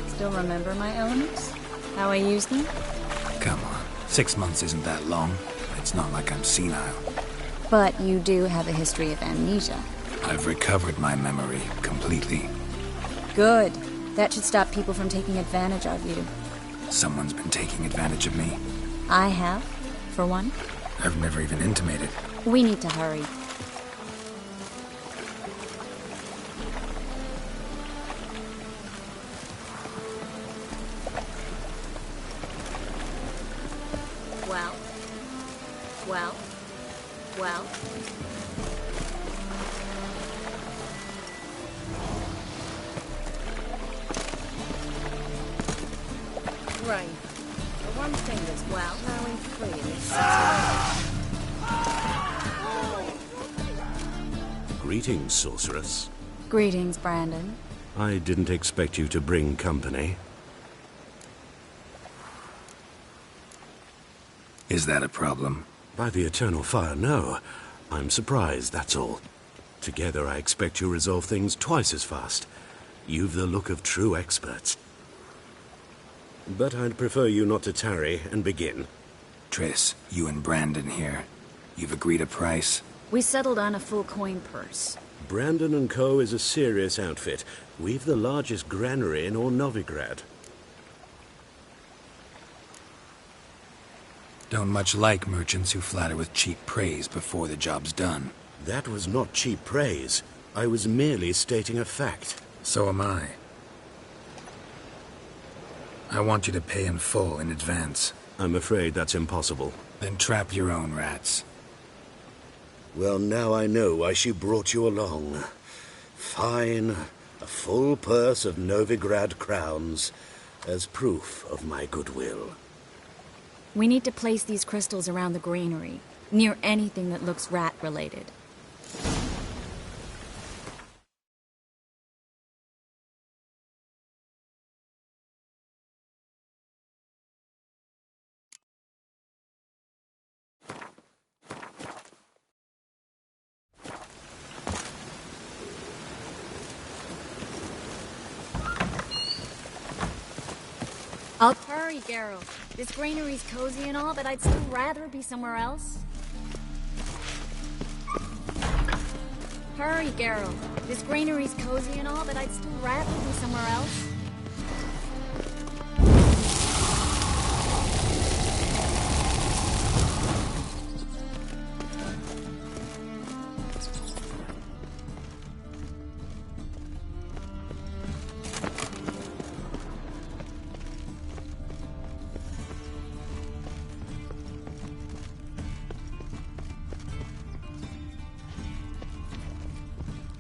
Still remember my elements? How I use them? Come on. 6 months isn't that long. It's not like I'm senile. But you do have a history of amnesia. I've recovered my memory completely. Good. That should stop people from taking advantage of you. Someone's been taking advantage of me. I have, for one. I've never even intimated. We need to hurry. Well. Right. The one thing that's plowing free in this Greetings, sorceress. Greetings, Brandon. I didn't expect you to bring company. Is that a problem? By the eternal fire, no. I'm surprised, that's all. Together, I expect you resolve things twice as fast. You've the look of true experts. But I'd prefer you not to tarry and begin. Triss, you and Brandon here. You've agreed a price? We settled on a full coin purse. Brandon & Co. is a serious outfit. We've the largest granary in all Novigrad. Don't much like merchants who flatter with cheap praise before the job's done. That was not cheap praise. I was merely stating a fact. So am I. I want you to pay in full in advance. I'm afraid that's impossible. Then trap your own rats. Well, now I know why she brought you along. Fine. A full purse of Novigrad crowns as proof of my goodwill. We need to place these crystals around the granary, near anything that looks rat-related. I'll hurry, Geralt. This granary's cozy and all, but I'd still rather be somewhere else. Hurry, Geralt. This granary's cozy and all, but I'd still rather be somewhere else.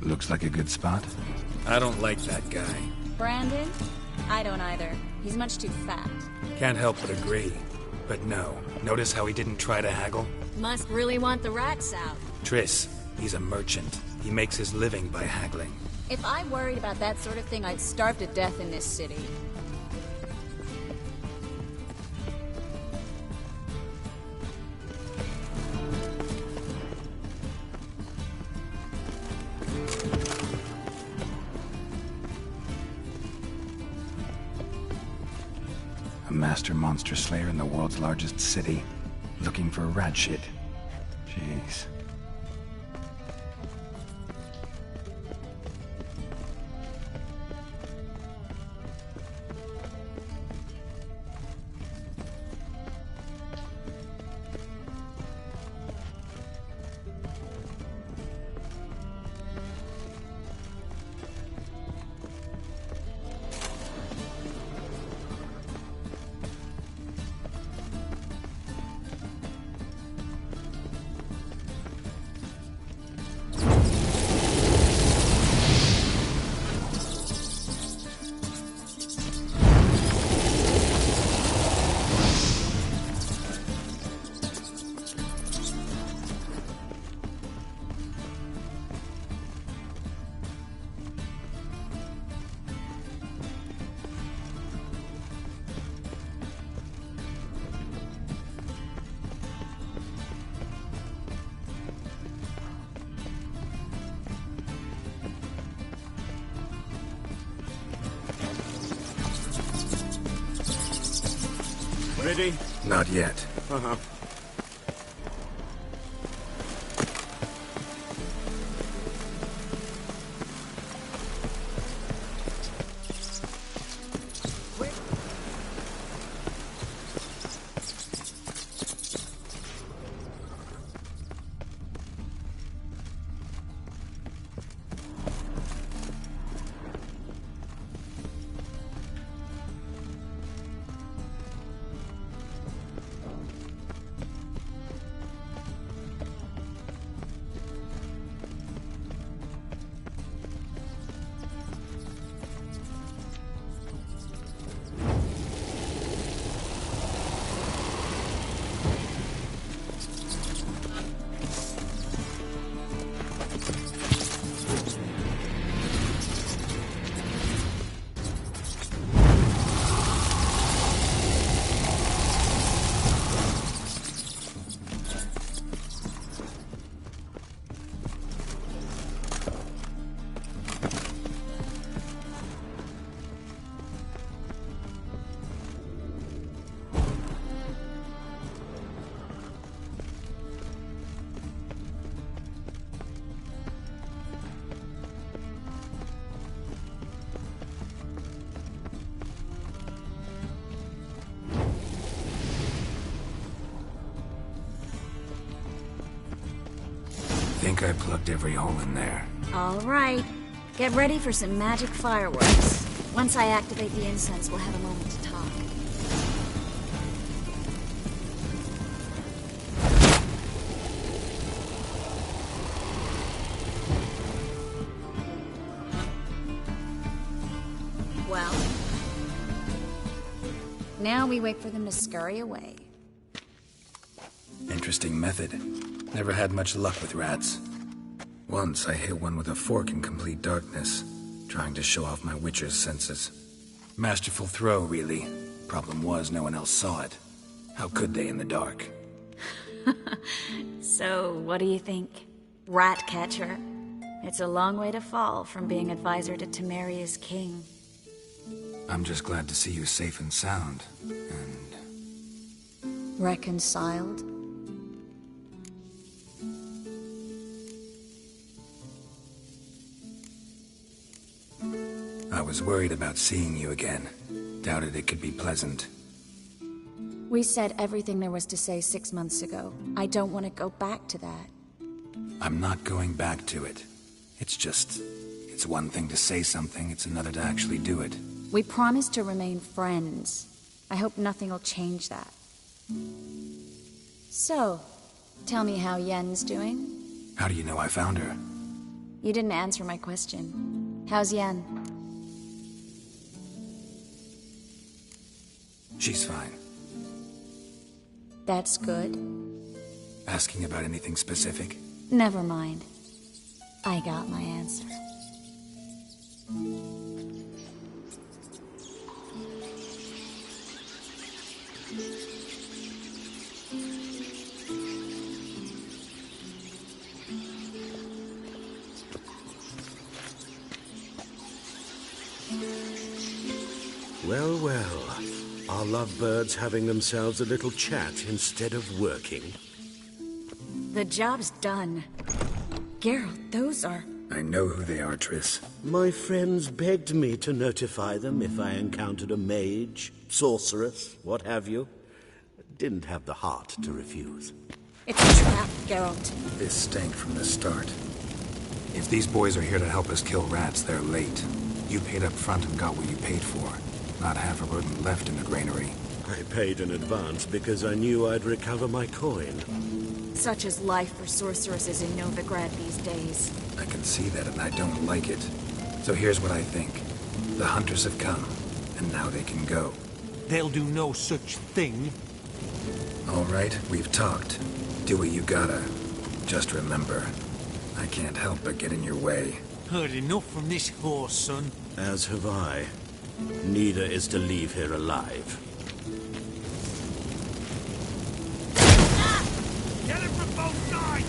Looks like a good spot. I don't like that guy. Brandon? I don't either. He's much too fat. Can't help but agree. But no. Notice how he didn't try to haggle? Must really want the rats out. Triss, he's a merchant. He makes his living by haggling. If I worried about that sort of thing, I'd starve to death in this city. A master monster slayer in the world's largest city, looking for rat shit. Jeez. Ready? Not yet. Uh-huh. Think I plugged every hole in there. All right. Get ready for some magic fireworks. Once I activate the incense, we'll have a moment to talk. Well, now we wait for them to scurry away. Interesting method. Never had much luck with rats. Once I hit one with a fork in complete darkness, trying to show off my witcher's senses. Masterful throw, really. Problem was, no one else saw it. How could they in the dark? So, what do you think? Rat catcher? It's a long way to fall from being advisor to Temeria's king. I'm just glad to see you safe and sound. And Reconciled? I was worried about seeing you again. Doubted it could be pleasant. We said everything there was to say 6 months ago. I don't want to go back to that. I'm not going back to it. It's one thing to say something, it's another to actually do it. We promised to remain friends. I hope nothing will change that. So, tell me how Yen's doing? How do you know I found her? You didn't answer my question. How's Yen? She's fine. That's good. Asking about anything specific? Never mind. I got my answer. Well, well. Are lovebirds having themselves a little chat instead of working? The job's done. Geralt, those are... I know who they are, Triss. My friends begged me to notify them if I encountered a mage, sorceress, what have you. Didn't have the heart to refuse. It's a trap, Geralt. This stank from the start. If these boys are here to help us kill rats, they're late. You paid up front and got what you paid for. Not half a rodent left in the granary. I paid in advance because I knew I'd recover my coin. Such is life for sorceresses in Novigrad these days. I can see that and I don't like it. So here's what I think. The hunters have come, and now they can go. They'll do no such thing. All right, we've talked. Do what you gotta. Just remember, I can't help but get in your way. Heard enough from this horse, son. As have I. Neither is to leave here alive. Get him from both sides!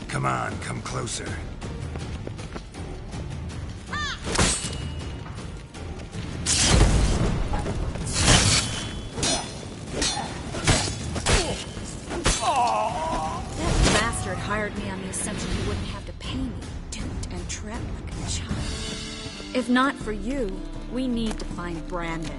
Come on, come closer. That bastard hired me on the assumption he wouldn't have to pay me, duped and trapped like a child. If not for you, we need to find Brandon.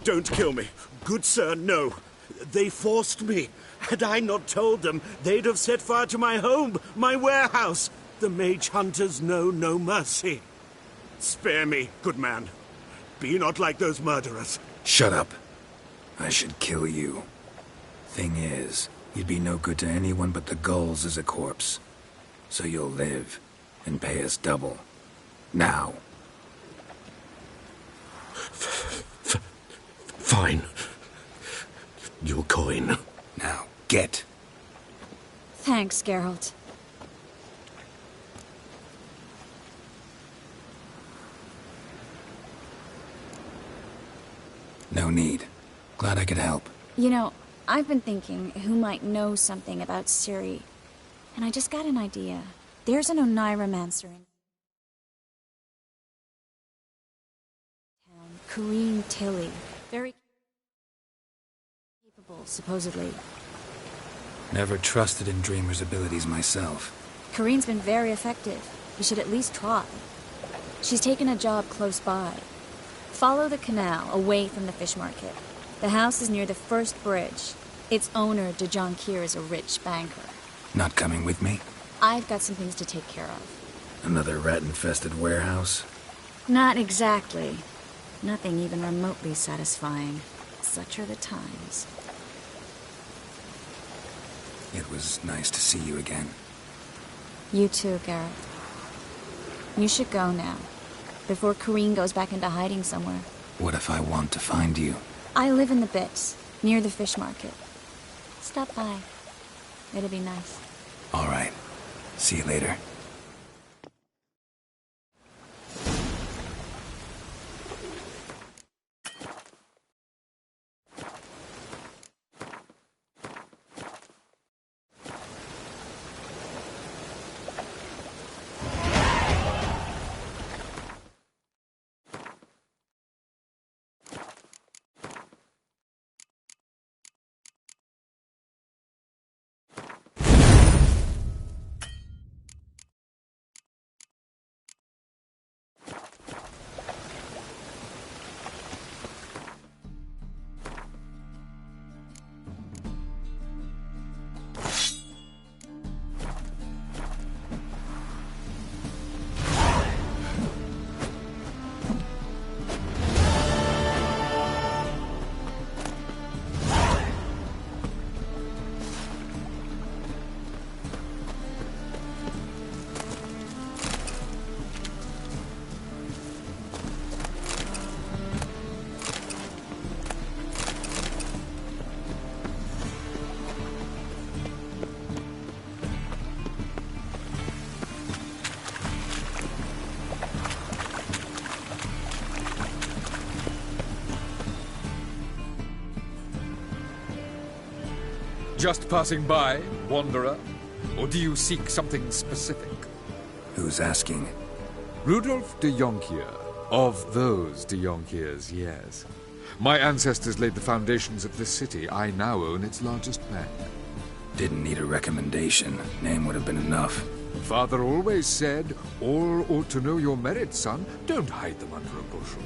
Don't kill me. Good sir, no. They forced me. Had I not told them, they'd have set fire to my home, my warehouse. The mage hunters know no mercy. Spare me, good man. Be not like those murderers. Shut up. I should kill you. Thing is, you'd be no good to anyone but the gulls as a corpse. So you'll live, and pay us double. Now. Fine. Your coin. Now, get. Thanks, Geralt. No need. Glad I could help. You know, I've been thinking who might know something about Ciri. And I just got an idea. There's an Oneiromancer in town, Corrine Tilly. Very capable, supposedly. Never trusted in Dreamer's abilities myself. Corrine's been very effective. You should at least try. She's taken a job close by. Follow the canal, away from the fish market. The house is near the first bridge. Its owner, de Jonquier, is a rich banker. Not coming with me? I've got some things to take care of. Another rat-infested warehouse? Not exactly. Nothing even remotely satisfying. Such are the times. It was nice to see you again. You too, Garrett. You should go now, before Corrine goes back into hiding somewhere. What if I want to find you? I live in the Bits, near the fish market. Stop by. It'll be nice. All right. See you later. Just passing by, wanderer? Or do you seek something specific? Who's asking? Rudolf de Jonkier. Of those de Jonkiers, yes. My ancestors laid the foundations of this city. I now own its largest bank. Didn't need a recommendation. Name would have been enough. Father always said, all ought to know your merits, son. Don't hide them under a bushel.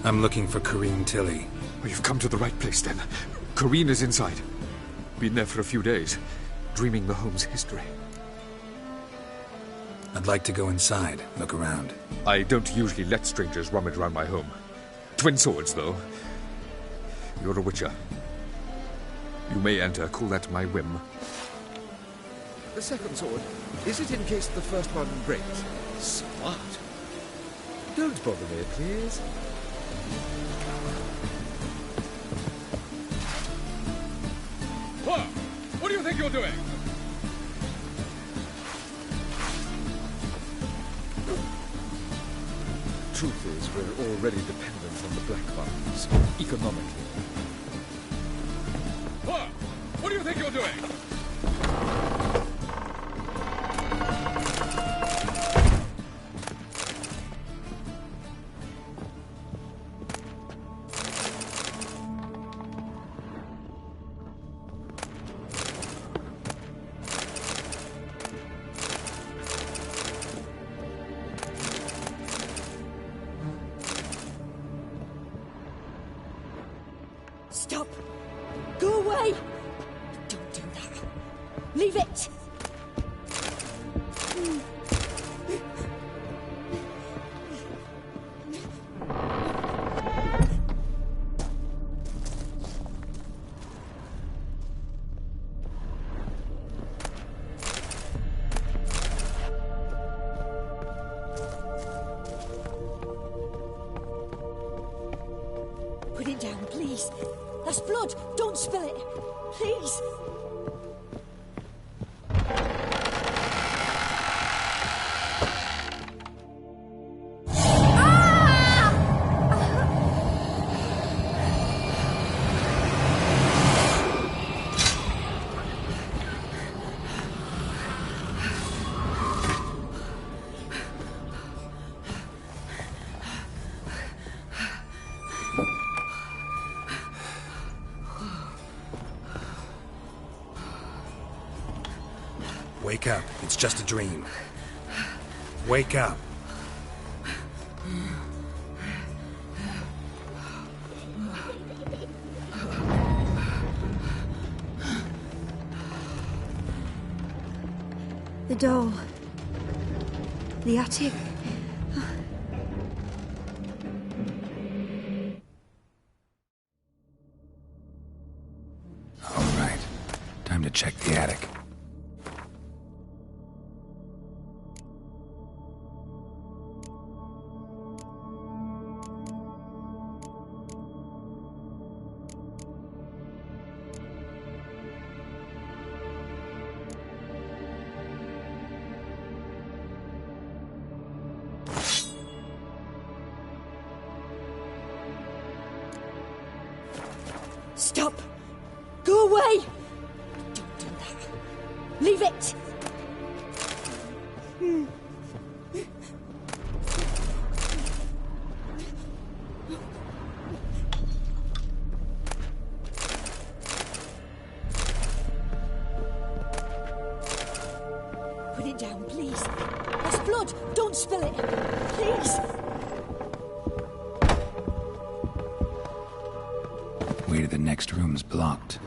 I'm looking for Corrine Tilly. Oh, you've come to the right place, then. Corrine is inside. Been there for a few days, dreaming the home's history. I'd like to go inside, look around. I don't usually let strangers rummage around my home. Twin swords, though. You're a witcher. You may enter, call that my whim. The second sword, is it in case the first one breaks? Smart. Don't bother me, please. What? What do you think you're doing? Truth is, we're already dependent on the black markets, economically. What? What do you think you're doing? Stop! Go away! Don't do that. Leave it! Put it down, please. That's blood. Don't spill it. Please. Wake up. It's just a dream. Wake up. The doll. The attic. All right. Time to check the attic. Stop! Go away! Don't do that. Leave it! Put it down, please. That's blood. Don't spill it. Please. Way to the next room's blocked.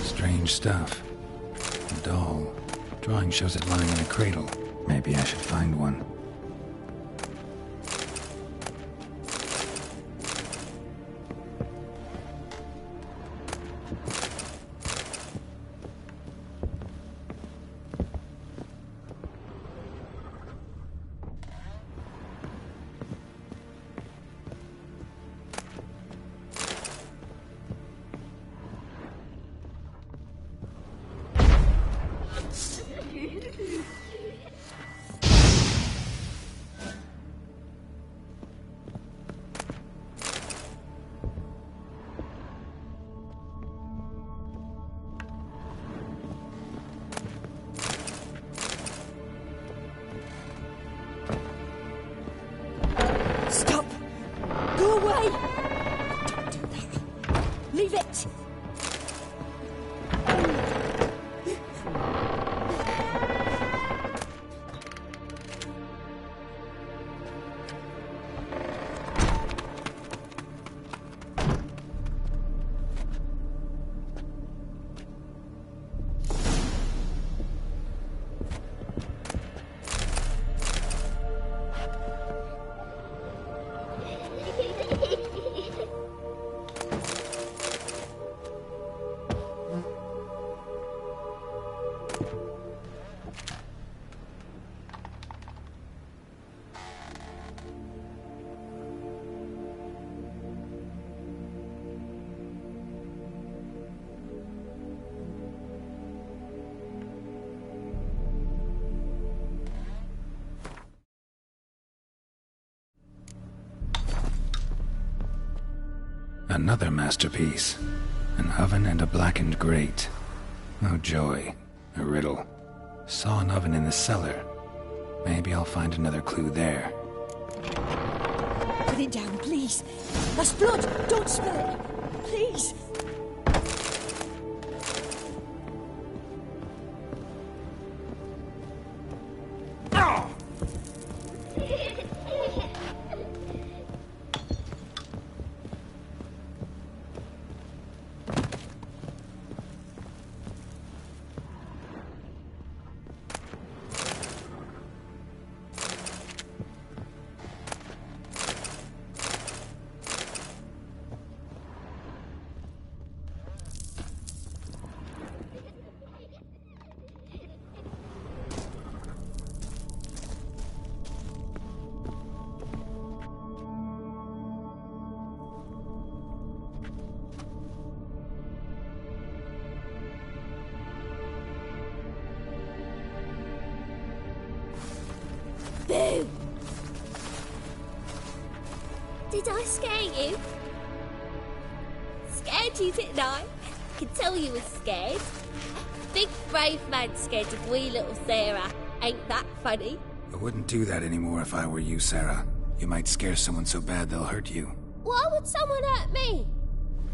Strange stuff. A doll. Drawing shows it lying in a cradle. Maybe I should find one. Another masterpiece. An oven and a blackened grate. Oh joy. A riddle. Saw an oven in the cellar. Maybe I'll find another clue there. Put it down, please. That's blood. Don't spill it. Please. Boo! Did I scare you? Scared you, didn't I? I can tell you were scared. Big brave man scared of wee little Sarah. Ain't that funny? I wouldn't do that anymore if I were you, Sarah. You might scare someone so bad they'll hurt you. Why would someone hurt me?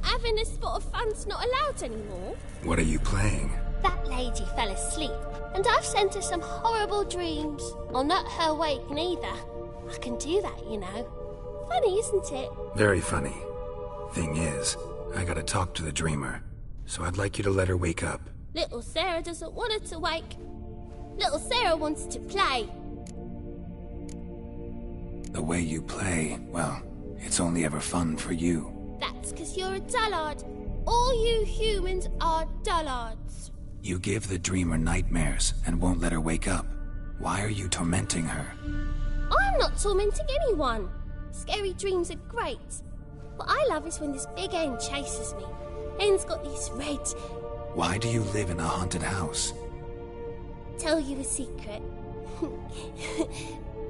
Having a spot of fun's not allowed anymore. What are you playing? That lady fell asleep, and I've sent her some horrible dreams. I'll not her wake neither. I can do that, you know. Funny, isn't it? Very funny. Thing is, I gotta talk to the dreamer, so I'd like you to let her wake up. Little Sarah doesn't want her to wake. Little Sarah wants to play. The way you play, well, it's only ever fun for you. That's 'cause you're a dullard. All you humans are dullards. You give the dreamer nightmares and won't let her wake up. Why are you tormenting her? I'm not tormenting anyone. Scary dreams are great. What I love is when this big hen chases me. Hen's got these red... Why do you live in a haunted house? Tell you a secret.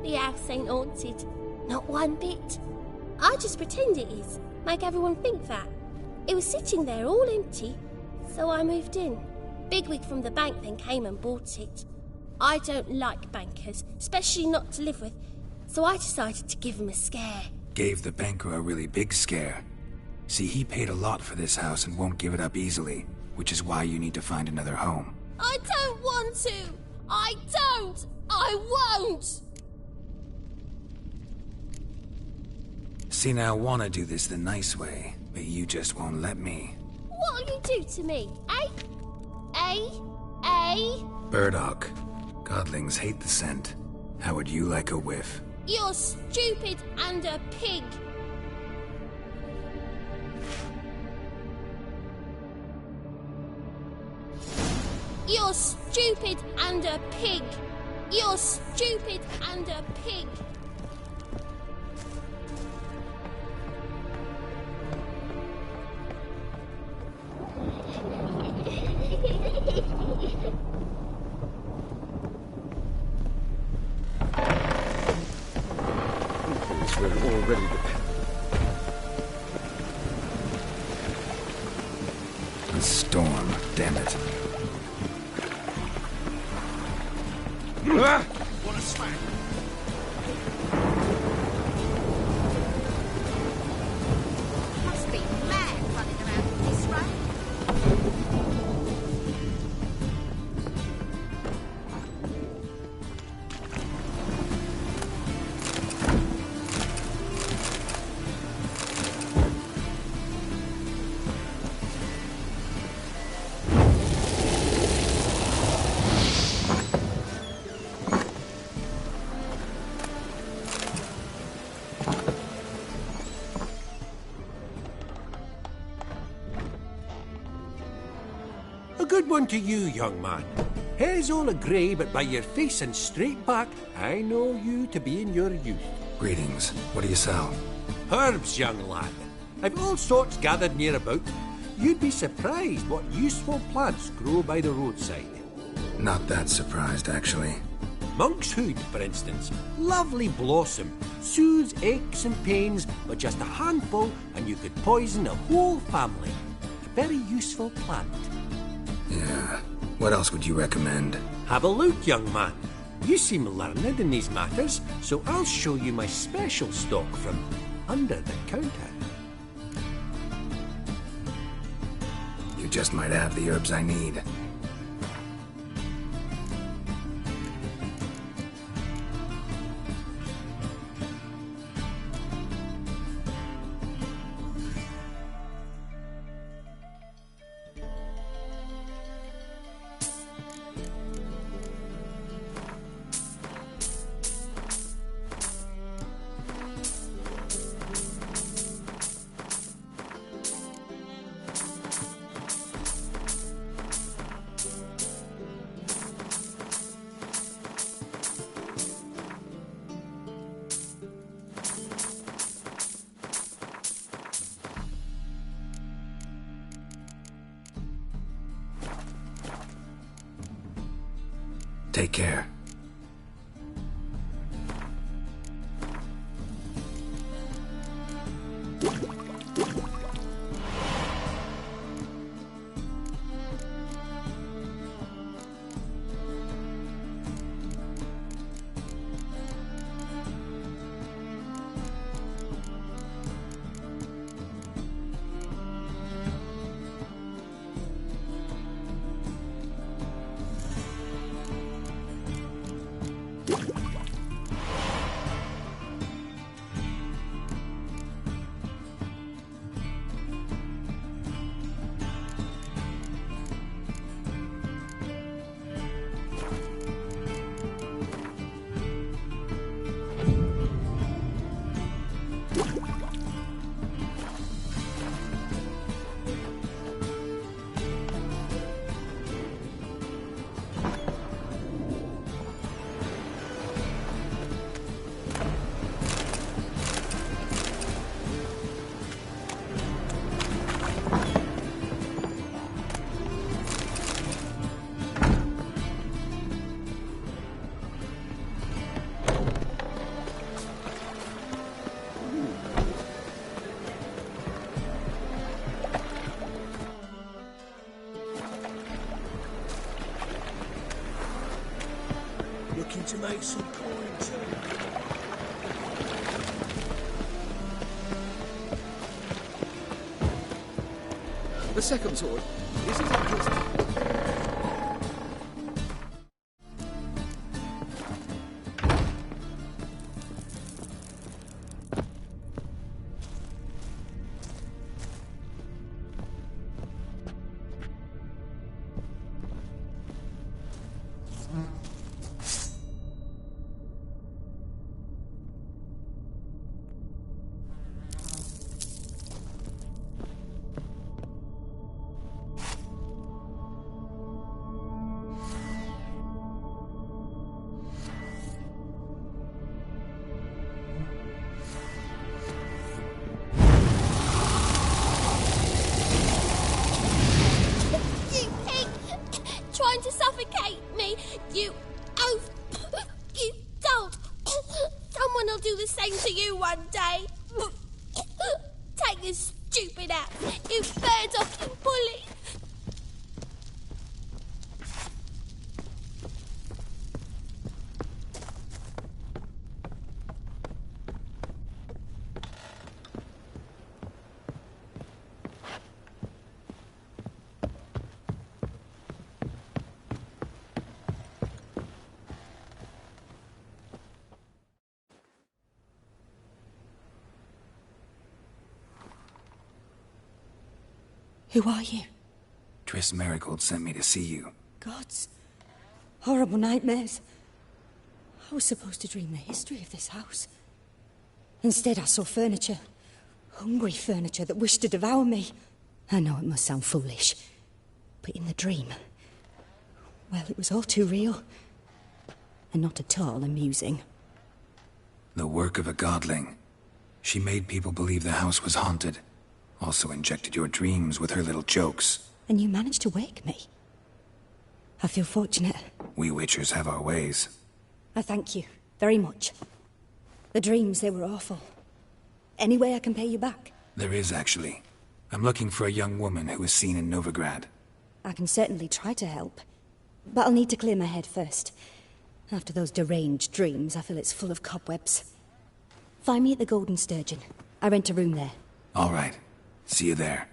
The house ain't haunted. Not one bit. I just pretend it is. Make everyone think that. It was sitting there all empty, so I moved in. Bigwig from the bank then came and bought it. I don't like bankers, especially not to live with, so I decided to give him a scare. Gave the banker a really big scare. See, he paid a lot for this house and won't give it up easily, which is why you need to find another home. I don't want to! I don't! I won't! See, now I want to do this the nice way, but you just won't let me. What'll you do to me, eh? Eh? Burdock. Godlings hate the scent. How would you like a whiff? You're stupid and a pig. You're stupid and a pig. You're stupid and a pig. We're already A storm, damn it. What a smack! Must be mad running around this way. A good one to you, young man. Hair's all a grey, but by your face and straight back, I know you to be in your youth. Greetings. What do you sell? Herbs, young lad. I've all sorts gathered near about. You'd be surprised what useful plants grow by the roadside. Not that surprised, actually. Monk's Hood, for instance. Lovely blossom. Soothes aches and pains, but just a handful and you could poison a whole family. A very useful plant. Yeah. What else would you recommend? Have a look, young man. You seem learned in these matters, so I'll show you my special stock from under the counter. You just might have the herbs I need. Take care. Looking to make some coin too. The second sword. Is it interesting? Trying to suffocate me. You don't. Someone will do the same to you one day. Take this stupid axe, you bird off you bully. Who are you? Triss Marigold sent me to see you. Gods. Horrible nightmares. I was supposed to dream the history of this house. Instead, I saw furniture. Hungry furniture that wished to devour me. I know it must sound foolish, but in the dream, well, it was all too real. And not at all amusing. The work of a godling. She made people believe the house was haunted. Also injected your dreams with her little jokes. And you managed to wake me. I feel fortunate. We Witchers have our ways. I thank you very much. The dreams, they were awful. Any way I can pay you back? There is, actually. I'm looking for a young woman who was seen in Novigrad. I can certainly try to help. But I'll need to clear my head first. After those deranged dreams, I feel it's full of cobwebs. Find me at the Golden Sturgeon. I rent a room there. All right. See you there.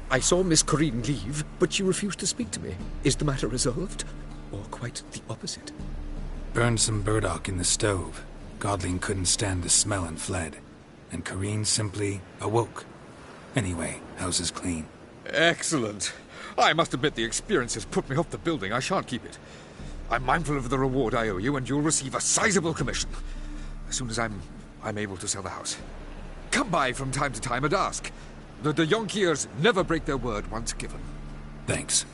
I saw Miss Corinne leave, but she refused to speak to me. Is the matter resolved? Or quite the opposite? Burned some burdock in the stove. Godling couldn't stand the smell and fled. And Corinne simply awoke. Anyway, house is clean. Excellent. I must admit the experience has put me off the building. I shan't keep it. I'm mindful of the reward I owe you, and you'll receive a sizable commission. As soon as I'm able to sell the house. Come by from time to time and ask. The de Jonkiers never break their word once given. Thanks.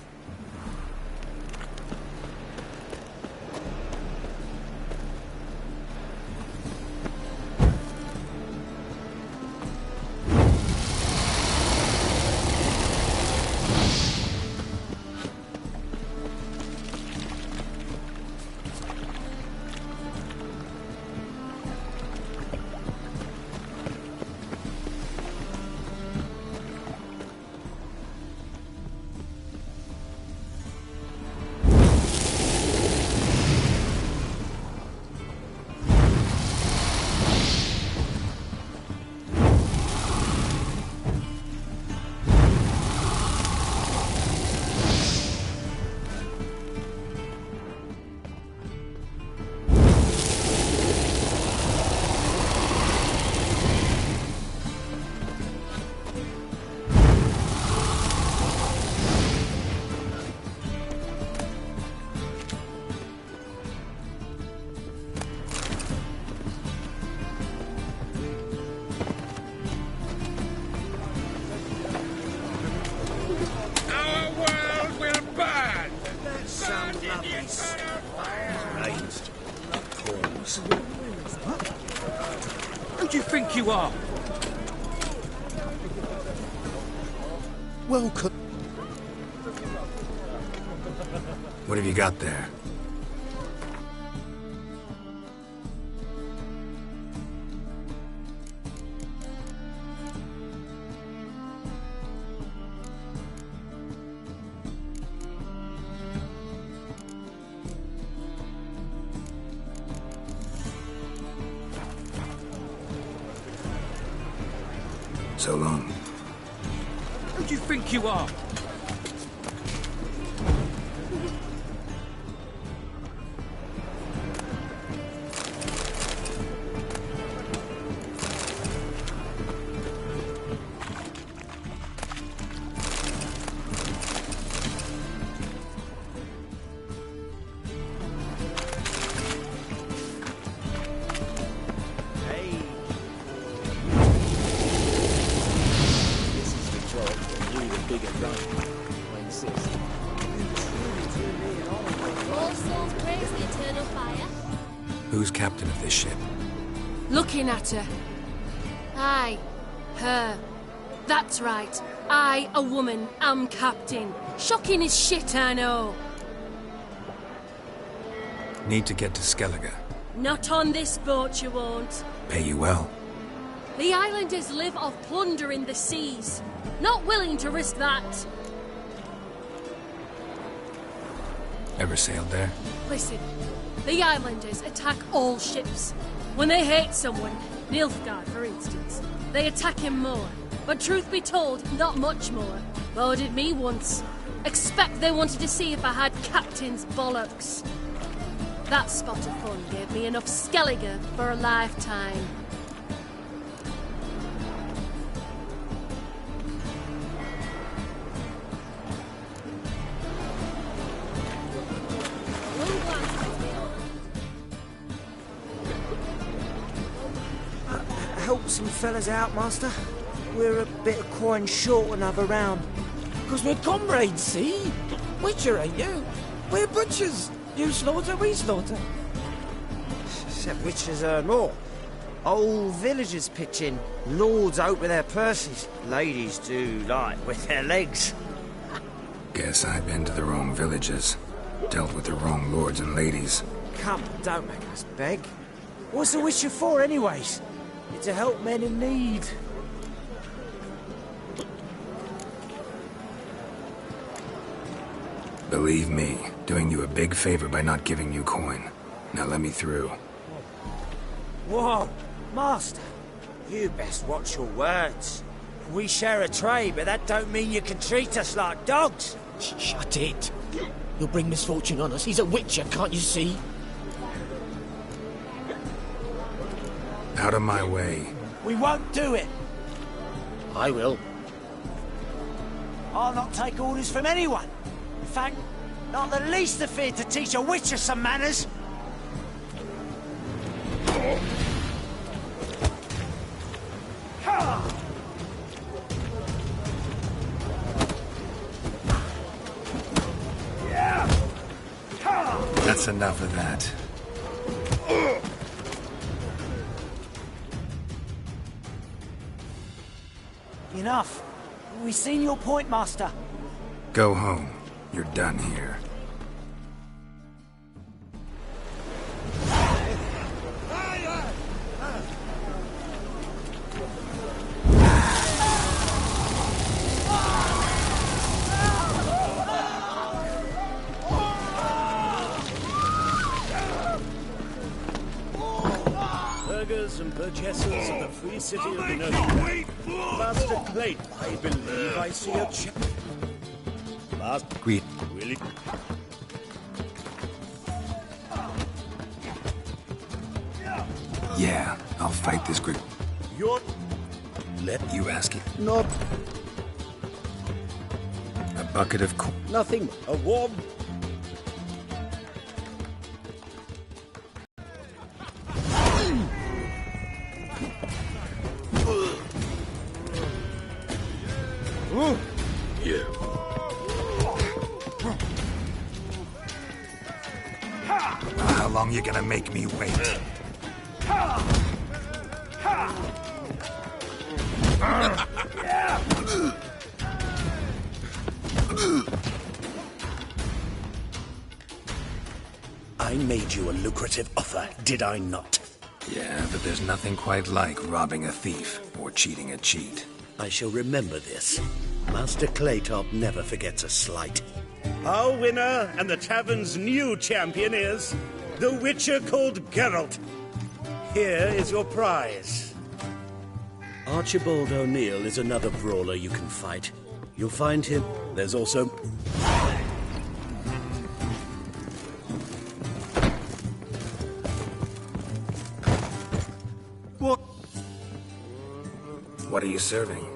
Who do you think you are? Welcome. What have you got there? So long. Who do you think you are? Who's captain of this ship? Looking at her. Aye, her. That's right. I, a woman, am captain. Shocking as shit, I know. Need to get to Skellige. Not on this boat, you won't. Pay you well. The islanders live off plunder in the seas. Not willing to risk that. Ever sailed there? Listen, the islanders attack all ships. When they hate someone, Nilfgaard for instance, they attack him more. But truth be told, not much more. Boarded me once. Expect they wanted to see if I had captain's bollocks. That spot of fun gave me enough Skellige for a lifetime. some fellas out, Master. We're a bit of coin short another round. Because we're comrades, see? Witcher, ain't you? We're butchers. You slaughter, we slaughter. Except witchers earn more. Old villagers pitch in. Lords out with their purses. Ladies do like with their legs. Guess I've been to the wrong villages. Dealt with the wrong lords and ladies. Come, don't make us beg. What's a witcher for, anyways? It's to help men in need. Believe me, doing you a big favor by not giving you coin. Now let me through. Whoa, Master. You best watch your words. We share a trade, but that don't mean you can treat us like dogs. Shut it. You'll bring misfortune on us. He's a witcher, can't you see? Out of my way. We won't do it. I will. I'll not take orders from anyone. In fact, not the least afeard to teach a witcher some manners. That's enough of that. Enough. We've seen your point, Master. Go home. You're done here. Burgers and purchasers of the free city of Benoni. Master Clay, I believe I see a chap. Master Greet. Really? Yeah, I'll fight this group. You're... Let you ask it. Not... A bucket of Nothing. A warm... Yeah. How long you gonna make me wait? I made you a lucrative offer, did I not? Yeah, but there's nothing quite like robbing a thief or cheating a cheat. I shall remember this. Master Claytop never forgets a slight. Our winner and the tavern's new champion is the Witcher called Geralt. Here is your prize. Archibald O'Neill is another brawler you can fight. You'll find him. There's also... What? What are you serving?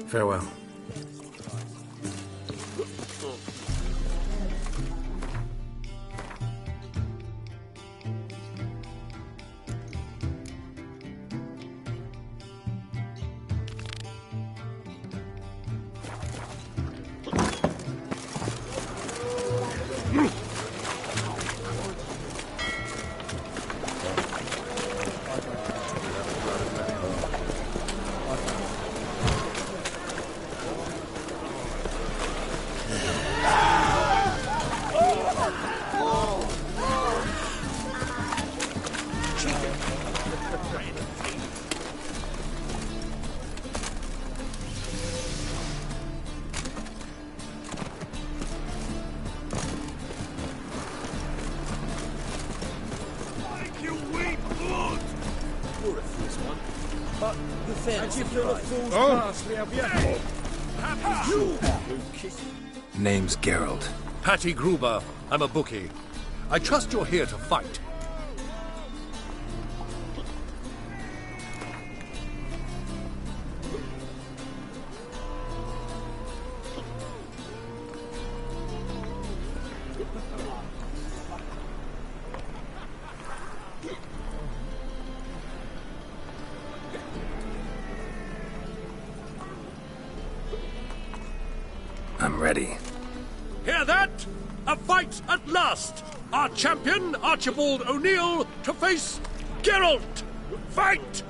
Farewell. Name's Geralt. Patty Gruber. I'm a bookie. I trust you're here to fight. I'm ready. Hear that? A fight at last! Our champion, Archibald O'Neill, to face Geralt! Fight!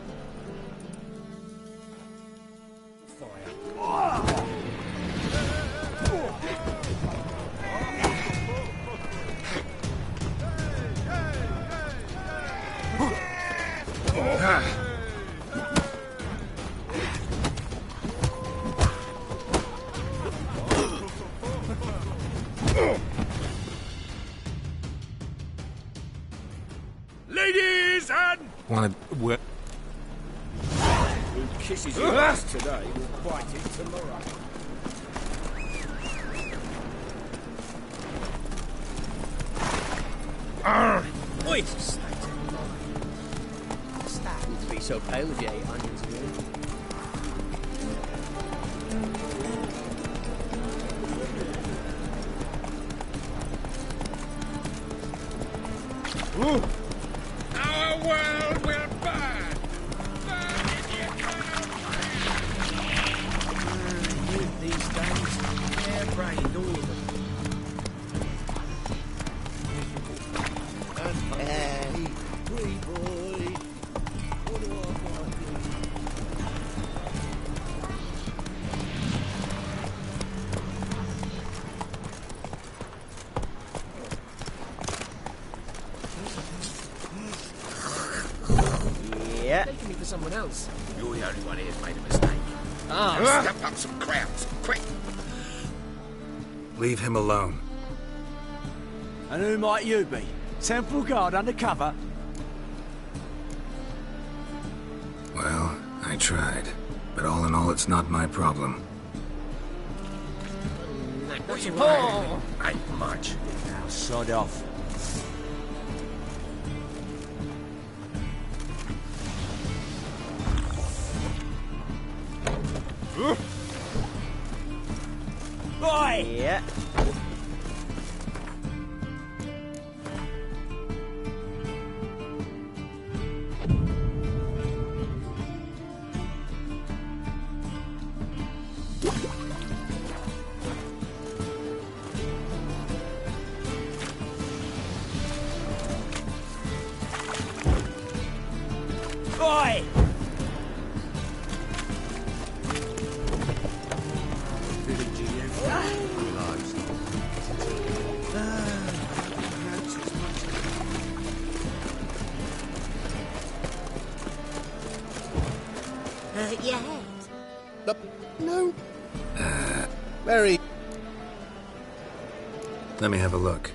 Ladies and... Wanted... Who kisses your ass today will bite it tomorrow. Wait a second. Starting to be so pale if you ate onions again. Our world will burn! Burn in the Youth these days, hair-brained, all of them. Hey, pretty boy. What do I want Yeah. Taking me for someone else. You're the only one here's made a mistake. Ah. Step up some crowds, quick! Leave him alone. And who might you be? Temple Guard undercover? Well, I tried. But all in all, it's not my problem. What's your plan? Ain't much. Now, sod off. Boy! Yeah. Boy! Your head. No. Mary. Let me have a look.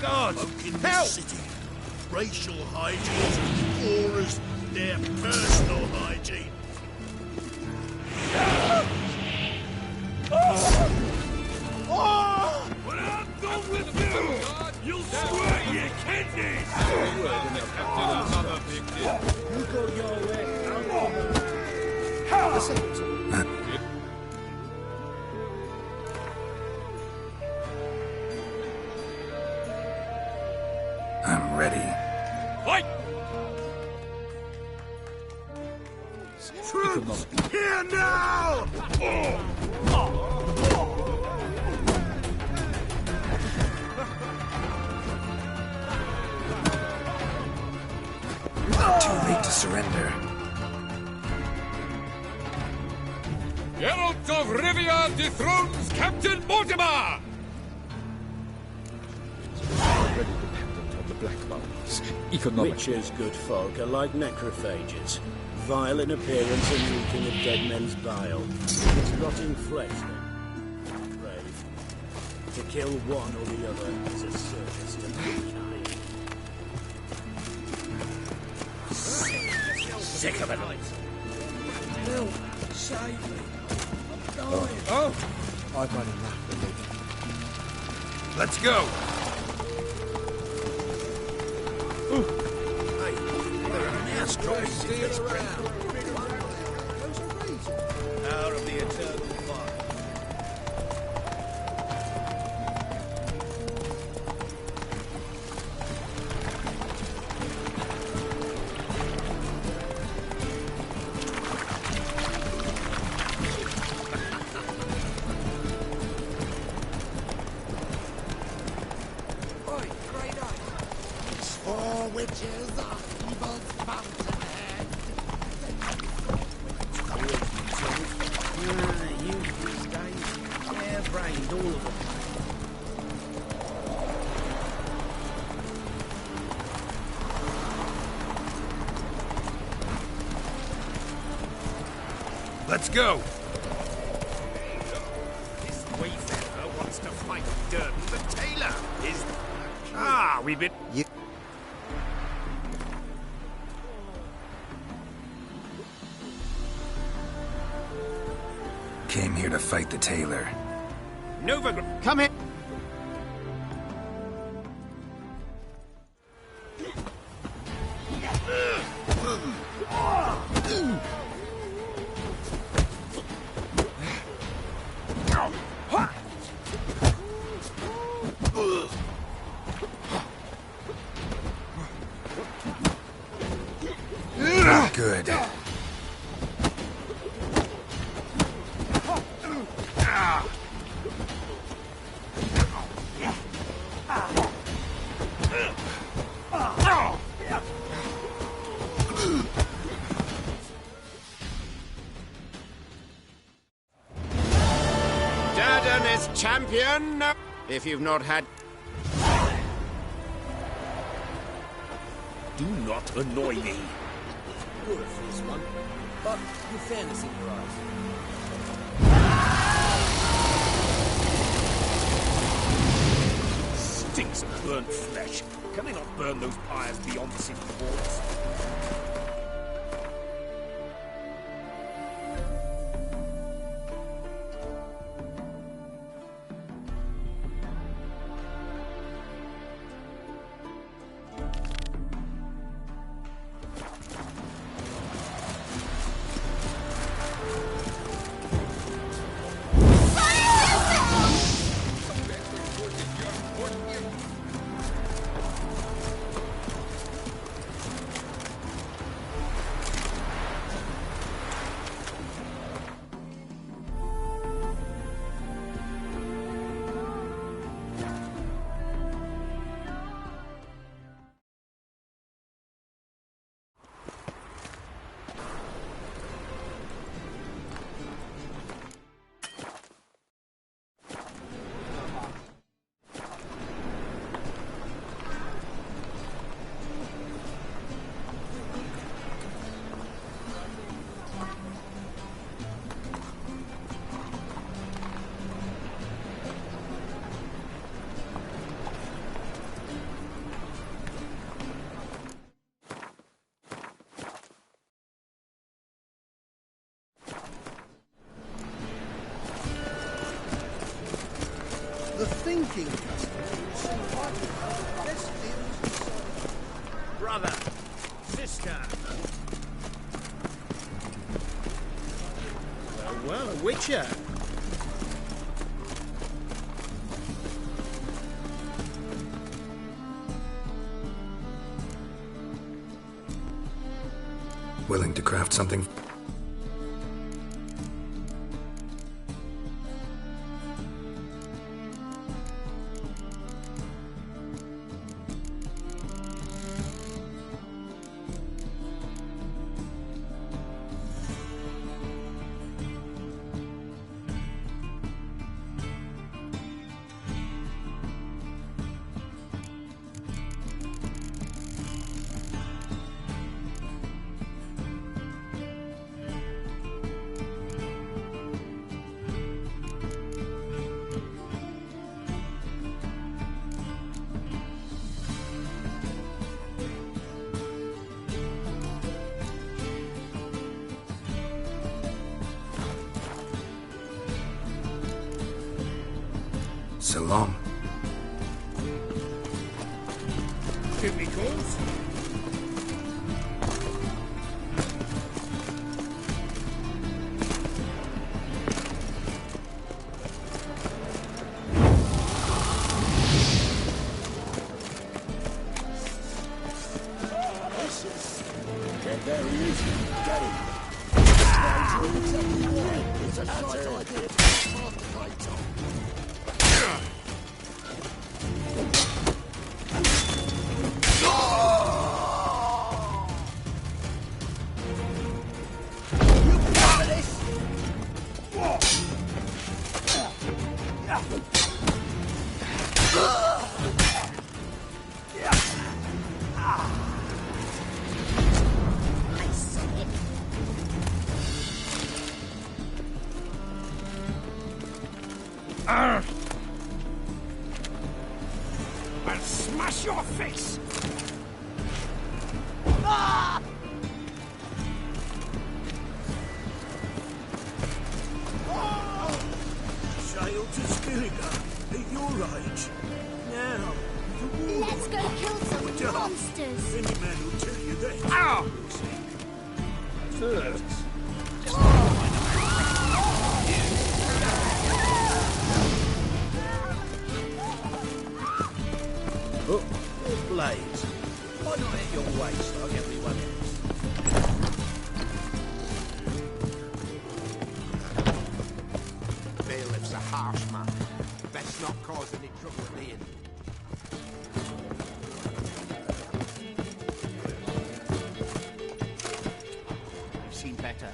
God! Smoke in the Help! city. Racial hygiene or as their personal hygiene. When I'm done with you, you'll swear your kidneys! You go your way. I'll go mine. I'm ready. Fight! Troops, here now! Too late to surrender. Geralt of Rivia dethrones Captain Mortimer! Already dependent on the black bones. Witches, good folk, are like necrophages. Vile in appearance and reeking of dead men's bile. It's rotting flesh, then. Brave. To kill one or the other is a service to mankind. Sick of it. Help! Save me! I'm dying! Oh! I've had enough of it. Let's go! Power of the eternal fire. Four witches are evil's fountainhead. You these days, hair-brained, all of them. Let's go! This wayfarer wants to fight Durden the tailor. We've been... Came here to fight the tailor. Nova... Come here! Good. Durden is champion. If you've not had... Do not annoy me. You're a fierce one, but with fairness in your eyes. Stinks of burnt flesh. Can they not burn those pyres beyond the city walls? king custom. Brother, sister. Well, a witcher. Willing to craft something? So long. Give me calls. There he is. Get him. It's a shite idea. I'll smash your face! Child to Skillinger, at your age. Now, the war. Let's go kill some monsters. Any man will tell you that. Ow! Oh, there's blades. Why not at your waist like everyone else? Bailiff's a harsh man. Best not cause any trouble at the inn. I've seen better.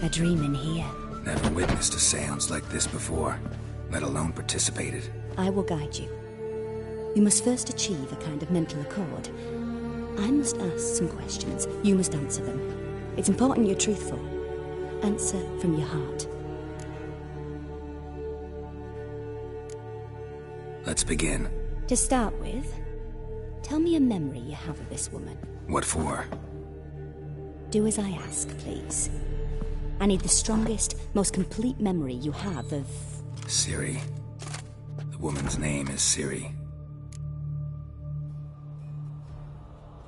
A dream in here. Never witnessed a seance like this before, let alone participated. I will guide you. You must first achieve a kind of mental accord. I must ask some questions. You must answer them. It's important you're truthful. Answer from your heart. Let's begin. To start with, tell me a memory you have of this woman. What for? Do as I ask, please. I need the strongest, most complete memory you have of... Ciri. The woman's name is Ciri.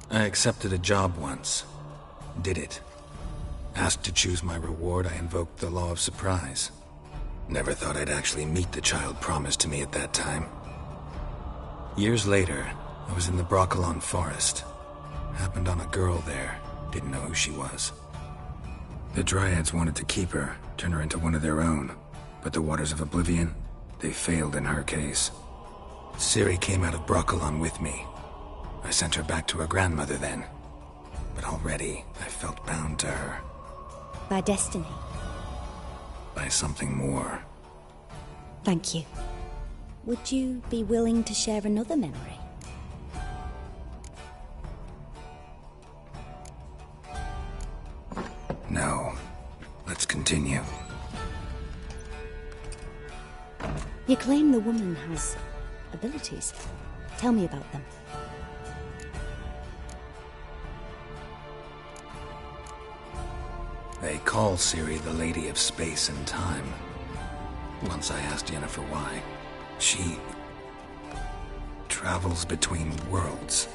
I accepted a job once. Did it. Asked to choose my reward, I invoked the law of surprise. Never thought I'd actually meet the child promised to me at that time. Years later, I was in the Broccolon forest. Happened on a girl there. Didn't know who she was. The Dryads wanted to keep her, turn her into one of their own. But the Waters of Oblivion, they failed in her case. Ciri came out of Broccolon with me. I sent her back to her grandmother then. But already, I felt bound to her. By destiny. By something more. Thank you. Would you be willing to share another memory? No. Let's continue. You claim the woman has abilities. Tell me about them. They call Ciri the Lady of Space and Time. Once I asked Yennefer why. She... travels between worlds.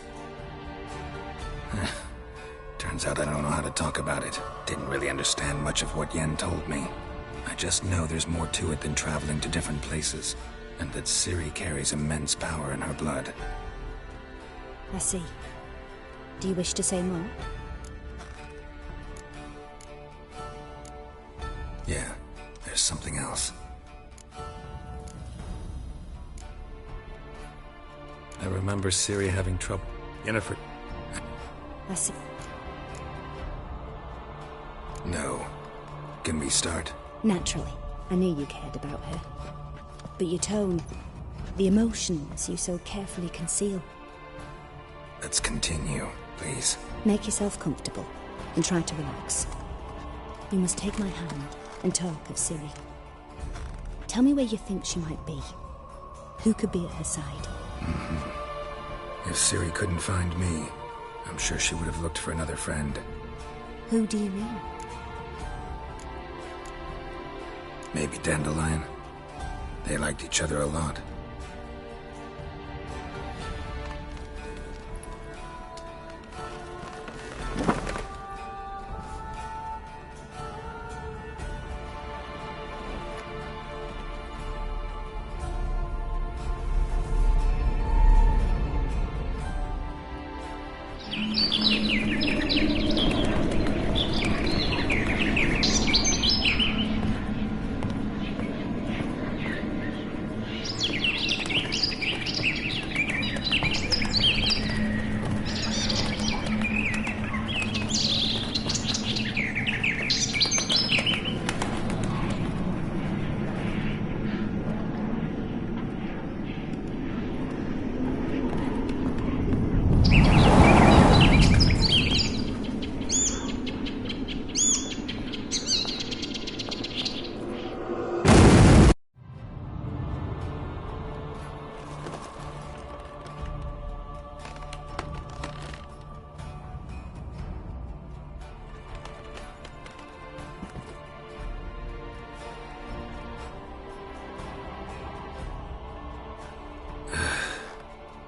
Turns out I don't know how to talk about it. Didn't really understand much of what Yen told me. I just know there's more to it than traveling to different places, and that Ciri carries immense power in her blood. I see. Do you wish to say more? Yeah, there's something else. I remember Ciri having trouble. Yennefer... I see. No. Can we start? Naturally. I knew you cared about her. But your tone, the emotions you so carefully conceal. Let's continue, please. Make yourself comfortable and try to relax. You must take my hand and talk of Ciri. Tell me where you think she might be. Who could be at her side? If Ciri couldn't find me, I'm sure she would have looked for another friend. Who do you mean? Maybe Dandelion. They liked each other a lot.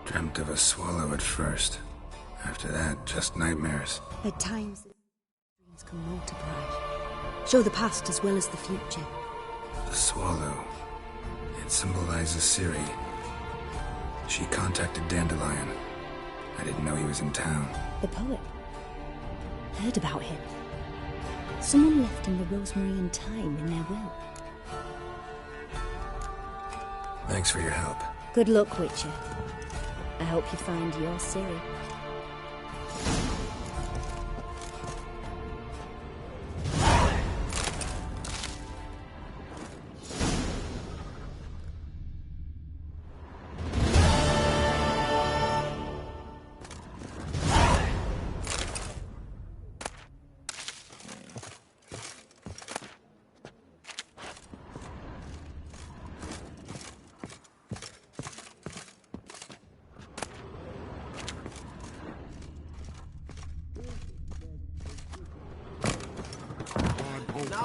Dreamt of a swallow at first. After that, just nightmares. At times, dreams can multiply. Show the past as well as the future. The swallow. It symbolizes Ciri. She contacted Dandelion. I didn't know he was in town. The poet. Heard about him. Someone left him the rosemary and thyme in their will. Thanks for your help. Good luck, Witcher. I hope you find your Ciri.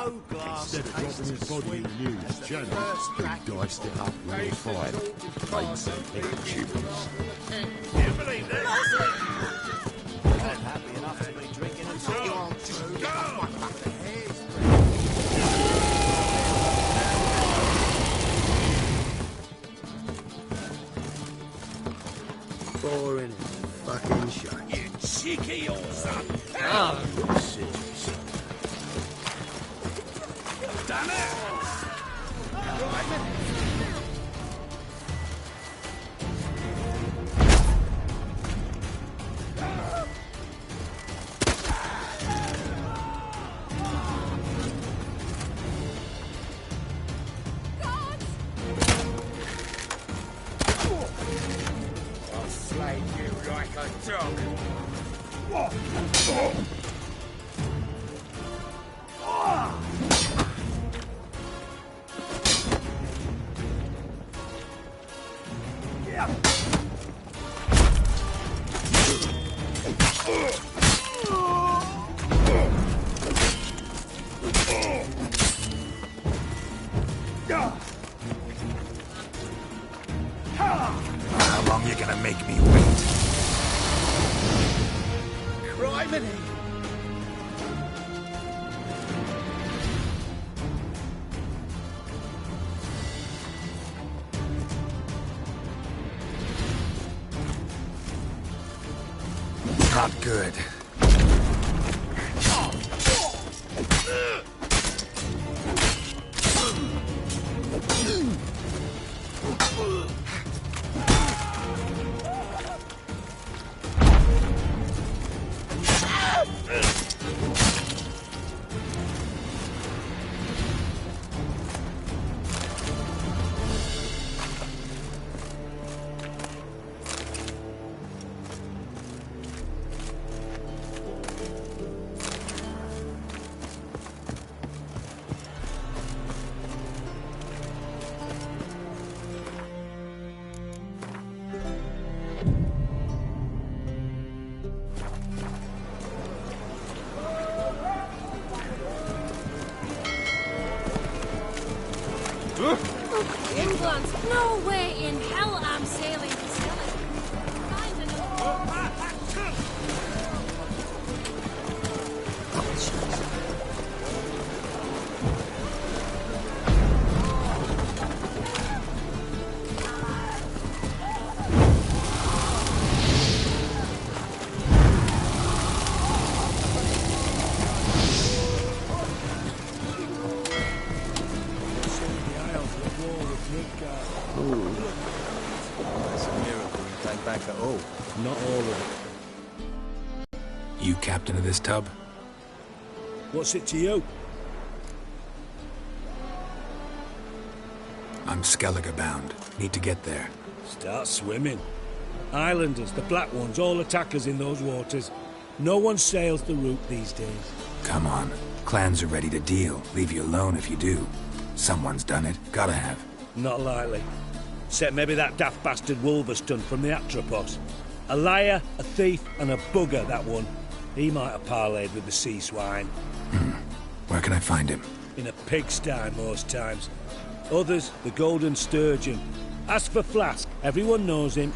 No glass. Instead of dropping his body in the news, Janet, they diced it up with a fire. Mates and YouTubers. You believe that? I'm happy enough to be drinking until you aren't true. Boring fucking shite. You cheeky old son. Ah, Damn it! I'll slay you like a dog. How long you gonna make me wait? Criminy! Not good. England! No way in hell I'm sailing to Scilly. Find That's a miracle you came back at all. Not all of it. You captain of this tub? What's it to you? I'm Skellige bound. Need to get there. Start swimming. Islanders, the black ones, all attackers in those waters. No one sails the route these days. Come on. Clans are ready to deal. Leave you alone if you do. Someone's done it. Gotta have. Not likely. Except maybe that daft bastard Wolverston from the Atropos. A liar, a thief, and a bugger, that one. He might have parlayed with the sea swine. Where can I find him? In a pigsty most times. Others, the Golden Sturgeon. Ask for Flask. Everyone knows him.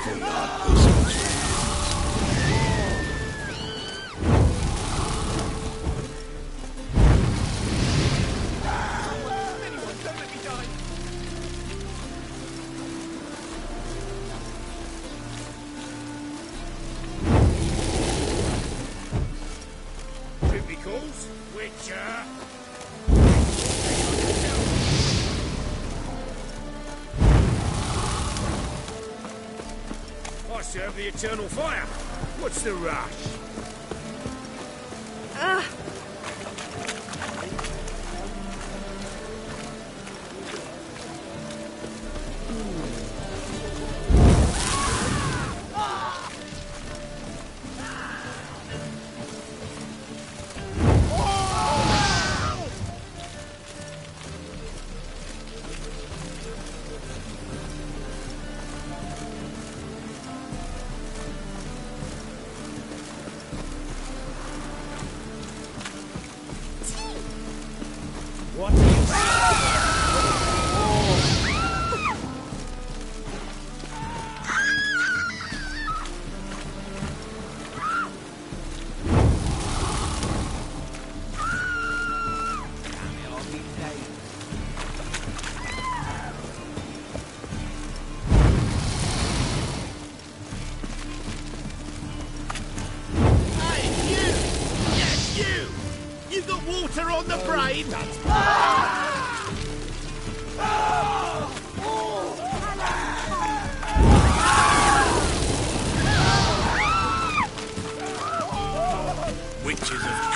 Full-yard personal trainers. Typicals, Witcher. I serve the eternal fire. What's the rush? What are you You got water on the brain? Witches of